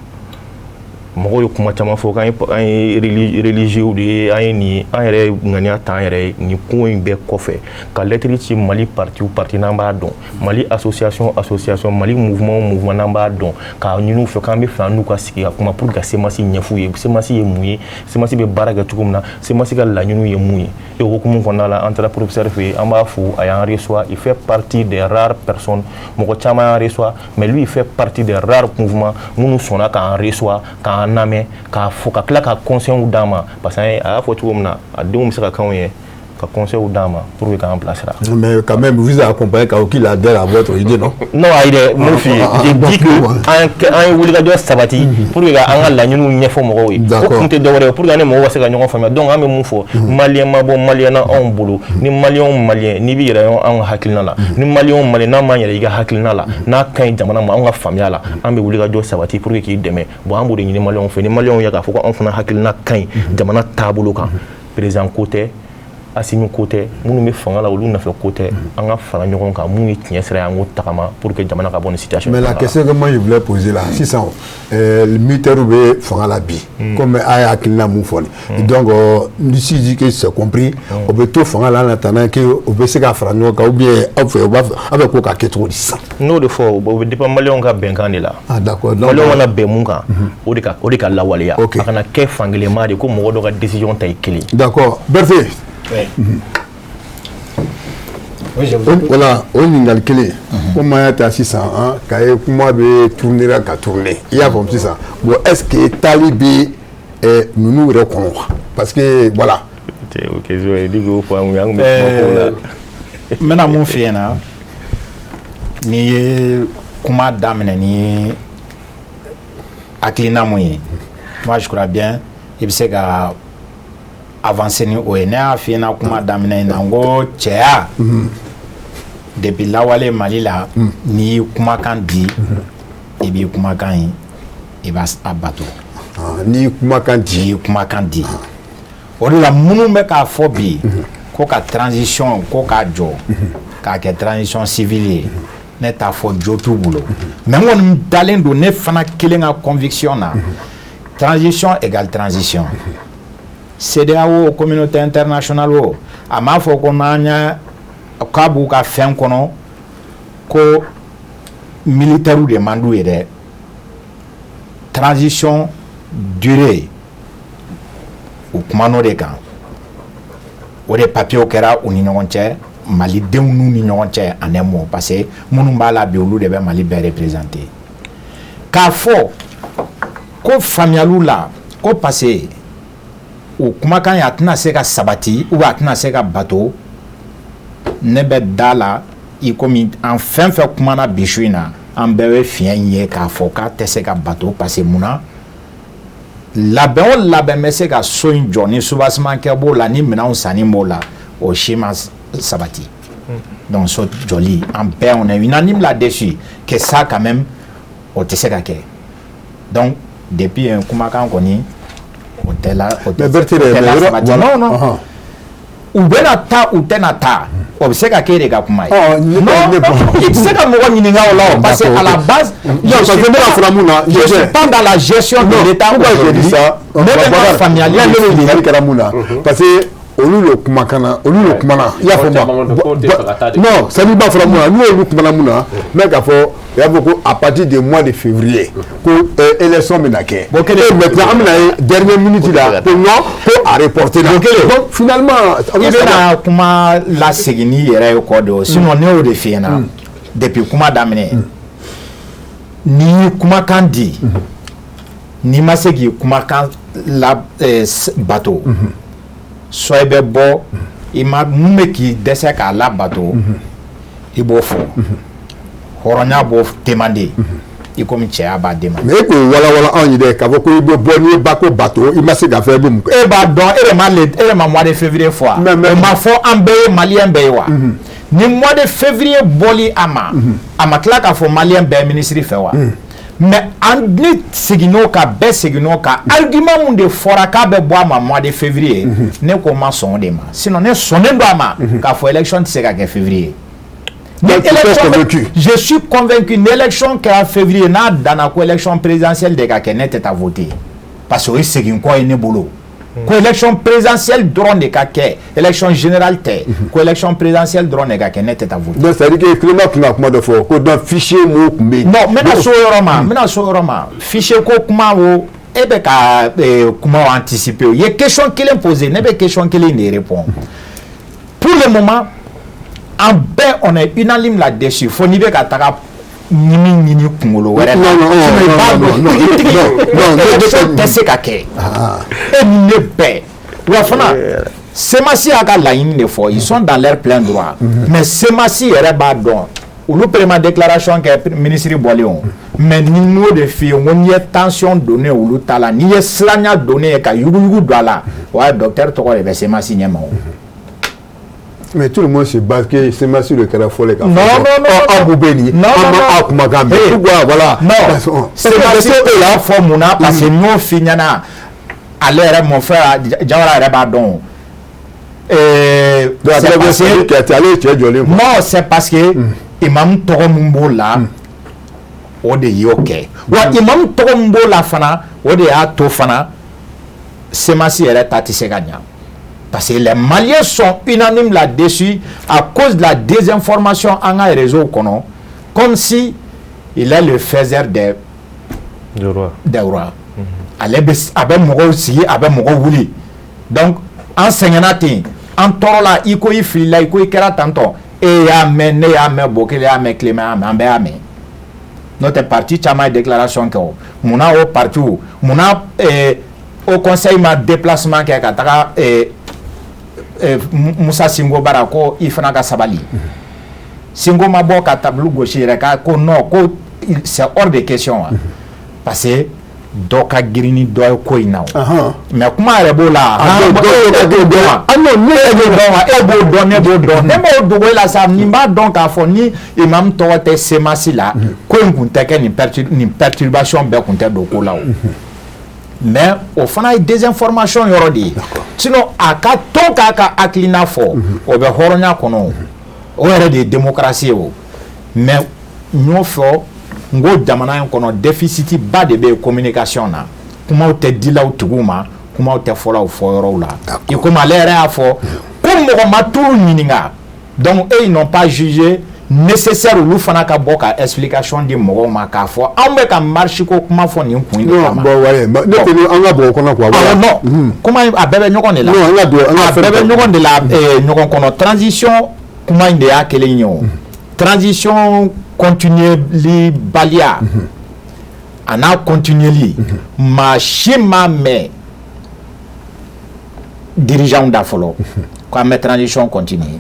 mɔgɔw ye kuma caman fɔ k'an ye religieux de ye an ye nin ye an yɛrɛ ŋaniya ta an yɛrɛ ye nin ko in bɛɛ kɔfɛ ka lettre ci Mali parti n'an b'a dɔn Mali association Mali mouvement n'an b'a dɔn k'a ɲini u fɛ k'an bɛ fɛ an n'u ka sigi ka kuma pour que ka semasi ɲɛf'u ye semasi ye mun ye semasi bɛ baara kɛ cogo min na semasi ka laɲiniw ye mun ye e hukumu kɔnɔna la an taara professeur fɛ yen an b'a fo a y'an reçoit il fait partie des rares personnes mɔgɔ caman y'an reçoit mais lui il fait partie des rares mouvements minnu sɔnna k'an reçoit k'an lamɛn k'a fɔ ka tila ka conseils d'a ma parce que a y'a fɔ cogo min na a denw bɛ se ka k'anw ye ka conseils d'a ma pour que k'an bilasira. mais quand même vous avez accompagné qu'il adhère à votre idée non. non ayi dɛ n b'o f'i ye j'ai dit que an ye wulikajɔ sabati pour que an ka laɲiniw ɲɛfɔ mɔgɔw ye o kun tɛ dɔwɛrɛ ye pour que an ni mɔgɔw ka se ka ɲɔgɔn faamuya donc an bɛ mun fɔ maliyɛn ma bɔ maliyɛn na anw bolo ni maliyɛn n'i bɛ yɛrɛ an ka hakilina la ni maliyɛn n'a ma yɛrɛ i ka hakilina la n'a ka ɲi jamana ma anw ka faamuya la an bɛ wulikajɔ sabati pour que k'i dɛmɛ bon an b'o de ɲini maliyɛnw fɛ ni maliyɛnw ye k'a fɔ ko anw fana hakilina ka ɲi jamana taabolo kan président ko tɛ Assimi ko tɛ minnu bɛ fanga la olu nɔfɛ ko tɛ an ka fara ɲɔgɔn kan mun ye tiɲɛ sira ye an k'o tagama pour que jamana ka bɔ nin situation. mais la question que moi je voulais poser là sisan militaire bɛ fanga la bi comme a y'a hakilina mun fɔ nin donc si dit que c'est compris o bɛ to fanga la en attendant que o bɛ se ka fara ɲɔgɔn kan ou bien aw fɛ o b'a fɛ aw bɛ ko k'a kɛ cogo di sisan. n'o de fɔ o bɛ dépend maliyɛnw ka bɛnkan de la. ah d'accord maliyɛnw mana bɛn mun kan o de ka lawaleya a kana kɛ fankelenma de ko mɔgɔ dɔ ka décision ta ye kelen. d'accord Berthe. voilà o ɲininkali kelen komi an y'a ta sisan k'a ye kuma bɛ tourner ka tourner i y'a faamu sisan bon est ce que taali bɛ ninnu yɛrɛ kɔnɔ quoi parce que voilà. n bɛna mun f'i ɲɛna n'i ye kuma daminɛ ni hakilina mun ye moi je crois bien i bɛ se ka avancer ni o ye ne y'a f'i ɲɛna kuma daminɛ in na n ko cɛya depuis lawale Mali la n'i ye kumakan di i b'i kumakan ye i b'a bato n'i ye kumakan di o de la minnu bɛ k'a fɔ bi ko ka transition ko k'a jɔ k'a kɛ transition civile ye ne t'a fɔ jo t'u bolo mais n kɔni dalen don ne fana kelen ka conviction na transition égale transition CEDEAO communauté internationale o a m'a fɔ ko n'an y'a k'a b'u ka fɛn kɔnɔ ko militaires de man d'u ye dɛ transition durée u kuman'o de kan o de papiyew kɛra u ni ɲɔgɔn cɛ malidenw n'u ni ɲɔgɔn cɛ en un mot parce que minnu b'a la bi olu de bɛ Mali bɛɛ représenter k'a fɔ ko faamuyaliw la ko parce que o kumakan in a tɛna se ka sabati ou a tɛna se ka bato ne bɛ da la i komi an fɛn fɛn kumana bi su in na an bɛɛ bɛ fiɲɛ in ye k'a fɔ k'a tɛ se ka bato parce que munna labɛn o labɛn bɛ se ka so in jɔ ni soubassement b'o la ni minɛnw sanni b'o la o si ma sabati donc so jɔli an bɛɛ on est unanime là-dessus que ça quand même o tɛ se ka kɛ donc depuis kumakan kɔni o tɛ la sabati non non u bɛna taa u tɛna taa o bɛ se ka kɛ de ka kuma ye non i tɛ se ka mɔgɔ ɲininka o la o parce que à la base je suis pas dans la gestion de l'État aujourd'hui ne bɛ ka faamuyali kɛra mun na parce que olu le kumakan na olu le kumana i y'a fɔ ma non sani b'a fɔra mun na n'u olu kumana mun na mais k'a fɔ i y'a fɔ ko à partir du mois de février ko élection bɛna kɛ bon maintenant an bɛna ye dernière minute la ko non ko a reporté la donc finalement i bɛna kuma lasegin n'i yɛrɛ ye kɔ de o sinon ne y'o de f'i ɲɛna depuis kuma daminɛ n'i ye kumakan di n'i ma se k'i kumakan la bato soit i bɛ bɔ i ma mun bɛ k'i dɛsɛ k'a labato i b'o fɔ hɔrɔnya b'o demande i komi cɛya b'a demande. mais e k'o walawala anw ye dɛ k'a fɔ ko i bɛ bɔ n'i ye ba ko bato i ma se ka fɛn bɛ mun kɛ. e b'a dɔn e de ma mois de février fɔ wa o ma fɔ an bɛɛ ye maliyɛn bɛɛ ye wa ni mois de février bɔli a ma tila k'a fɔ maliyɛn bɛɛ ye ministre fɛ wa. mais an ni seginn'o kan bɛɛ seginn'o kan argument mun de fɔra k'a bɛ bɔ a ma mois de février ne ko ma sɔn o de ma sinon ne sɔnnen don a ma k'a fɔ élection tɛ se ka kɛ février. Je suis convaincu ni élection kɛra février n'a danna ko élection présidentielle de ka kɛ ne tɛ taa voter parce que o ye segin kɔ ye ne bolo. ko élection présidentielle dɔrɔn de ka kɛ élection générale tɛ ko élection présidentielle dɔrɔn de ka kɛ ne tɛ taa voter. donc ça veut dire que Clément tun ka kuma dɔ fɔ ko donc fichier mun tun bɛ yen. non n bɛna so yɔrɔ ma fichier ko kuma o e bɛ ka kuma anticiper o ye question kelen poser ne bɛ question kelen de répondre pour le moment en bɛɛ on est unanime là-dessus fo n'i bɛ ka taga ɲini kunkolo wɛrɛ la non tɛ se ka kɛ e ni ne bɛɛ wa fana semasi y'a ka laɲini de fɔ ils sont dans leur plein droit mais semasi yɛrɛ b'a dɔn olu préma déclaration kɛ ministre bɔlen o mais ni n'o de f'i ye n ko n'i ye tension donné olu ta la n'i ye siranya donné ye ka yuguyugu don a la o y'a docteur tɔgɔ de bɛ semasi ɲɛma o. mais tout le monde se base que c'est ma sur le carreau folle. Non, voilà. Non, c'est parce que là, faut mouna parce que nous finana. Allez, mon frère, Jawara Rebadon. Non, c'est parce que Imam Torombo là, o de yoke. Wa Imam Torombo la fana, o de ato fana, c'est ma si elle tati seganya. Parce que les Maliens sont unanimes là-dessus à cause de la désinformation en un réseau comme si il est le faiseur des rois. Avec mon aussi, avec mon voulu. Donc, enseignant en torola, il faut y filer, il faut y faire tantôt. Et y a mené, à me boucler, à me clément, à me notre parti, tu as ma déclaration que mon a au parti, mon a au conseil ma déplacement qui est Moussa Singo Barako il fana ka sabali Singo ma bɔ ka tableau gauche yɛrɛ ka ko non ko c'est hors de question parce que dɔ ka girin ni dɔ ye ko in na mais kuma yɛrɛ b'o la e b'o dɔn ne b'o dɔn ne m'o dogo la sa nin b'a dɔn k'a fɔ ni imam tɔgɔ tɛ semasi la ko in kun tɛ kɛ nin perturbation bɛɛ kun tɛ don ko la o. Mais au fana ye désinformation yɔrɔ de ye sinon a ka to k'a ka hakilina fɔ o bɛ hɔrɔnya kɔnɔ o yɛrɛ de ye démocratie ye o mais n y'o fɔ n ko jamana in kɔnɔ déficit ba de bɛ communication na kumaw tɛ dilaw tigiw ma kumaw tɛ fɔlaw fɔ yɔrɔw la i komi ale yɛrɛ y'a fɔ ko mɔgɔ ma tulu ɲininka donc ils n'ont pas jugé nécessaire olu fana ka bɔ ka explication di mɔgɔw ma k'a fɔ anw bɛ ka marche ko kuma fɔ nin kun de kama. bon ouais ne tɛ an ka bɔ o kɔnɔ quoi. non kuma a bɛɛ bɛ ɲɔgɔn de la. non an ka don an ka fɛn bɛɛ bɛ ɲɔgɔn de la ɲɔgɔn kɔnɔ transition kuma in de y'a kelen ye o transition continueli baliya a n'a continueli maa si ma mɛn dirigeants da fɔlɔ k'an bɛ transition continuer.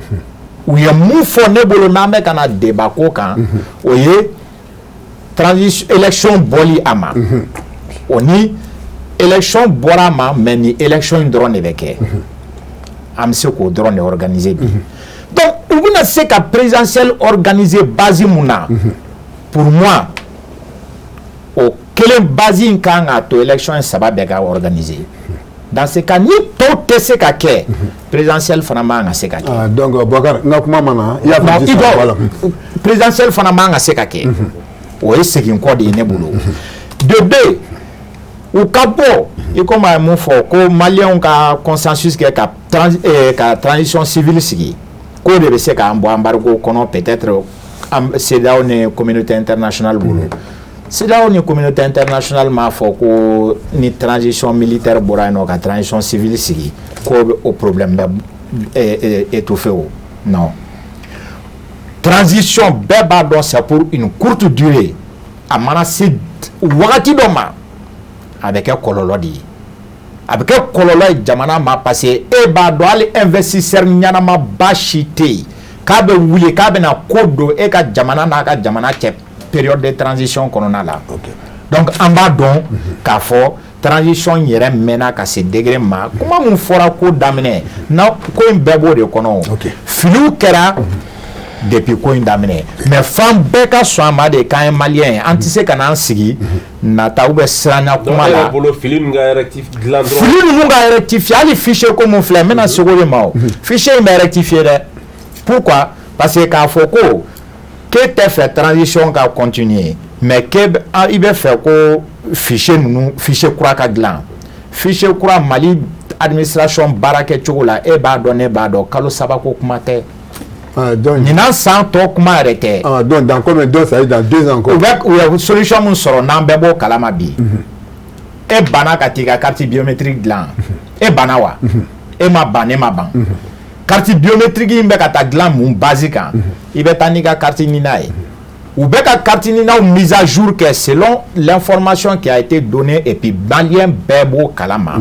u ye mun fɔ ne bolo n'an bɛ ka na débat ko kan o ye transition élection bɔli a ma o ni élection bɔra a ma mais ni élection in dɔrɔn de bɛ kɛ an bɛ se k'o dɔrɔn de organiser bi donc u bɛna se ka présidentielle organiser base mun na pour moi o kelen base in kan k'a to élection in saba bɛɛ ka organiser. Dans ce cas, ni tɔw tɛ se ka kɛ présidentielle fana man ka se ka kɛ. donc Boubacar n ka kuma ma na i y'a faamu sisan présidentielle fana man ka se ka kɛ o ye segin kɔ de ye ne bolo. de deux u ka bɔ i komi a ye mun fɔ ko maliyɛnw ka consensus kɛ ka transition civile sigi k'o de bɛ se k'an bɔ embargo kɔnɔ peut-être CEDEAO ni communauté internationale bolo. CEDEAO ni communauté internationale m'a fɔ ko ni transition militaire bɔra yen nɔ ka transition civile sigi ko o problème bɛ étouffé o non transition bɛɛ b'a dɔn c'est pour une courte durée a mana se wagati dɔ ma a bɛ kɛ kɔlɔlɔ de ye a bɛ kɛ kɔlɔlɔ ye jamana ma parce que e b'a dɔn hali investisseur ɲɛnamaba si tɛ yen k'a bɛ wuli k'a bɛna ko don e ka jamana n'a ka jamana cɛ période de transition kɔnɔna la donc an b'a dɔn k'a fɔ transition yɛrɛ mɛnna ka se degré ma kuma mun fɔra ko daminɛ na ko in bɛɛ b'o de kɔnɔ filiw kɛra depuis ko in daminɛ mais fan bɛɛ ka sɔn a ma de k'an ye maliyɛn ye an tɛ se ka n'an sigi nataw bɛ siranna kuma la fili ninnu ka rectifier hali fichier ko mun filɛ n bɛna sego de ma o fichier in bɛ rectifier dɛ pourquoi parce que k'a fɔ ko k'e tɛ fɛ transition ka continuer mais i bɛ fɛ ko fichier ninnu fichier kura ka dilan fichier kura Mali administration baara kɛcogo la e b'a dɔn ne b'a dɔn kalo saba ko kuma tɛ ɲinan san tɔ kuma yɛrɛ tɛ donc dans combien de temps ça y est dans 2 ans quoi u ye solution mun sɔrɔ n'an bɛɛ b'o kalama bi e banna ka t'i ka carte biométrique dilan e banna wa e ma ban ne ma ban carte biométrique in bɛ ka taa dilan mun base kan i bɛ taa n'i ka carte ɲini n'a ye u bɛ ka carte ɲininaw mise à jour kɛ selon l'information qui a été donnée et puis maliyɛn bɛɛ b'o kalama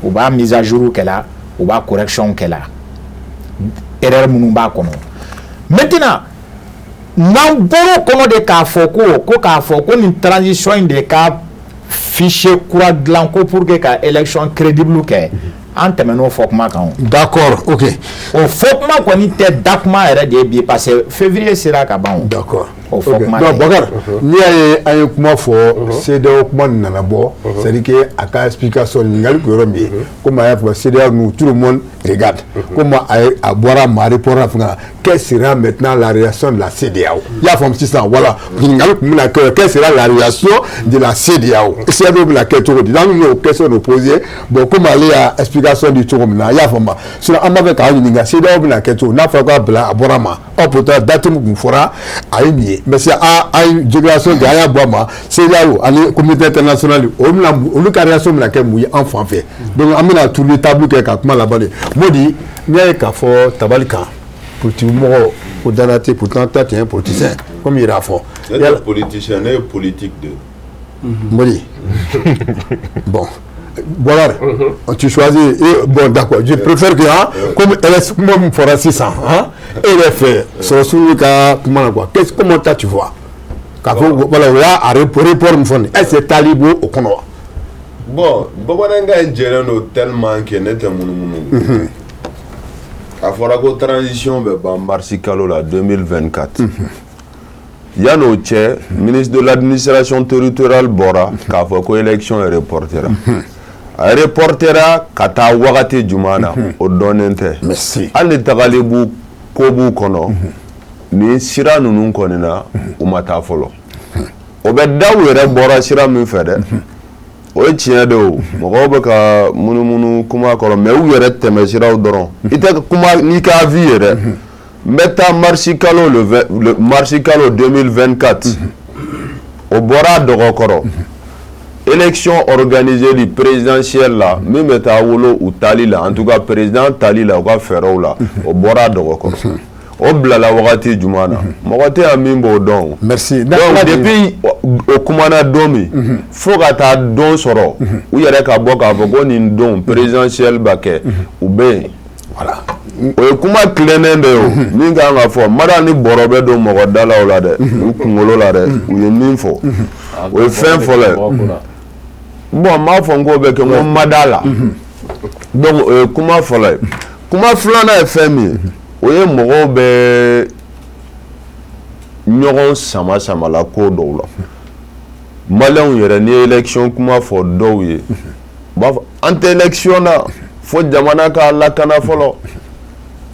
u b'a mise à jour kɛla u b'a correction kɛla erreur minnu b'a kɔnɔ maintenant n'an bɔr'o kɔnɔ de k'a fɔ ko nin transition in de ka fichier kura dilan ko pour que ka élection crédible kɛ an tɛmɛn'o fɔ kuma kan o. d'accord ok o fɔ kuma kɔni tɛ da kuma yɛrɛ de ye bi parce que février sera ka ban o. d'accord o fɔ kuma tɛ. donc Bakar n'i y'a ye an ye kuma fɔ CEDEAO kuma nana bɔ c'est à dire que a ka explication ɲininkali kɛ yɔrɔ min ye komi a y'a fɔ CEDEAO nous tout le monde regarde komi a bɔra ma report la fana quelle sera maintenant la réaction de la CEDEAO i y'a faamu sisan voilà ɲininkali tun bɛna kɛ quelle sera la réaction de la CEDEAO CEDEAO bɛna kɛ cogo di n'an y'o question de poser bon comme ale y'a explication di cogo min na i y'a faamu sinon an b'a fɛ k'an ɲininka CEDEAO bɛna kɛ cogo n'a fɔra k'a bila a bɔra ma pourtant date min tun fɔra a ye nin ye mais c'est a ye déclaration kɛ a y'a bɔ a ma CEDEAO ani communauté internationale olu ka réaction bɛna kɛ mun ye an fan fɛ donc an bɛna tourner table kɛ ka kuma laban de Modi n'i y'a ye k'a fɔ tabali kan politique mɔgɔ ko danaya tɛ pourtant ta tɛ un politicien comme i yɛrɛ y'a fɔ. ne tɛ politicien ne ye politique de. Modi bon. Voilà, tu choisis, et, bon d'accord, je préfère que, hein, comme elle fera 600, hein, et elle fait, sur ce cas, comment tu vois? Voilà, là, à report, est-ce que Talibo au Konoa? Bon, Bobananga est géré tellement qu'il n'est pas mon. A fɔra ko transition bɛ ban marsi kalo la 2024 yan'o cɛ ministre de l'administration territoriale bɔra k'a fɔ ko élection est reportera a reportera ka taa wagati jumɛn na o dɔnnen tɛ hali ni tagali b'u ko b'u kɔnɔ ni sira ninnu kɔni na u ma taa fɔlɔ o bɛ daw yɛrɛ bɔra sira min fɛ dɛ o ye tiɲɛ de o mɔgɔw bɛ ka munumunu kuma kɔrɔ mais u yɛrɛ tɛmɛsiraw dɔrɔn i tɛ kuma n'i ka avis ye dɛ n bɛ taa marsi kalo marsi kalo 2024 o bɔra a dɔgɔ kɔrɔ élection organisée du présidentielle la min bɛ taa wolo u tali la en tout cas président tali la u ka fɛɛrɛw la o bɔra a dɔgɔ kɔrɔ o bilala wagati jumɛn na mɔgɔ tɛ yan min b'o dɔn merci donc depuis o kumana don min fo ka taa don sɔrɔ u yɛrɛ ka bɔ k'a fɔ ko nin don présidentielle b'a kɛ u bɛ yen voilà o ye kuma tilennen de ye o min kan ka fɔ mara ni bɔrɔ bɛ don mɔgɔ dalaw la dɛ u kunkolo la dɛ u ye min fɔ o ye fɛn fɔlɔ ye bon n b'a fɔ n k'o bɛ kɛ n ko ma d'a la donc o ye kuma fɔlɔ ye kuma filanan ye fɛn min ye o ye mɔgɔw bɛ ɲɔgɔn sama la ko dɔw la maliyɛnw yɛrɛ n'i ye élection kuma fɔ dɔw ye u b'a fɔ an tɛ élection na fo jamana ka lakana fɔlɔ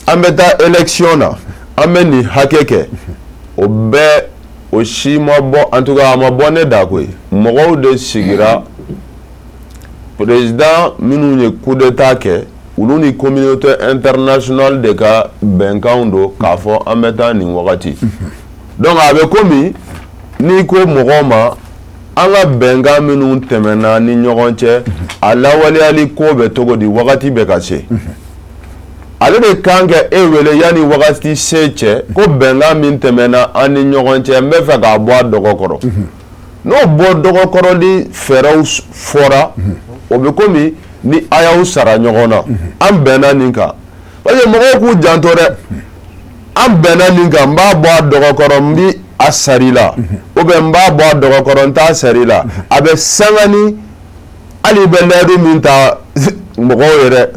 an bɛ taa élection na an bɛ nin hakɛ kɛ o bɛɛ o si ma bɔ en tout cas a ma bɔ ne da koyi mɔgɔw de sigira président minnu ye coup d'état kɛ olu ni communauté internationale de ka bɛnkanw don k'a fɔ an bɛ taa nin wagati donc a bɛ komi n'i ko mɔgɔw ma an ka bɛnkan minnu tɛmɛna ni ɲɔgɔn cɛ a lawaleyali ko bɛ cogo di wagati bɛ ka se ale de kan kɛ e wele yanni wagati se cɛ ko bɛnkan min tɛmɛna an ni ɲɔgɔn cɛ n bɛ fɛ k'a bɔ a dɔgɔ kɔrɔ n'o bɔ dɔgɔ kɔrɔ ni fɛɛrɛw fɔra o bɛ komi ni a y'aw sara ɲɔgɔn na an bɛnna nin kan parce que mɔgɔw k'u janto dɛ an bɛnna nin kan n b'a bɔ a dɔgɔ kɔrɔ n bi a sari la ou bien n b'a bɔ a dɔgɔ kɔrɔ n t'a sari la a bɛ sanga ni hali i bɛ layidu min ta mɔgɔw ye dɛ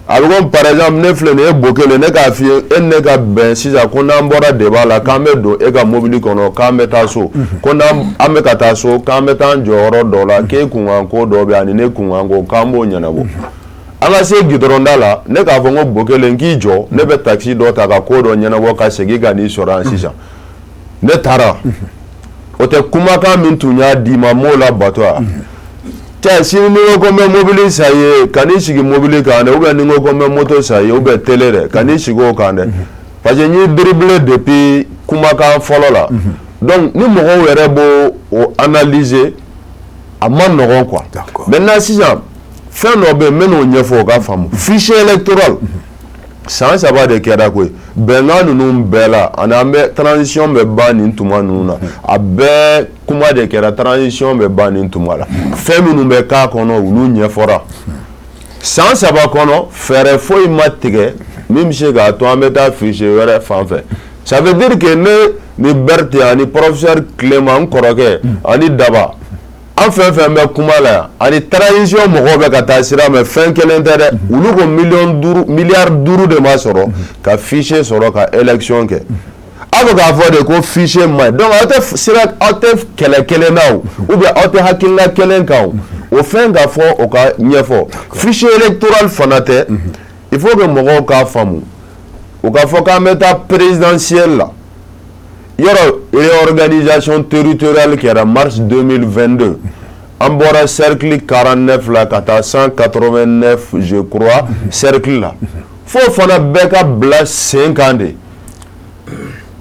a bɛ komi par exemple ne filɛ nin ye Bokele ne k'a f'i ye e ni ne ka bɛn sisan ko n'an bɔra débat la k'an bɛ don e ka mobili kɔnɔ k'an bɛ taa so ko n'an bɛ ka taa so k'an bɛ taa an jɔyɔrɔ dɔ la k'e kunkan ko dɔ bɛ ani ne kunkan ko k'an b'o ɲɛnabɔ an ka se gidɔrɔnda la ne k'a fɔ n ko Bokele n k'i jɔ ne bɛ taxi dɔ ta ka ko dɔ ɲɛnabɔ ka segin ka n'i sɔrɔ yan sisan ne taara o tɛ kumakan min tun y'a d'i ma m'o labato yan cɛ sini ni ko n bɛ mobili san i ye ka n'i sigi mobili kan dɛ ou bien ni ko n bɛ moto san i ye ou bien télé dɛ ka n'i sigi o kan dɛ parce que n ye dribblé depuis kumakan fɔlɔ la donc ni mɔgɔw yɛrɛ b'o o analyser a ma nɔgɔn quoi maintenant sisan fɛn dɔ bɛ yen n bɛ n'o ɲɛfɔ o ka faamu fichier électoral san 3 de kɛra koyi bɛnkan ninnu bɛɛ la ani an bɛ transition bɛ ban nin tuma ninnu na a bɛɛ kuma de kɛra transition bɛ ban nin tuma la fɛn minnu bɛ k'a kɔnɔ olu ɲɛfɔra san 3 kɔnɔ fɛɛrɛ foyi ma tigɛ min bɛ se k'a to an bɛ taa fichier wɛrɛ fan fɛ ça veut dire que ne ni Berthe ani professeur Clément n kɔrɔkɛ ani Daba an fɛn fɛn bɛ kuma la yan ani transition mɔgɔw bɛ ka taa sira mais fɛn kelen tɛ dɛ olu ko miliyari 5 de ma sɔrɔ ka fichier sɔrɔ ka élection kɛ aw bɛ k'a fɔ de ko fichier man ɲi donc aw tɛ kɛlɛ kelen na ou bien aw tɛ hakilina kelen kan o fɛn ka fɔ o ka ɲɛfɔ fichier électoral fana tɛ il faut que mɔgɔw k'a faamu o ka fɔ k'an bɛ taa présidentielle la yɔrɔ réorganisation territoriale kɛra mars 2022 an bɔra cercle 49 la ka taa 189 je crois cercle la fo fana bɛɛ ka bila sen kan de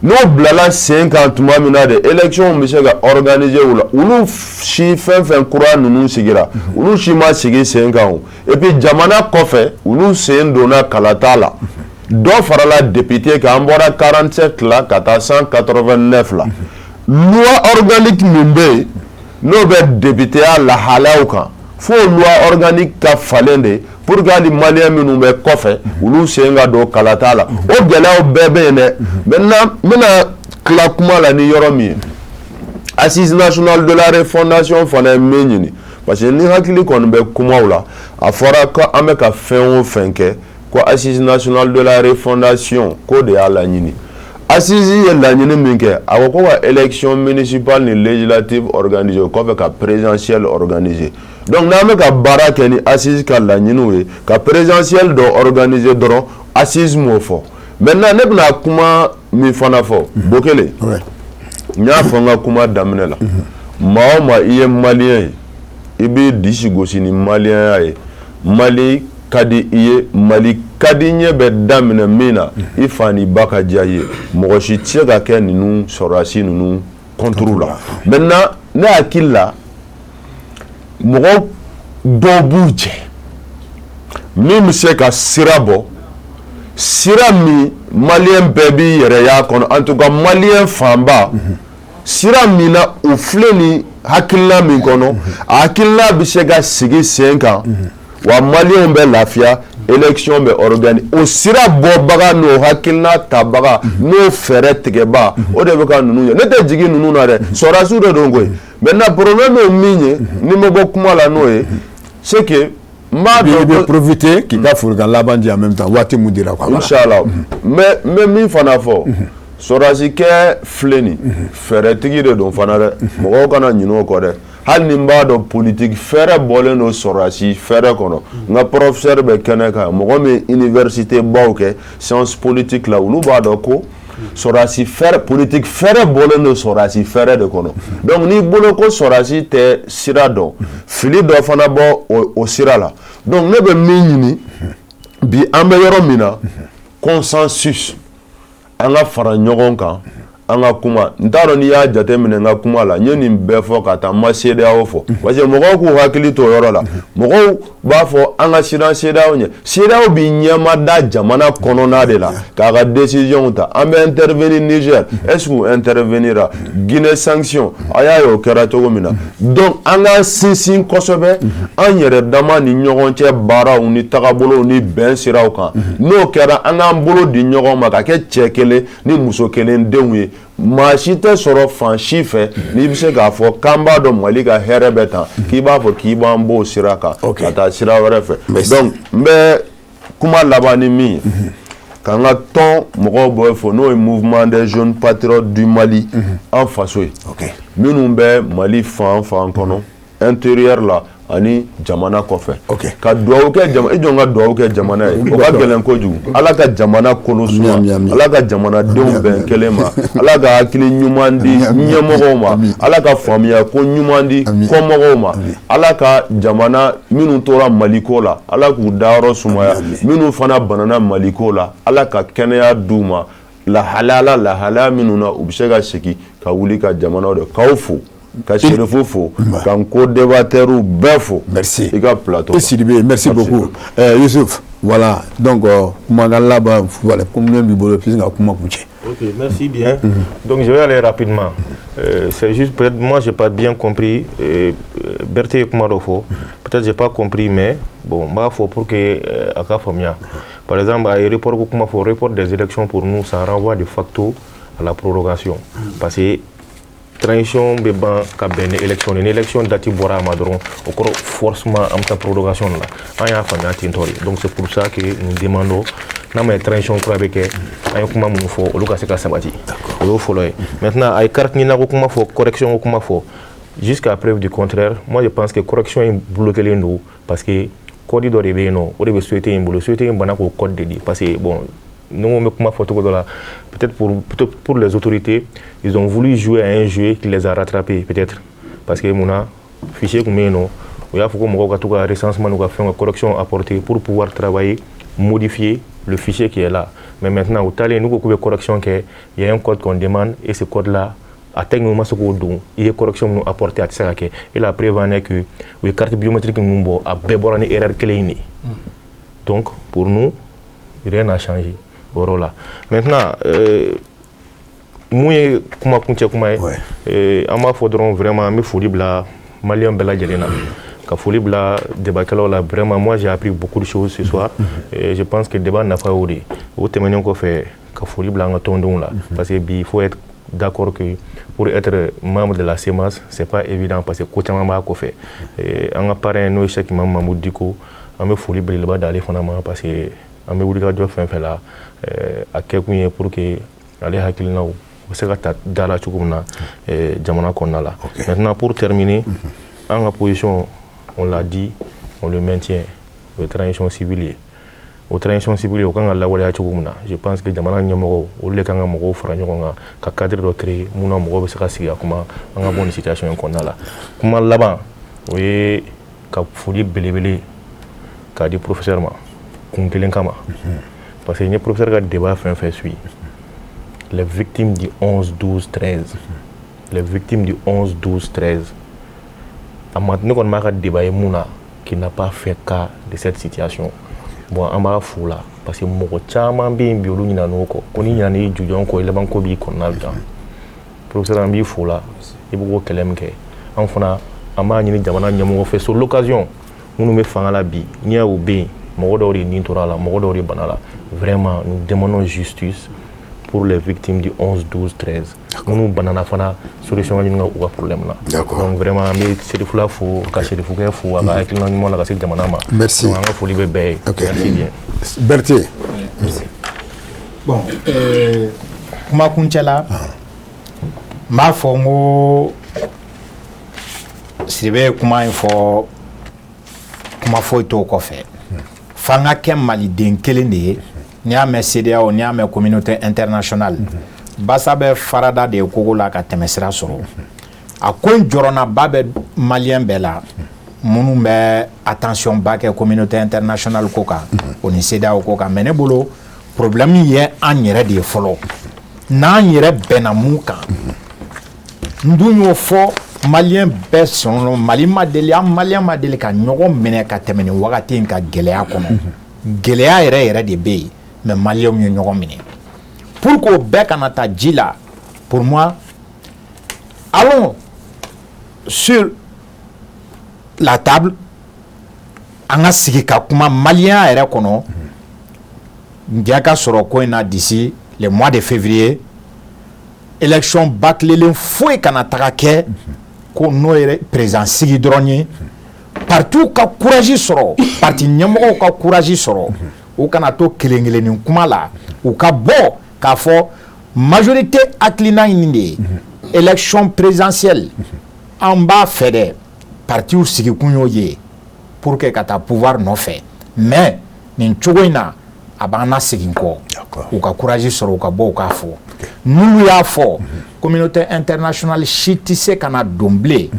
n'o bilala sen kan tuma min na de élection bɛ se ka organiser o la olu si fɛn fɛn kura ninnu sigira olu si ma sigi sen kan o et puis jamana kɔfɛ olu sen donna kalata la dɔ farala député kan an bɔra 47 la ka taa 189 la loi organique min bɛ yen n'o bɛ députéya lahalaw kan fo loi organique ka falen de pour que hali maliyɛn minnu bɛ kɔfɛ olu sen ka don kalata la o gɛlɛyaw bɛɛ bɛ yen dɛ maintenant n bɛna tila kuma la ni yɔrɔ min ye assise nationale de la refondation fana ye min ɲini parce que ni hakili kɔni bɛ kumaw la a fɔra ko an bɛ ka fɛn o fɛn kɛ ko assise nationale de la refondation ko de y'a laɲini assise ye laɲini min kɛ a ko ko ka élection municipale ni législative organiser o kɔfɛ ka présidentielle organiser donc n'an bɛ ka baara kɛ ni assise ka laɲiniw ye ka présidentielle dɔ organiser dɔrɔn assise m'o fɔ maintenant ne bɛna kuma min fana fɔ Bokele n y'a fɔ n ka kuma daminɛ la maa o maa i ye maliyɛn ye i bɛ disi gosi ni maliyɛnya ye Mali ka di i ye Mali ka di ɲɛ bɛ daminɛ min na i fa ni ba ka diya i ye mɔgɔ si tɛ se ka kɛ ninnu sɔrɔdasi ninnu contre la maintenant ne hakili la mɔgɔ dɔw b'u jɛ min bɛ se ka sira bɔ sira min maliyɛn bɛɛ b'i yɛrɛ y'a kɔnɔ en tout cas maliyɛn fanba sira min na u filɛ ni hakilina min kɔnɔ a hakilina bɛ se ka sigi sen kan wa maliyɛnw bɛ lafiya élection bɛ organiser o sira bɔbaga n'o hakilina tabaga n'o fɛɛrɛ tigɛba o de bɛ ka ninnu ye ne tɛ jigin ninnu na dɛ sɔrɔdasiw de don koyi maintenant problème ye min ye ni ma bɔ kuma la n'o ye c'est que n b'a dɔn bɛ profiter k'i ka folikan laban di en même temps waati mun dira quoi inchallah n bɛ min fana fɔ sɔrɔdasikɛ filɛ nin fɛɛrɛtigi de don fana dɛ mɔgɔw kana ɲinɛ o kɔ dɛ hali ni n b'a dɔn politique fɛɛrɛ bɔlen don sɔrɔdasi fɛɛrɛ kɔnɔ n ka professeur bɛ kɛnɛ kan mɔgɔ min université baw kɛ science politique la olu b'a dɔn ko sɔrɔdasi fɛɛrɛ politique fɛɛrɛ bɔlen don sɔrɔdasi fɛɛrɛ de kɔnɔ donc n'i bolo ko sɔrɔdasi tɛ sira dɔn fili dɔ fana bɔ o sira la donc ne bɛ min ɲini bi an bɛ yɔrɔ min na consensus an ka fara ɲɔgɔn kan an ka kuma n t'a dɔn n'i y'a jateminɛ n ka kuma la n ye nin bɛɛ fɔ ka taa n ma CEDEAO fɔ parce que mɔgɔw k'u hakili to o yɔrɔ la mɔgɔw b'a fɔ an ka siran CEDEAO ɲɛ CEDEAO b'i ɲɛma da jamana kɔnɔna de la k'a ka décision ta an bɛ intervenir Niger est-ce que intervenira Guinée sanction a y'a ye o kɛra cogo min na donc an k'an sinsin kosɛbɛ an yɛrɛ dama ni ɲɔgɔn cɛ baaraw ni tagabolow ni bɛn siraw kan n'o kɛra an k'an bolo di ɲɔgɔn ma ka kɛ cɛ kelen ni muso kelen denw ye maa si tɛ sɔrɔ fan si fɛ n'i bɛ se k'a fɔ k'an b'a dɔn Mali ka hɛrɛ bɛ tan k'i b'a fɔ k'i b'an b'o sira kan ka taa sira wɛrɛ fɛ donc n bɛ kuma laban ni min ye k'an ka tɔn mɔgɔw bɔ fɔ n'o ye mouvement des jeunes patriotes du Mali an faso ye minnu bɛ Mali fan fan kɔnɔ intérieur la ani jamana kɔfɛ ka duwawu kɛ jamana i jɔn ka duwawu kɛ jamana ye o ka gɛlɛn kojugu Ala ka jamana kolo suma Ala ka jamanadenw bɛn kelen ma Ala ka hakili ɲuman di ɲɛmɔgɔw ma Ala ka faamuya ko ɲuman di kɔmɔgɔw ma Ala ka jamana minnu tora Maliko la Ala k'u dayɔrɔ sumaya minnu fana banana Maliko la Ala ka kɛnɛya d'u ma lahalaya minnu na u bɛ se ka segin ka wuli ka jamanaw de k'aw fo ka Chérifou fo ka n co-débatteurs bɛɛ fo i ka plateau Sidibé merci beaucoup Youssouf voilà donc kumakan laban voilà combien b'i bolo puis ka kuma kuncɛ. Ok, merci bien. Donc je vais aller rapidement. C'est juste peut-être moi j'ai pas bien compris. Berthe Kumarofo, peut-être j'ai pas compris mais bon, bah faut pour que aka famia. Par exemple, à report des élections pour nous, ça renvoie de facto à la prorogation. Parce que transition be ban ka ben élection une élection dati bora madron au corps forcément am ta prorogation là aya fa na tintori donc c'est pour ça que nous demandons na ma transition pour avec ay kuma mun fo o luka se ka sabati o fo loy maintenant ay carte ni na ko kuma fo correction ko kuma fo jusqu'à preuve du contraire moi je pense que correction est bloqué les nous parce que code do rebe no o rebe souhaiter un bana ko code de parce que bon nous peut-être pour les autorités ils ont voulu jouer à un jeu qui les a rattrapés peut-être parce que mon fichier comme nous il y a faut que recensement nous faire une correction apportée pour pouvoir travailler modifier le fichier qui est là mais maintenant au talent nous une correction qu'il y a un code qu'on demande et ce code là atteignons ce code il y a correction nous apporter à ça et la preuve en est que les cartes biométriques nous a béborné erreur clé donc pour nous rien n'a changé. Là. Maintenant, moi, comment on faudra vraiment me folie bla malien bela gelena. Ka folie bla débat là vraiment moi j'ai appris beaucoup de choses ce soir et je pense que le débat n'a pas eu au témoignage qu'on fait ka folie bla ngotondon là parce que il faut être d'accord que pour être membre de la CEMAS c'est pas évident parce que côté mama ko fait en appareil no chèque Mamadou Diko on me folie bla d'aller fondamentalement parce que on me voulait faire fait là à quelqu'un pour que aller hakilina ou se ka dala chukumna jamana konna là maintenant pour terminer en position on l'a dit on le maintient le transition civile au transition civile au kan la wala chukumna je pense que jamana nyamo o le kan mo fara nyonga ka cadre d'autre muna mo be se ka siga kuma en bonne situation konna là kuma là-bas o ye ka foli belebele k'a di professeur ma kun kelen kama parce que n ye professeur ka débat fɛn fɛn suit les victimes du 11 12 13 les victimes du 11 12 13 a ne kɔni b'a ka débat ye mun na qui n'a pas fait cas de cette situation bon an b'a fo la parce que mɔgɔ caman bɛ yen bi olu ɲinan'o kɔ ko ni ɲinan'i jujɔn kɔ i laban ko b'i kɔnɔna bila professeur an b'i fo la i bɛ k'o kɛlɛ min kɛ an fana an b'a ɲini jamana ɲɛmɔgɔ fɛ sur l'occasion minnu bɛ fanga la bi n'i y'o bɛ yen mɔgɔ dɔw de nin tora la mɔgɔ dɔw de bana la vraiment nous demandons justice pour les victimes du 11 12 13 minnu banana fana solution ka ɲini ka u ka problème na donc vraiment an bɛ serifula fo ka serifukɛ fo a ka hakilina ɲuman la ka se jamana ma merci donc an ka foli bɛ bɛɛ ye merci bien Berthier merci bon kuma kuncɛ la n b'a fɔ n ko Sidibe ye kuma in fɔ kuma foyi t'o kɔfɛ f'an ka kɛ maliden kelen de ye n'i y'a mɛn CEDEAO n'i y'a mɛn communauté internationale basa bɛ farada de ye kogo la ka tɛmɛsira sɔrɔ a ko in jɔrɔnaba bɛ maliyɛn bɛɛ la minnu bɛ attention ba kɛ communauté internationale ko kan o ni CEDEAO ko kan mais ne bolo problème ye an yɛrɛ de ye fɔlɔ n'an yɛrɛ bɛnna mun kan n dun y'o fɔ maliyɛn bɛɛ sɔnna Mali ma deli an maliyɛn ma deli ka ɲɔgɔn minɛ ka tɛmɛ nin wagati in ka gɛlɛya kɔnɔ gɛlɛya yɛrɛ yɛrɛ de bɛ yen mais maliyɛnw ye ɲɔgɔn minɛ pour que o bɛɛ kana taa ji la pour moi allons sur la table an ka sigi ka kuma maliyɛnya yɛrɛ kɔnɔ njɛ ka sɔrɔ ko in na d'ici le mois de février élection bakilelen foyi kana taga kɛ ko n'o ye président sigi dɔrɔn ye partout ka courage sɔrɔ parti ɲɛmɔgɔw ka courage sɔrɔ u kana to kelen kelennin kuma la u ka bɔ k'a fɔ majorité hakilina ɲini de ye élection présidentielle an b'a fɛ dɛ partiw sigikun y'o ye pour que ka taa pouvoir nɔfɛ mais nin cogo in na a b'an na segin kɔ u ka courage sɔrɔ u ka bɔ u k'a fɔ n'olu y'a fɔ communauté internationale si tɛ se ka na don bilen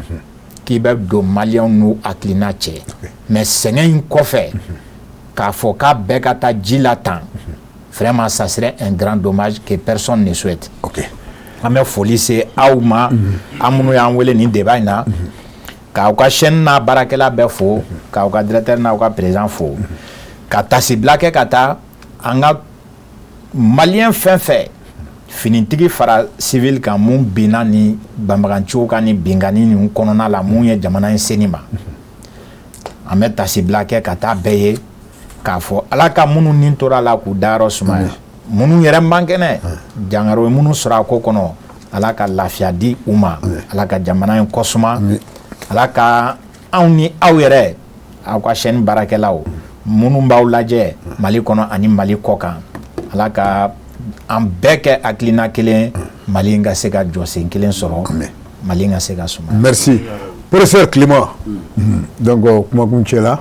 k'i bɛ don maliyɛnw n'u hakilina cɛ mais sɛgɛn in kɔfɛ k'a fɔ k'a bɛɛ ka taa ji la tan vraiment ça serait un grand dommage que personne ne souhaite an bɛ foli se aw ma an minnu y'an wele nin débat in na k'aw ka chaîne n'a baarakɛla bɛɛ fo k'aw ka directeur n'aw ka président fo ka tasibila kɛ ka taa an ka maliyɛn fɛn fɛn finitigi fara civil kan mun binna ni banbaganciw kan ni bingani nin kɔnɔna la mun ye jamana in seni ma an bɛ tasibila kɛ ka taa bɛɛ ye k'a fɔ ala ka minnu nin tora la k'u dayɔrɔ sumaya minnu yɛrɛ man kɛnɛ jangaro ye minnu sɔrɔ a ko kɔnɔ ala ka lafiya di u ma ala ka jamana in kɔsuma ala ka anw ni aw yɛrɛ aw ka chaîne baarakɛlaw minnu b'aw lajɛ Mali kɔnɔ ani Mali kɔ kan ala ka an bɛɛ kɛ hakilina kelen Mali ka se ka jɔsen kelen sɔrɔ Mali ka se ka suma merci professeur Clément donc kumakun cɛ la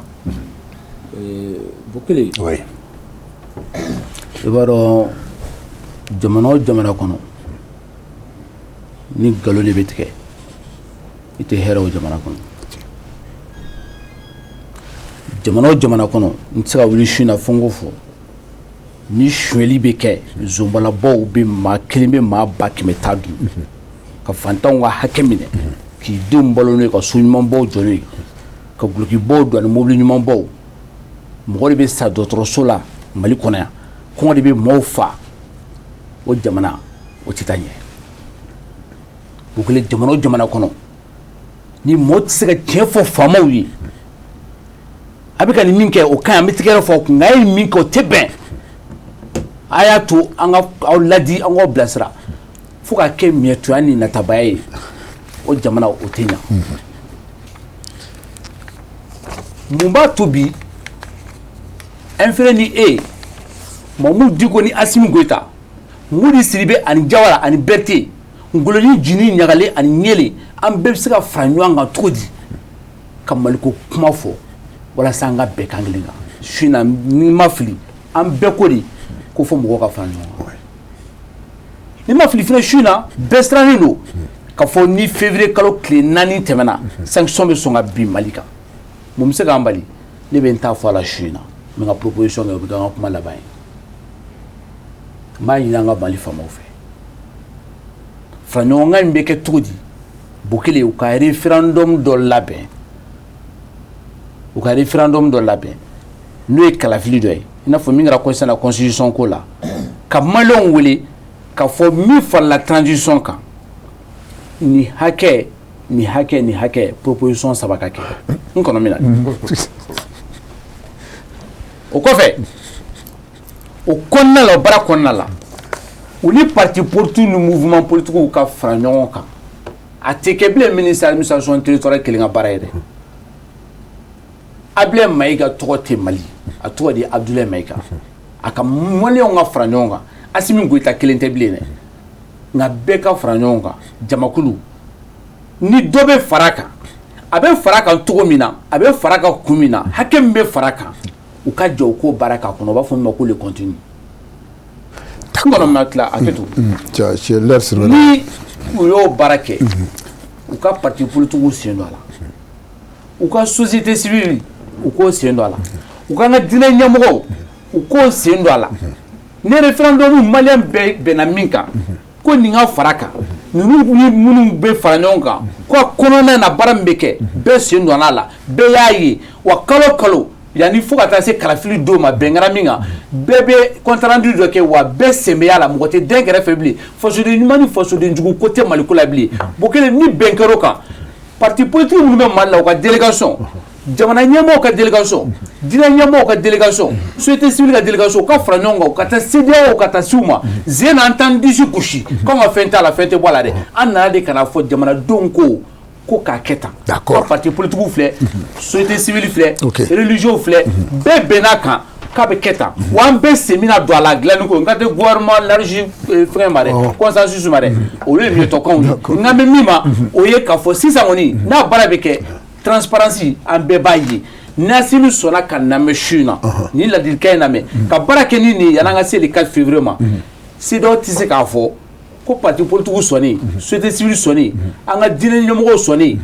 Bukele oui i b'a dɔn jamana o jamana kɔnɔ ni nkalon de bɛ tigɛ i tɛ hɛrɛ o jamana kɔnɔ jamana o jamana kɔnɔ n tɛ se ka wuli su in na fo n k'o fɔ ni sonyɛli bɛ kɛ zonbalabɔw bɛ maa kelen bɛ maa ba kɛmɛ ta dun ka fantanw ka hakɛ minɛ k'i denw balo n'o ye ka so ɲumanbaw jɔ n'o ye ka gulokibaw don ani mobili ɲumanbaw mɔgɔ de bɛ sa dɔgɔtɔrɔso la Mali kɔnɔ yan kɔngɔ de bɛ maaw fa o jamana o tɛ taa ɲɛ Bukele jamana o jamana kɔnɔ ni mɔgɔ tɛ se ka tiɲɛ fɔ faamaw ye a bɛ ka nin min kɛ o ka ɲi an bɛ tigɛ fɔ nka a ye min kɛ o tɛ bɛn a y'a to an ka aw ladi an k'aw bilasira fo ka kɛ miɲɛtuya ni natabaya ye o jamana o tɛ ɲɛ mun b'a to bi an fɛnɛ ni e Mamadou Diko ni Assimi Goïta Modi Sidibe ani Jawara ani Berthier ngoloni jini ɲagale ani ɲele an bɛɛ bɛ se ka fara ɲɔgɔn kan cogo di ka Maliko kuma fɔ walasa an ka bɛɛ kan kelen kan su in na ni ma fili an bɛɛ ko de ko fɔ mɔgɔw ka fara ɲɔgɔn kan ni ma fili fɛnɛ su in na bɛɛ sirannen don ka fɔ ni février kalo tile 4 tɛmɛna sanction bɛ sɔn ka bin Mali kan mun bɛ se k'an bali ne bɛ n ta fɔ a la su in na n bɛ n ka proposition kɛ o bɛ kɛ an ka kuma laban ye n b'a ɲini an ka Mali faamaw fɛ faraɲɔgɔnkan in bɛ kɛ cogo di Bukele u ka référendum dɔ labɛn n'o ye kalafili dɔ ye i n'a fɔ min kɛra concernant la constitution ko la ka maliyɛnw wele ka fɔ min farala transition kan ni hakɛ proposition 3 ka kɛ n kɔnɔ min na o kɔfɛ o kɔnɔna la o baara kɔnɔna la u ni parti politique ni mouvement politique ka fara ɲɔgɔn kan a tɛ kɛ bilen ministre administration territoriale kelen ka baara ye dɛ Abdoulaye Maïga tɔgɔ tɛ Mali a tɔgɔ de Abdoulaye Maïga a ka maliyɛnw ka fara ɲɔgɔn kan Assimi Goïta kelen tɛ bilen dɛ nka bɛɛ ka fara ɲɔgɔn kan jamakulu ni dɔ bɛ fara kan a bɛ fara kan cogo min na a bɛ fara kan kun min na hakɛ min bɛ fara kan u ka jɛ u k'o baara k'a kɔnɔ u b'a fɔ min ma ko le continue n kɔnɔ ma tila a kɛ to ni u y'o baara kɛ u ka parti politique sen don a la u ka société civile u k'o sen don a la u ka n ka diinɛ ɲɛmɔgɔw u k'o sen don a la ne référendum maliyɛn bɛɛ bɛnna min kan ko nin ka fara kan ninnu ni minnu bɛ fara ɲɔgɔn kan ko a kɔnɔna na baara min bɛ kɛ bɛɛ sen donna a la bɛɛ y'a ye wa kalo kalo yanni fo ka taa se kalafili don ma bɛn kɛra min kan bɛɛ bɛ compte rendu dɔ kɛ wa bɛɛ sen bɛ y'a la mɔgɔ tɛ den kɛrɛfɛ bilen fasoden ɲuman ni fasoden jugu ko tɛ Maliko la bilen Bukele ni bɛn kɛr'o kan parti politique minnu bɛ Mali la u ka délégation jamana ɲɛmɔgɔw ka délégation diinɛ ɲɛmɔgɔw ka délégation société civile ka délégation u ka fara ɲɔgɔn kan u ka taa CEDEAO ka taa s'u ma zen na an t'an disi gosi k'anw ka fɛn t'a la fɛn tɛ bɔ a la dɛ an nana de kana fɔ jamanadenw ko k'a kɛ tan d'accord parti politique filɛ société civile filɛ religieux filɛ bɛɛ bɛn'a kan k'a bɛ kɛ tan wa an bɛɛ sen bɛna don a la dilanni ko n ka tɛ gouvernement large fɛngɛ ma dɛ consensus ma dɛ olu ye mietɔkanw ye n'an bɛ min ma o ye k'a fɔ sisan kɔni n'a baara bɛ kɛ transparency an bɛɛ b'a ye n'Assimi sɔnna ka namɛ su in na ni ladilikan in lamɛn ka baara kɛ ni nin ye yan'an ka se le 4 février ma CEDEAO tɛ se k'a fɔ ko parti politique sɔnni société civile sɔnni an ka diinɛ ɲɛmɔgɔw sɔnni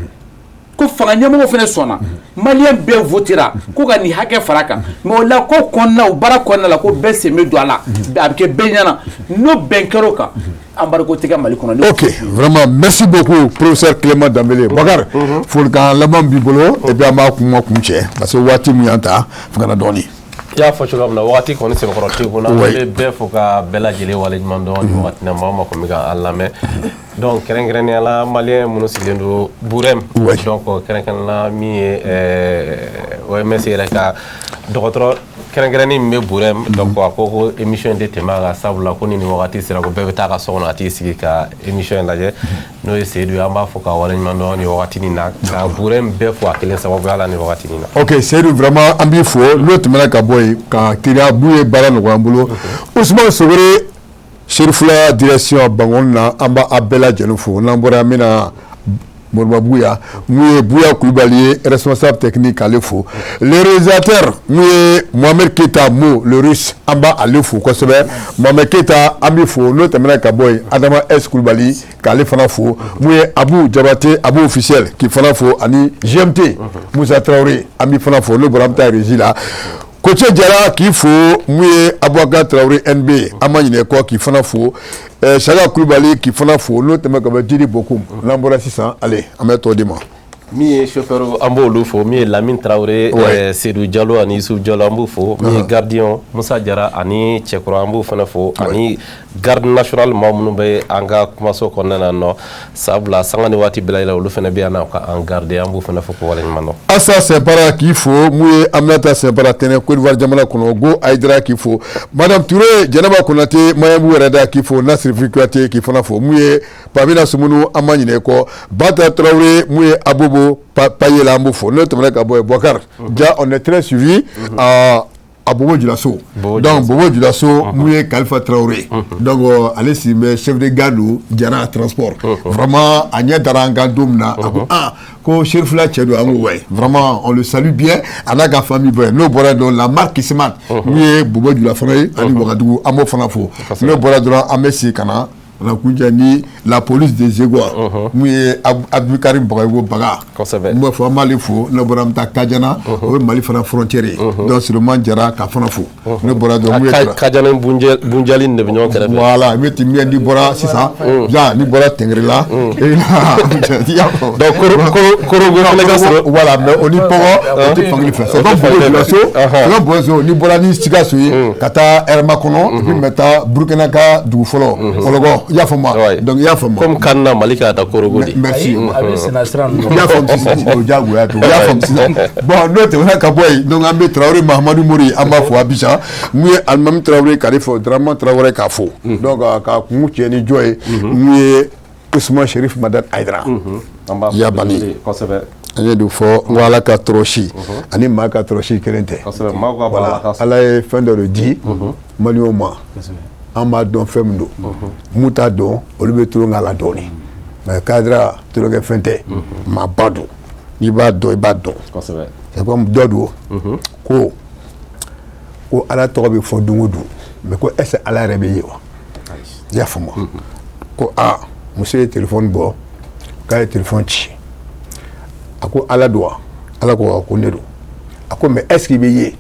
ko fanga ɲɛmɔgɔw fana sɔnna maliyɛn bɛɛ votera ko ka nin hakɛ fara kan mais o la ko kɔnɔna o baara kɔnɔna la ko bɛɛ sen bɛ don a la a bɛ kɛ bɛɛ ɲɛna n'o bɛn kɛr'o kan embargo tɛ kɛ Mali kɔnɔ. Ok, vraiment merci beaucoup professeur Clément Dembélé. Bakari folikan laban b'i bolo et puis an b'a kuma kun cɛ parce que waati min y'an ta fo kana dɔɔni. I y'a fɔ cogoya min na wagati kɔni senkɔrɔ tɛ kunna an bɛ bɛɛ fo ka bɛɛ lajɛlen waleɲuman dɔn nin wagati na maa o maa kɔni bɛ k'an lamɛn donc kɛrɛnkɛrɛnnenya la maliyɛn minnu sigilen don Burɛm donc kɛrɛnkɛrɛnnen la min ye OMS yɛrɛ ka dɔgɔtɔrɔ kɛrɛnkɛrɛnnen min bɛ Burɛm donc a ko ko émission in tɛ tɛmɛ a kan sabula ko ni nin wagati sera ko bɛɛ bɛ taa ka so kɔnɔ a t'i sigi ka émission in lajɛ n'o ye Seydou ye an b'a fɔ ka waleɲuman dɔn nin wagati nin na ka Burɛm bɛɛ fo a kelen sababuya la nin wagati nin na. Ok Seydou vraiment an b'i fo n'o tɛmɛna ka bɔ yen ka teliya mun ye baara nɔgɔya an bolo Ousmane Sogore Serifula direction Bangoni na an b'a bɛɛ lajɛlen fo n'an bɔra an bɛna Moriba Bouya mun ye Bouya Kulibali ye responsable technique ale fo le réalisateur mun ye Mohamed Keita Mo le russe an b'a ale fo kosɛbɛ Mohamed Keita an b'i fo n'o tɛmɛna ka bɔ yen Adama S Kulibali k'ale fana fo mun ye Abu Jabate Abu officiel k'i fana fo ani GMT Moussa Traoré an b'i fana fo n'o bɔra an bɛ taa régie la Koche Jara k'i fo mun ye Aboubacar Traoré NB an ma ɲinɛ kɔ k'i fana fo Saka Kulibali k'i fana fo n'o tɛmɛ ka bɔ Djidi Bokoum n'an bɔra sisan ale an bɛ tɔ di ma. min ye chauffeur an b'olu fo min ye Lamine Traoré Seydou Diallo ani Youssouf Diallo an b'u fo min ye gardien Moussa Jara ani cɛkɔrɔ an b'u fana fo ani garde national maa minnu bɛ an ka kumaso kɔnɔna na nɔ sabula sanga ni waati bɛɛ la olu fana bɛ yan nɔ ka an garde an b'u fana fo ko waleɲuman dɔn. Assa Sempara k'i fo mun ye Aminata Sempara tɛnɛ Côte d'Ivoire jamana kɔnɔ Go Aïdara k'i fo Madame Touré Jɛnɛba Konate Mayamu Wɛrɛda k'i fo Nasir Fikuyate k'i fana fo mun ye Pamina Sumunu an ma ɲinɛ kɔ Bata Traoré mun ye Abobo Payela an b'u fo n'o tɛmɛna ka bɔ yen Boubacar ja on est très suivi à Bobo Dioulasso donc Bobo Dioulasso mun ye Kalifa Traoré donc ale si bɛ chef de gare Jara transport vraiment a ɲɛ dara an kan don min na a ko ko Serifula cɛ don an ko ouais vraiment on le salue bien a n'a ka famille bɛɛ n'o bɔra donc la marque Kismat mun ye Bobo Dioula fana ye ani Wagadugu an b'o fana fo n'o bɔra dɔrɔn an bɛ sigi ka na on a kuncɛ ni la police des égouts mun ye Abdoukarim Bagayogo Baga mun fɔ an b'ale fo ne bɔra an bɛ taa Kadiana o ye Mali fana frontière ye donc Suleman Jara k'a fana fo ne bɔra donc mun ye Kadiana Bunjali de bɛ ɲɔgɔn kɛrɛfɛ voilà mais ti min ni bɔra sisan ja ni bɔra Tengela donc Korogo fana ka sɔrɔ voilà mais o ni Pɔgɔ o tɛ fankelen fɛ c'est comme Bozo ni bɔra ni Sikaso ye ka taa Hɛrɛma kɔnɔ puis bɛ taa Burukina ka dugu fɔlɔ Kɔlɔkɔ i y'a faamu donc i y'a faamu comme Kanna Mali ka taa Korogo de merci a bɛ senna sira ninnu i y'a faamu sisan o diyagoya to i y'a faamu sisan bon n'o tɛmɛna ka bɔ yen donc an bɛ Traoré Mahamadu Mori an b'a fɔ Abidjan mun ye Alimami Traoré k'ale fɔ Dramane Traoré k'a fɔ donc ka kun cɛ ni jɔ ye mun ye Ousmane Chérif Madane Aïdara Yabani an ye du fɔ n ko Ala ka tɔrɔsi ani maa ka tɔrɔsi kelen tɛ Ala ye fɛn dɔ de di Maliɲɛnw ma an b'a dɔn fɛn min don mun t'a dɔn olu bɛ tulon k'a la dɔɔni mais Aïdara tulonkɛ fɛn tɛ maa ba don n'i b'a dɔn i b'a dɔn c'est comme dɔ don ko Ala tɔgɔ bɛ fɔ don o don mais ko est-ce que Ala yɛrɛ bɛ ye wa i y'a faamu ko muso ye téléphone bɔ k'a ye téléphone ci a ko Ala don wa Ala ko ko ne don a ko mais est-ce qu'il bɛ ye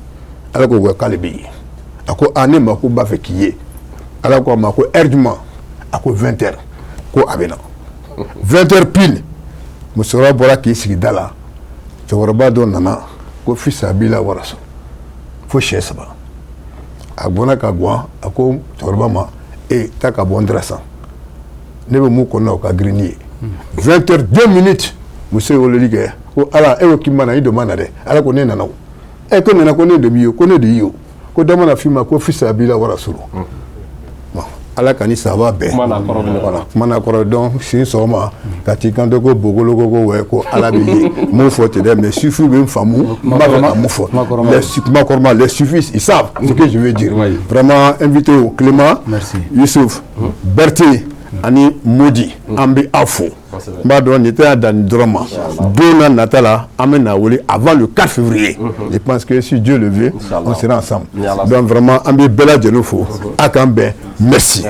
Ala ko k'ale bɛ ye a ko ne ma ko b'a fɛ k'i ye Ala ko a ma ko heure jumɛn a ko 20h ko a bɛ na 20h pile musokɔrɔba bɔra k'i sigi da la cɛkɔrɔba dɔ nana ko fisa b'i la waraso fo siyɛ 3 a gbɔna ka gwan a ko cɛkɔrɔba ma taa ka bɔ n dara san ne bɛ mun kɔnɔ o ka girin ni ye 20h 2 minutes muso ye weleli kɛ ko Ala e ko k'i ma na i dɔ ma na dɛ Ala ko ne nana o ko nana ko ne de b'i ye ko ne de y'i ye ko dɔ mana f'i ma ko fisa b'i la waraso bon Ala ka ni sababa bɛɛ kuma n'a kɔrɔ donc sini sɔgɔma ka t'i kanto ko Bogolo ko wɛ ko Ala b'i ye mun fɔ ten dɛ mais sufi bɛ n faamu n b'a fɛ ka mun fɔ kuma kɔrɔma les sufis ils savent ce que je veux dire vraiment invité au Clément Youssouf Berté ani Modi an bɛ aw fo n b'a dɔn nin tɛ y'a dan nin dɔrɔn ma don na nata la an bɛ na wele avant le 4 février je pense que si Dieu le veut on sera ensemble donc vraiment an bɛ bɛɛ lajɛlen fo a k'an bɛn merci.